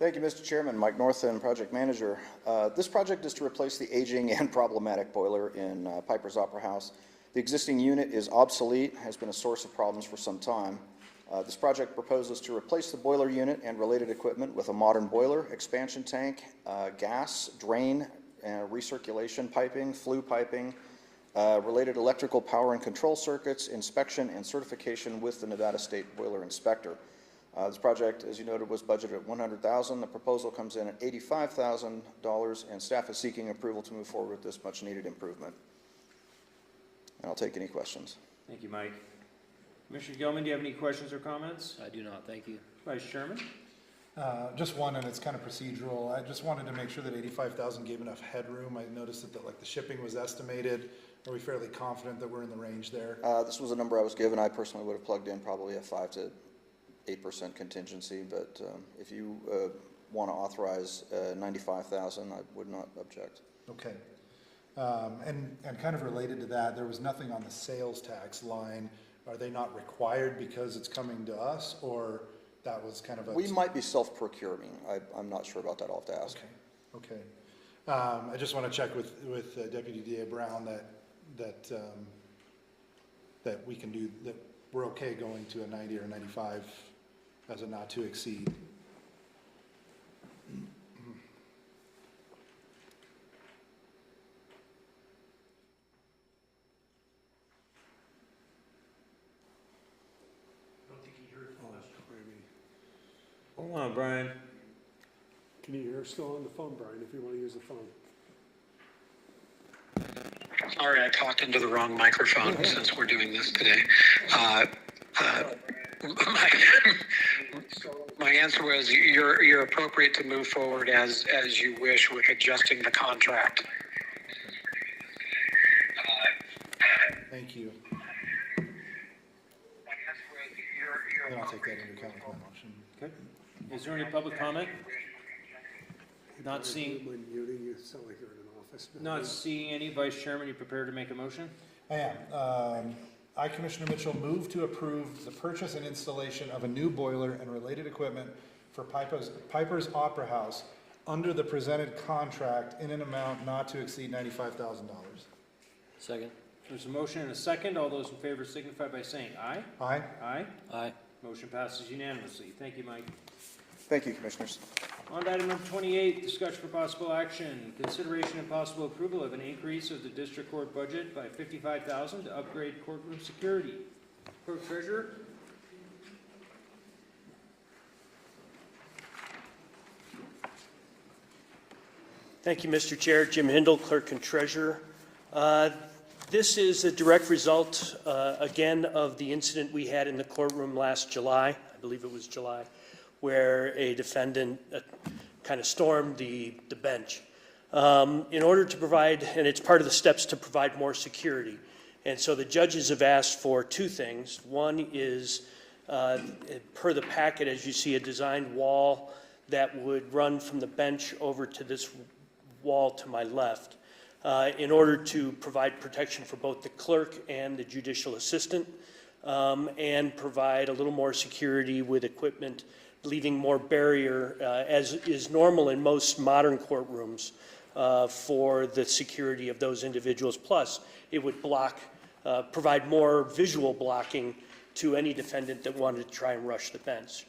Thank you, Mr. Chairman. Mike Northen, Project Manager. This project is to replace the aging and problematic boiler in Piper's Opera House. The existing unit is obsolete, has been a source of problems for some time. This project proposes to replace the boiler unit and related equipment with a modern boiler, expansion tank, gas, drain, recirculation piping, flue piping, related electrical power and control circuits, inspection and certification with the Nevada State Boiler Inspector. This project, as you noted, was budgeted at $100,000. The proposal comes in at $85,000, and staff is seeking approval to move forward with this much-needed improvement. And I'll take any questions. Thank you, Mike. Commissioner Gilman, do you have any questions or comments? I do not, thank you. Vice Chairman? Just one, and it's kind of procedural. I just wanted to make sure that 85,000 gave enough headroom. I noticed that the shipping was estimated. Are we fairly confident that we're in the range there? This was a number I was given. I personally would have plugged in probably a 5 to 8% contingency, but if you want to authorize 95,000, I would not object. Okay. And kind of related to that, there was nothing on the sales tax line. Are they not required because it's coming to us, or that was kind of a... We might be self-procuring. I'm not sure about that. I'll have to ask. Okay. I just want to check with Deputy DA Brown that we can do, that we're okay going to a 90 or 95 as a not to exceed. Hold on, Brian. Can you hear us still on the phone, Brian, if you want to use the phone? Sorry, I talked into the wrong microphone since we're doing this today. My my answer was you're appropriate to move forward as you wish with adjusting the contract. Thank you. Then I'll take that into account with my motion. Okay. Is there any public comment? Not seeing, When muting, you sound like you're in an office. not seeing any. Vice Chairman, you prepared to make a motion? I am. I, Commissioner Mitchell, move to approve the purchase and installation of a new boiler and related equipment for Piper's Opera House under the presented contract in an amount not to exceed $95,000. Second. There's a motion and a second. All those in favor signify by saying aye. Aye. Aye. Aye. Motion passes unanimously. Thank you, Mike. Thank you, Commissioners. On to item number 28, discussion for possible action, consideration and possible approval of an increase of the district court budget by $55,000 to upgrade courtroom security. Clerk Treasurer? Thank you, Mr. Chair. Jim Hindle, Clerk and Treasurer. This is a direct result, again, of the incident we had in the courtroom last July, I believe it was July, where a defendant kind of stormed the bench. In order to provide, and it's part of the steps to provide more security. And so the judges have asked for two things. One is, per the packet, as you see, a designed wall that would run from the bench over to this wall to my left, in order to provide protection for both the clerk and the judicial assistant, and provide a little more security with equipment, leaving more barrier, as is normal in most modern courtrooms, for the security of those individuals. Plus, it would provide more visual blocking to any defendant that wanted to try and rush the bench.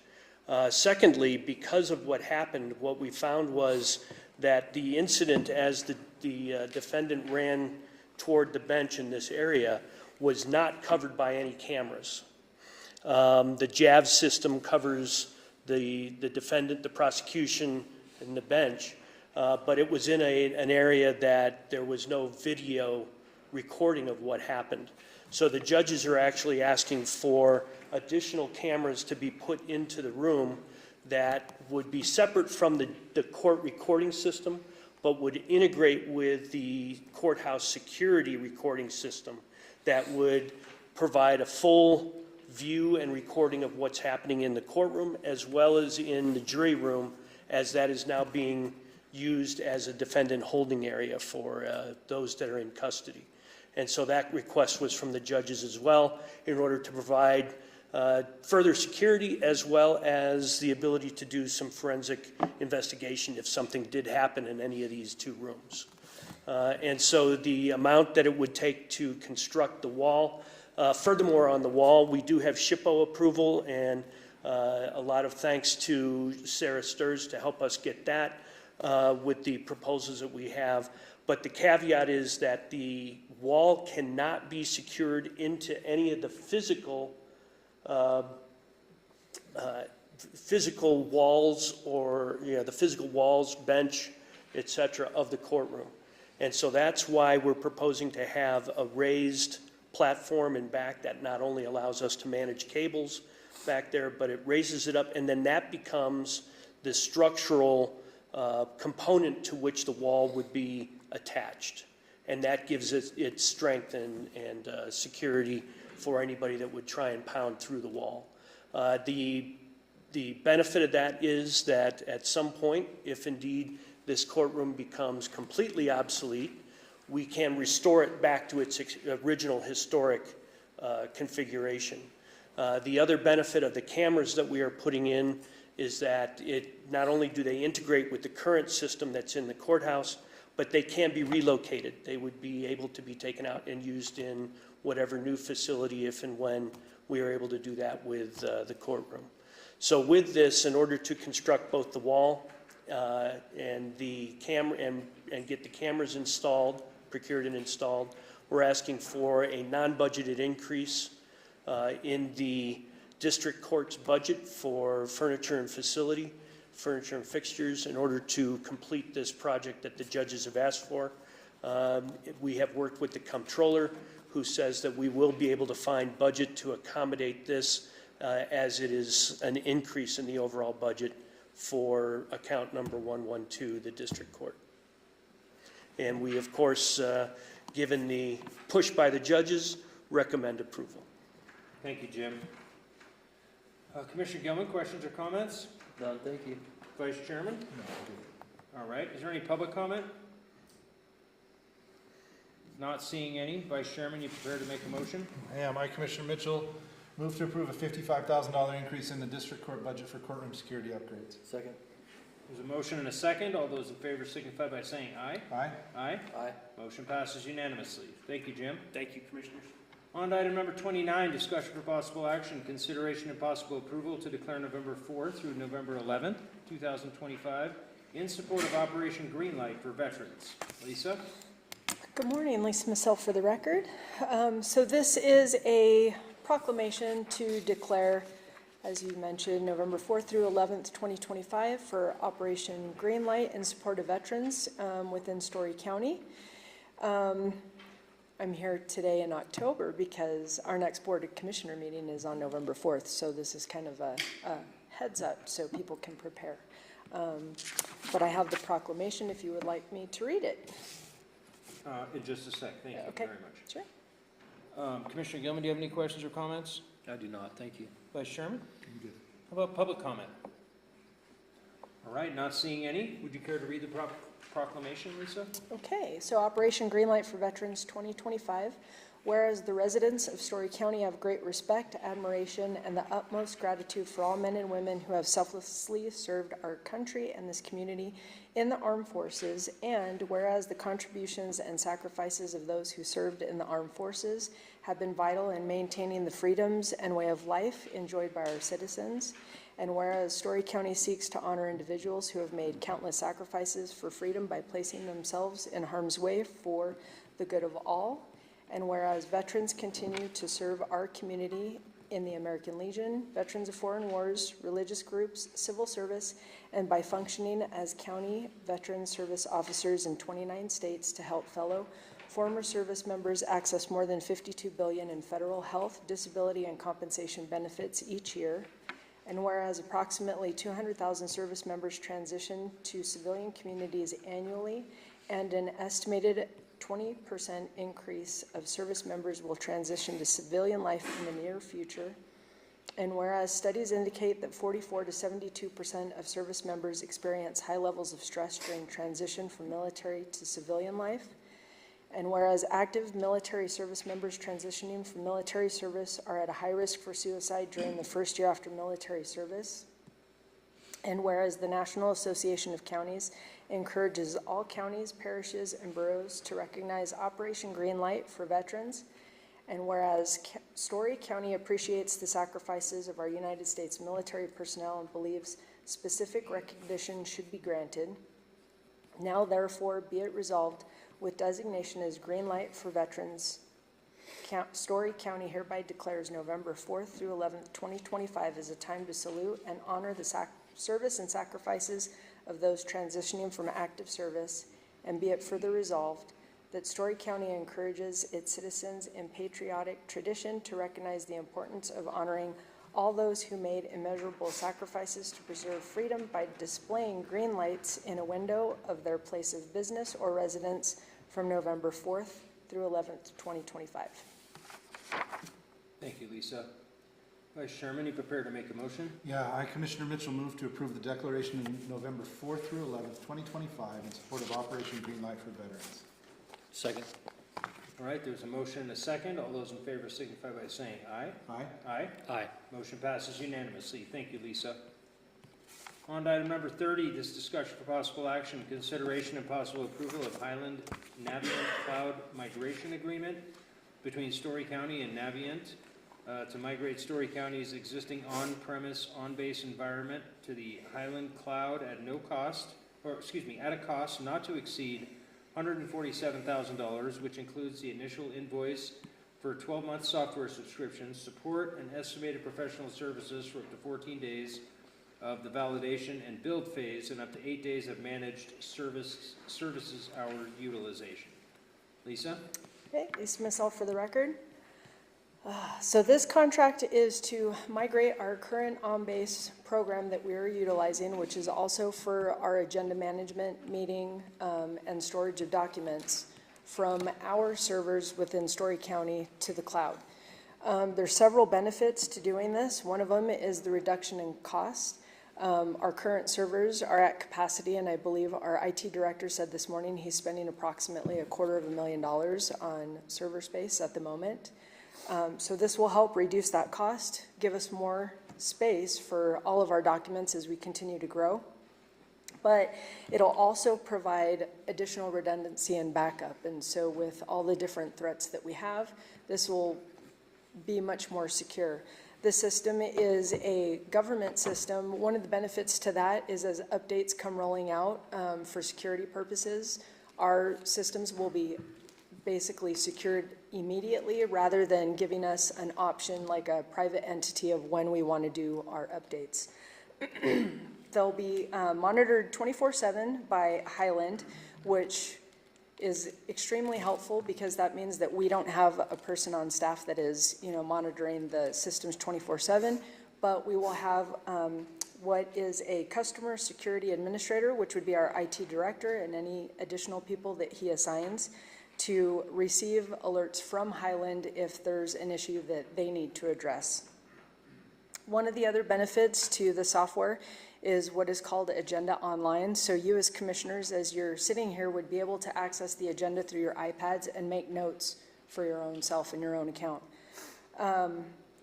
Secondly, because of what happened, what we found was that the incident, as the defendant ran toward the bench in this area, was not covered by any cameras. The JAV system covers the defendant, the prosecution, and the bench, but it was in an area that there was no video recording of what happened. So the judges are actually asking for additional cameras to be put into the room that would be separate from the court recording system, but would integrate with the courthouse security recording system that would provide a full view and recording of what's happening in the courtroom as well as in the jury room, as that is now being used as a defendant holding area for those that are in custody. And so that request was from the judges as well, in order to provide further security as well as the ability to do some forensic investigation if something did happen in any of these two rooms. And so the amount that it would take to construct the wall, furthermore on the wall, we do have SHPO approval, and a lot of thanks to Sarah Sturz to help us get that with the proposals that we have. But the caveat is that the wall cannot be secured into any of the physical walls, or the physical walls, bench, etc. of the courtroom. And so that's why we're proposing to have a raised platform in back that not only allows us to manage cables back there, but it raises it up, and then that becomes the structural component to which the wall would be attached. And that gives it its strength and security for anybody that would try and pound through the wall. The benefit of that is that at some point, if indeed this courtroom becomes completely obsolete, we can restore it back to its original historic configuration. The other benefit of the cameras that we are putting in is that not only do they integrate with the current system that's in the courthouse, but they can be relocated. They would be able to be taken out and used in whatever new facility if and when we are able to do that with the courtroom. So with this, in order to construct both the wall and the camera and get the cameras installed, procured and installed, we're asking for a non-budgeted increase in the district court's budget for furniture and fixtures in order to complete this project that the judges have asked for. We have worked with the comptroller, who says that we will be able to find budget to accommodate this as it is an increase in the overall budget for account number 112, the district court. And we, of course, given the push by the judges, recommend approval. Thank you, Jim. Commissioner Gilman, questions or comments? None, thank you. Vice Chairman? All right, is there any public comment? Not seeing any. Vice Chairman, you prepared to make a motion? I am. I, Commissioner Mitchell, move to approve a $55,000 increase in the district court budget for courtroom security upgrades. Second. There's a motion and a second. All those in favor signify by saying aye. Aye. Aye. Aye. Motion passes unanimously. Thank you, Jim. Thank you, Commissioners. On to item number 29, discussion for possible action, consideration and possible approval to declare November 4th through November 11th, 2025, in support of Operation Greenlight for veterans. Lisa? Good morning, Lisa Massell for the record. So this is a proclamation to declare, as you mentioned, November 4th through 11th, 2025 for Operation Greenlight in support of veterans within Storey County. I'm here today in October because our next Board of Commissioner meeting is on November 4th, so this is kind of a heads up so people can prepare. But I have the proclamation if you would like me to read it. In just a sec. Thank you Okay. very much. Sure. Commissioner Gilman, do you have any questions or comments? I do not, thank you. Vice Chairman? I'm good. How about public comment? All right, not seeing any. Would you care to read the proclamation, Lisa? Okay, so Operation Greenlight for Veterans 2025. Whereas the residents of Storey County have great respect, admiration, and the utmost gratitude for all men and women who have selflessly served our country and this community in the armed forces, and whereas the contributions and sacrifices of those who served in the armed forces have been vital in maintaining the freedoms and way of life enjoyed by our citizens, and whereas Storey County seeks to honor individuals who have made countless sacrifices for freedom by placing themselves in harm's way for the good of all, and whereas veterans continue to serve our community in the American Legion, Veterans of Foreign Wars, religious groups, civil service, and by functioning as county veteran service officers in 29 states to help fellow former service members access more than $52 billion in federal health, disability, and compensation benefits each year, and whereas approximately 200,000 service members transition to civilian communities annually, and an estimated 20% increase of service members will transition to civilian life in the near future. And whereas studies indicate that 44 to 72% of service members experience high levels of stress during transition from military to civilian life. And whereas active military service members transitioning from military service are at a high risk for suicide during the first year after military service. And whereas the National Association of Counties encourages all counties, parishes, and boroughs to recognize Operation Greenlight for veterans, and whereas Storey County appreciates the sacrifices of our United States military personnel and believes specific recognition should be granted, now therefore be it resolved with designation as Greenlight for veterans, Storey County hereby declares November 4th through 11th, 2025 as a time to salute and honor the service and sacrifices of those transitioning from active service, and be it further resolved that Storey County encourages its citizens in patriotic tradition to recognize the importance of honoring all those who made immeasurable sacrifices to preserve freedom by displaying green lights in a window of their place of business or residence from November 4th through 11th, 2025. Thank you, Lisa. Vice Chairman, you prepared to make a motion? Yeah, I, Commissioner Mitchell, move to approve the declaration of November 4th through 11th, 2025 in support of Operation Greenlight for veterans. Second. All right, there's a motion and a second. All those in favor signify by saying aye. Aye. Aye. Aye. Motion passes unanimously. Thank you, Lisa. On to item number 30, this discussion for possible action, consideration and possible approval of Highland Navient Cloud Migration Agreement between Storey County and Navient to migrate Storey County's existing on-premise, on-base environment to the Highland Cloud at no cost, at a cost not to exceed $147,000, which includes the initial invoice for 12-month software subscriptions, support and estimated professional services for up to 14 days of the validation and build phase, and up to 8 days of managed services hour utilization. Lisa? Okay, Lisa Massell for the record. So this contract is to migrate our current on-base program that we are utilizing, which is also for our agenda management meeting and storage of documents, from our servers within Storey County to the cloud. There's several benefits to doing this. One of them is the reduction in cost. Our current servers are at capacity, and I believe our IT director said this morning he's spending approximately $250,000 on server space at the moment. So this will help reduce that cost, give us more space for all of our documents as we continue to grow. But it'll also provide additional redundancy and backup. And so with all the different threats that we have, this will be much more secure. The system is a government system. One of the benefits to that is as updates come rolling out for security purposes, our systems will be basically secured immediately rather than giving us an option like a private entity of when we want to do our updates. They'll be monitored 24/7 by Highland, which is extremely helpful because that means that we don't have a person on staff that is, monitoring the systems 24/7, but we will have what is a customer security administrator, which would be our IT director and any additional people that he assigns to receive alerts from Highland if there's an issue that they need to address. One of the other benefits to the software is what is called Agenda Online. So you as commissioners, as you're sitting here, would be able to access the agenda through your iPads and make notes for your own self and your own account.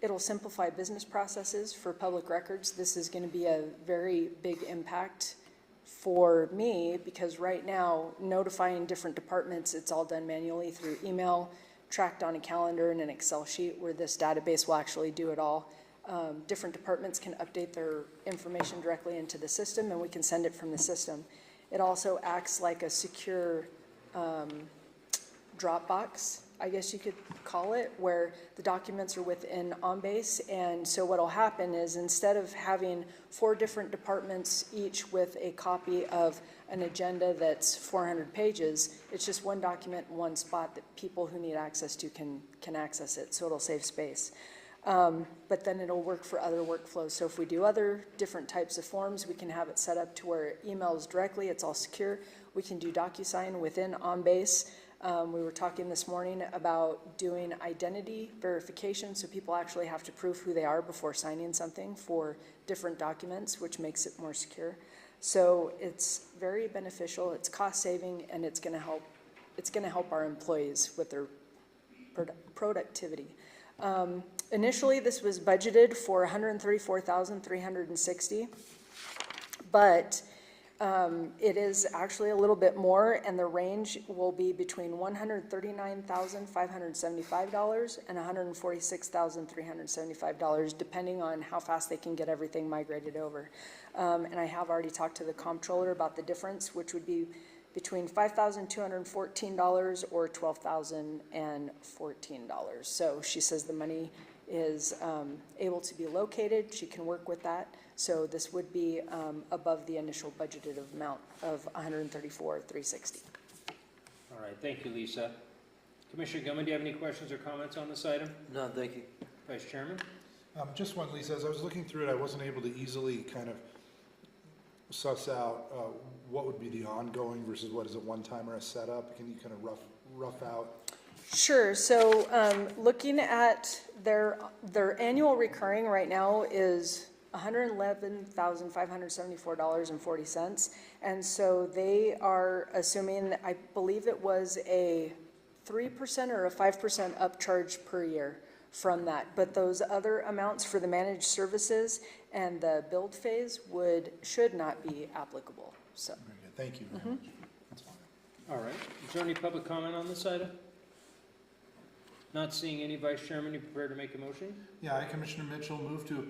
It'll simplify business processes for public records. This is going to be a very big impact for me because right now, notifying different departments, it's all done manually through email, tracked on a calendar and an Excel sheet where this database will actually do it all. Different departments can update their information directly into the system and we can send it from the system. It also acts like a secure Dropbox, I guess you could call it, where the documents are within OnBase. And so what'll happen is instead of having 4 different departments, each with a copy of an agenda that's 400 pages, it's just one document in one spot that people who need access to can access it. So it'll save space. But then it'll work for other workflows. So if we do other different types of forms, we can have it set up to where it emails directly, it's all secure. We can do DocuSign within OnBase. We were talking this morning about doing identity verification, so people actually have to prove who they are before signing something for different documents, which makes it more secure. So it's very beneficial, it's cost saving, and it's gonna help our employees with their productivity. Initially, this was budgeted for $134,360, but it is actually a little bit more, and the range will be between $139,575 and $146,375, depending on how fast they can get everything migrated over. And I have already talked to the comptroller about the difference, which would be between $5,214 or $12,014. So she says the money is able to be located. She can work with that. So this would be above the initial budgeted amount of $134,360. All right, thank you, Lisa. Commissioner Gilman, do you have any questions or comments on this item? No, thank you. Vice Chairman? Just one, Lisa. As I was looking through it, I wasn't able to easily kind of suss out what would be the ongoing versus what is a one-time or a setup. Can you kind of rough out? Sure. So looking at their annual recurring right now is $111,574.40. And so they are assuming, I believe it was a 3% or a 5% upcharge per year from that. But those other amounts for the managed services and the build phase should not be applicable. So. Very good. Thank you very much. That's fine. All right. Is there any public comment on this item? Not seeing any. Vice Chairman, you prepared to make a motion? Yeah, I, Commissioner Mitchell, move to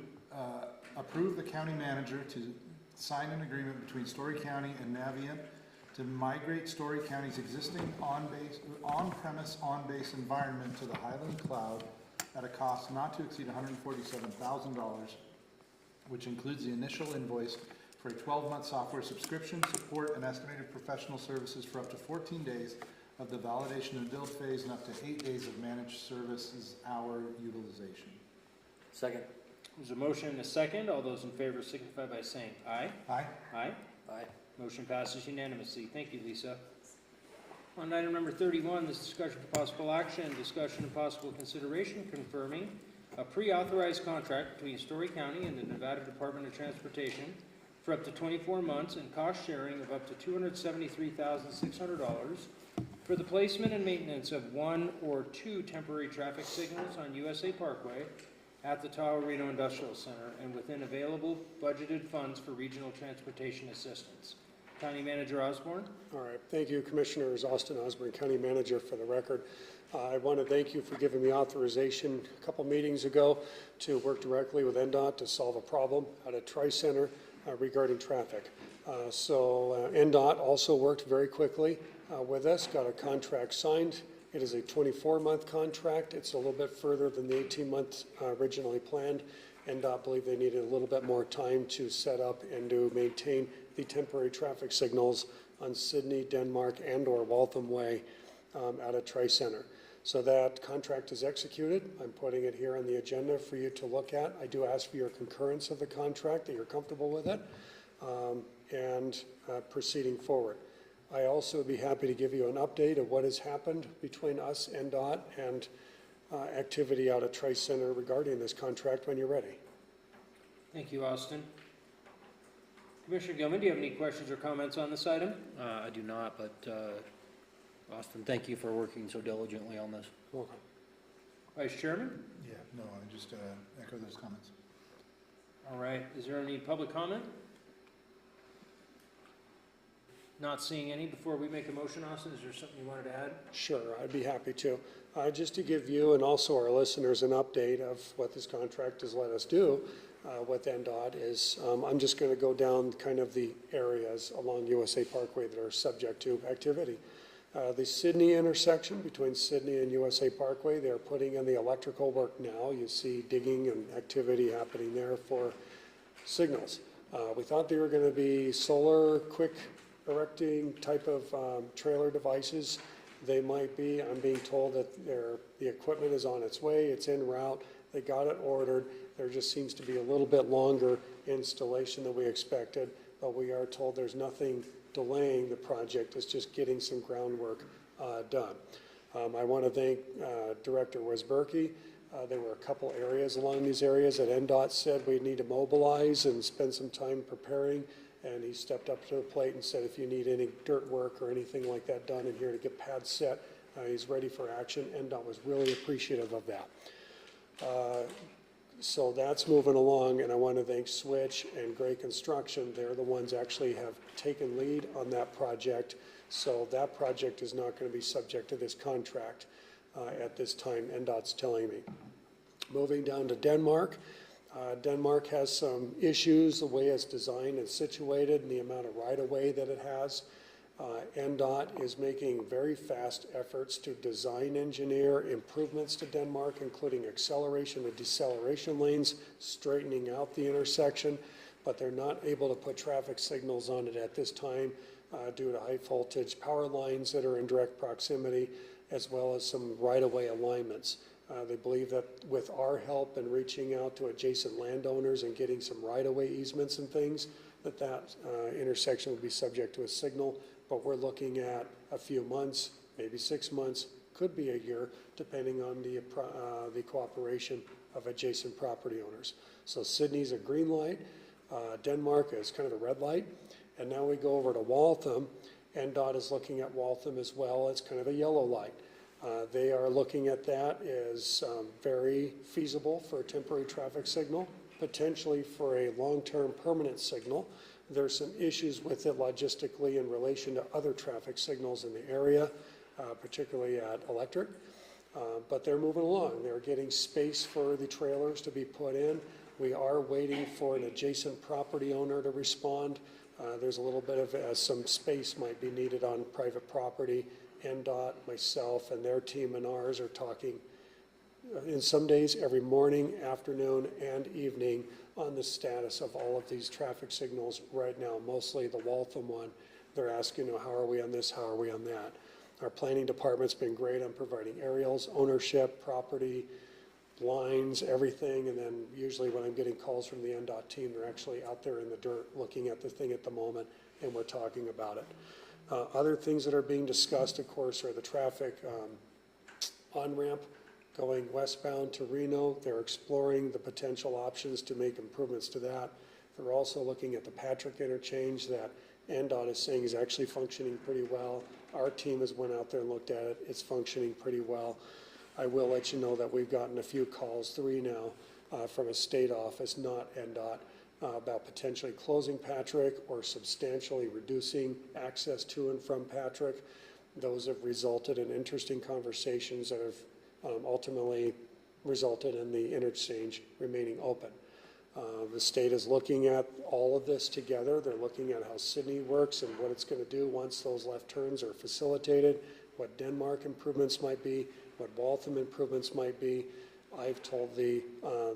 approve the county manager to sign an agreement between Storey County and Navient to migrate Storey County's existing on-premise on-base environment to the Highland Cloud at a cost not to exceed $147,000, which includes the initial invoice for a 12-month software subscription, support, and estimated professional services for up to 14 days of the validation and build phase and up to 8 days of managed services hour utilization. Second. There's a motion and a second. All those in favor signify by saying aye. Aye. Aye. Aye. Motion passes unanimously. Thank you, Lisa. On item number 31, this discussion for possible action, discussion and possible consideration confirming a pre-authorized contract between Storey County and the Nevada Department of Transportation for up to 24 months and cost sharing of up to $273,600 for the placement and maintenance of 1 or 2 temporary traffic signals on USA Parkway at the Tahoe Reno Industrial Center and within available budgeted funds for regional transportation assistance. County Manager Osborne. All right, thank you, Commissioners. Austin Osborne, County Manager, for the record. I want to thank you for giving me authorization a couple meetings ago to work directly with NDOT to solve a problem at a Tri-Center regarding traffic. NDOT also worked very quickly with us, got a contract signed. It is a 24-month contract. It's a little bit further than the 18 months originally planned. NDOT believed they needed a little bit more time to set up and to maintain the temporary traffic signals on Sydney, Denmark, and/or Waltham Way at a Tri-Center. So that contract is executed. I'm putting it here on the agenda for you to look at. I do ask for your concurrence of the contract, that you're comfortable with it, and proceeding forward. I also would be happy to give you an update of what has happened between us, NDOT, and activity out at Tri-Center regarding this contract when you're ready. Thank you, Austin. Commissioner Gilman, do you have any questions or comments on this item? I do not, but Austin, thank you for working so diligently on this. Welcome. Vice Chairman? Yeah, no, I just echo those comments. All right, is there any public comment? Not seeing any. Before we make a motion, Austin, is there something you wanted to add? Sure, I'd be happy to. Just to give you and also our listeners an update of what this contract has let us do with NDOT is I'm just going to go down kind of the areas along USA Parkway that are subject to activity. The Sydney intersection between Sydney and USA Parkway, they're putting in the electrical work now. You see digging and activity happening there for signals. We thought they were going to be solar, quick erecting type of trailer devices. They might be. I'm being told that the equipment is on its way. It's en route. They got it ordered. There just seems to be a little bit longer installation than we expected, but we are told there's nothing delaying the project. It's just getting some groundwork done. I want to thank Director Wesberke. There were a couple areas along these areas that NDOT said we need to mobilize and spend some time preparing, and he stepped up to the plate and said if you need any dirt work or anything like that done in here to get pads set, he's ready for action. NDOT was really appreciative of that. So that's moving along, and I want to thank Switch and Gray Construction. They're the ones actually have taken lead on that project, so that project is not going to be subject to this contract at this time, NDOT's telling me. Moving down to Denmark. Denmark has some issues, the way it's designed and situated and the amount of right-of-way that it has. NDOT is making very fast efforts to design engineer improvements to Denmark, including acceleration and deceleration lanes, straightening out the intersection, but they're not able to put traffic signals on it at this time due to high voltage power lines that are in direct proximity, as well as some right-of-way alignments. They believe that with our help in reaching out to adjacent landowners and getting some right-of-way easements and things, that intersection would be subject to a signal, but we're looking at a few months, maybe 6 months, could be a year, depending on the cooperation of adjacent property owners. So Sydney's a green light, Denmark is kind of a red light, and now we go over to Waltham. NDOT is looking at Waltham as well. It's kind of a yellow light. They are looking at that as very feasible for a temporary traffic signal, potentially for a long-term permanent signal. There's some issues with it logistically in relation to other traffic signals in the area, particularly at Electric, but they're moving along. They're getting space for the trailers to be put in. We are waiting for an adjacent property owner to respond. There's a little bit of some space might be needed on private property. NDOT, myself, and their team and ours are talking in some days every morning, afternoon, and evening on the status of all of these traffic signals right now, mostly the Waltham one. They're asking, how are we on this, how are we on that? Our planning department's been great on providing aerials, ownership, property, lines, everything, and then usually when I'm getting calls from the NDOT team, they're actually out there in the dirt looking at the thing at the moment, and we're talking about it. Other things that are being discussed, of course, are the traffic on-ramp going westbound to Reno. They're exploring the potential options to make improvements to that. They're also looking at the Patrick interchange that NDOT is saying is actually functioning pretty well. Our team has went out there and looked at it. It's functioning pretty well. I will let you know that we've gotten a few calls, 3 now, from a state office, not NDOT, about potentially closing Patrick or substantially reducing access to and from Patrick. Those have resulted in interesting conversations that have ultimately resulted in the interchange remaining open. The state is looking at all of this together. They're looking at how Sydney works and what it's going to do once those left turns are facilitated, what Denmark improvements might be, what Waltham improvements might be. I've told the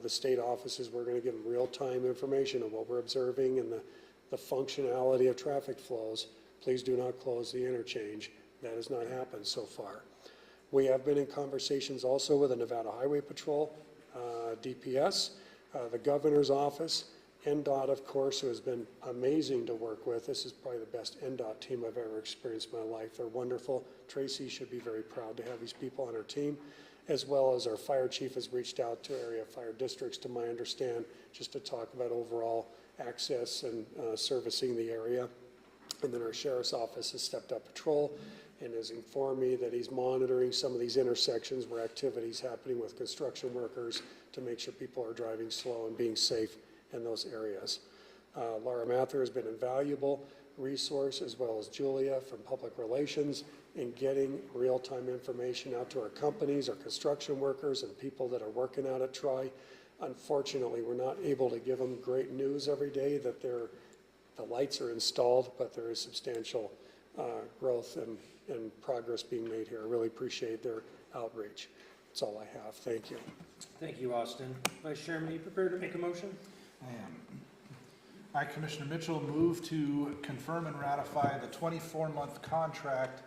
state offices we're going to give them real-time information on what we're observing and the functionality of traffic flows. Please do not close the interchange. That has not happened so far. We have been in conversations also with the Nevada Highway Patrol, DPS, the governor's office, NDOT, of course, who has been amazing to work with. This is probably the best NDOT team I've ever experienced in my life. They're wonderful. Tracy should be very proud to have these people on her team, as well as our fire chief has reached out to area fire districts, to my understand, just to talk about overall access and servicing the area. And then our sheriff's office has stepped up patrol and has informed me that he's monitoring some of these intersections where activity is happening with construction workers to make sure people are driving slow and being safe in those areas. Laura Mather has been an invaluable resource, as well as Julia from Public Relations, in getting real-time information out to our companies, our construction workers, and people that are working out at Troy. Unfortunately, we're not able to give them great news every day that the lights are installed, but there is substantial growth and progress being made here. I really appreciate their outreach. That's all I have. Thank you. Thank you, Austin. Vice Chairman, are you prepared to make a motion? I am. I, Commissioner Mitchell, move to confirm and ratify the 24-month contract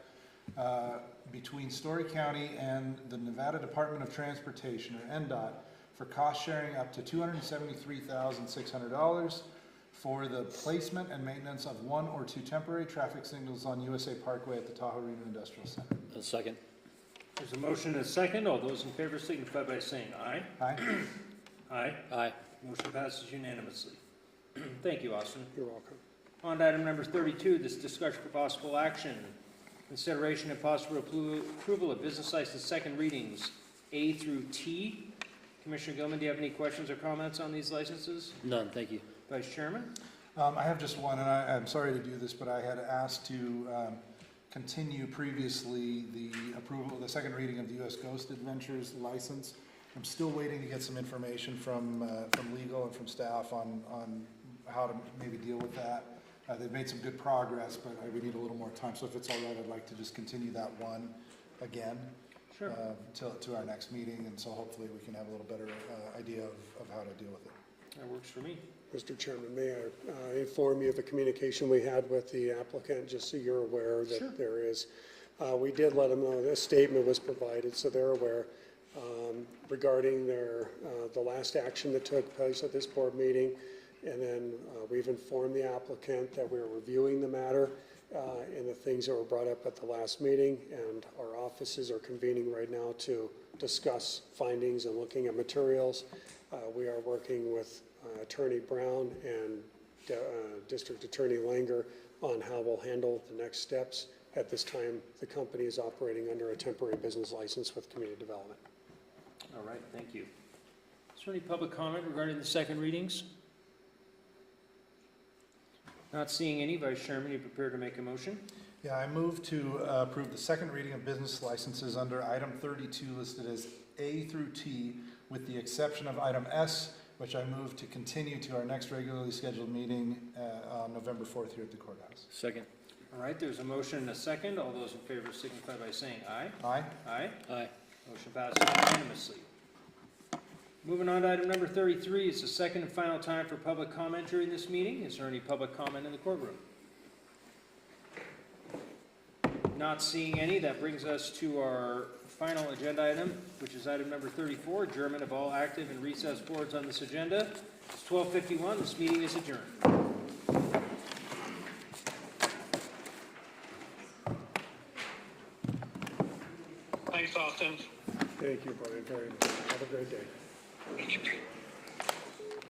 between Storey County and the Nevada Department of Transportation, or NDOT, for cost sharing up to $273,600 for the placement and maintenance of 1 or 2 temporary traffic signals on USA Parkway at the Tahoe Reno Industrial Center. A second. There's a motion and a second. All those in favor signify by saying aye. Aye. Aye. Aye. Motion passes unanimously. Thank you, Austin. You're welcome. On to item number 32, this discussion for possible action. Consideration and possible approval of business license second readings A through T. Commissioner Gilman, do you have any questions or comments on these licenses? None, thank you. Vice Chairman? I have just one, and I'm sorry to do this, but I had asked to continue previously the approval of the second reading of the U.S. Ghost Adventures license. I'm still waiting to get some information from legal and from staff on how to maybe deal with that. They've made some good progress, but we need a little more time. So if it's all right, I'd like to just continue that one again. Sure. To our next meeting, and so hopefully we can have a little better idea of how to deal with it. That works for me. Mr. Chairman, may I inform you of the communication we had with the applicant, just so you're aware that Sure. There is. We did let them know this statement was provided, so they're aware regarding the last action that took place at this board meeting. And then we've informed the applicant that we're reviewing the matter and the things that were brought up at the last meeting, and our offices are convening right now to discuss findings and looking at materials. We are working with Attorney Brown and District Attorney Langer on how we'll handle the next steps. At this time, the company is operating under a temporary business license with community development. All right, thank you. Is there any public comment regarding the second readings? Not seeing any. Vice Chairman, are you prepared to make a motion? Yeah, I move to approve the second reading of business licenses under item 32 listed as A through T, with the exception of item S, which I move to continue to our next regularly scheduled meeting on November 4th here at the courthouse. Second. All right, there's a motion and a second. All those in favor signify by saying aye. Aye. Aye. Aye. Motion passes unanimously. Moving on to item number 33, it's the second and final time for public comment during this meeting. Is there any public comment in the courtroom? Not seeing any, that brings us to our final agenda item, which is item number 34, adjournment of all active and recessed boards on this agenda. It's 12:51, this meeting is adjourned. Thanks, Austin. Thank you, Brian, very much. Have a great day. Thank you.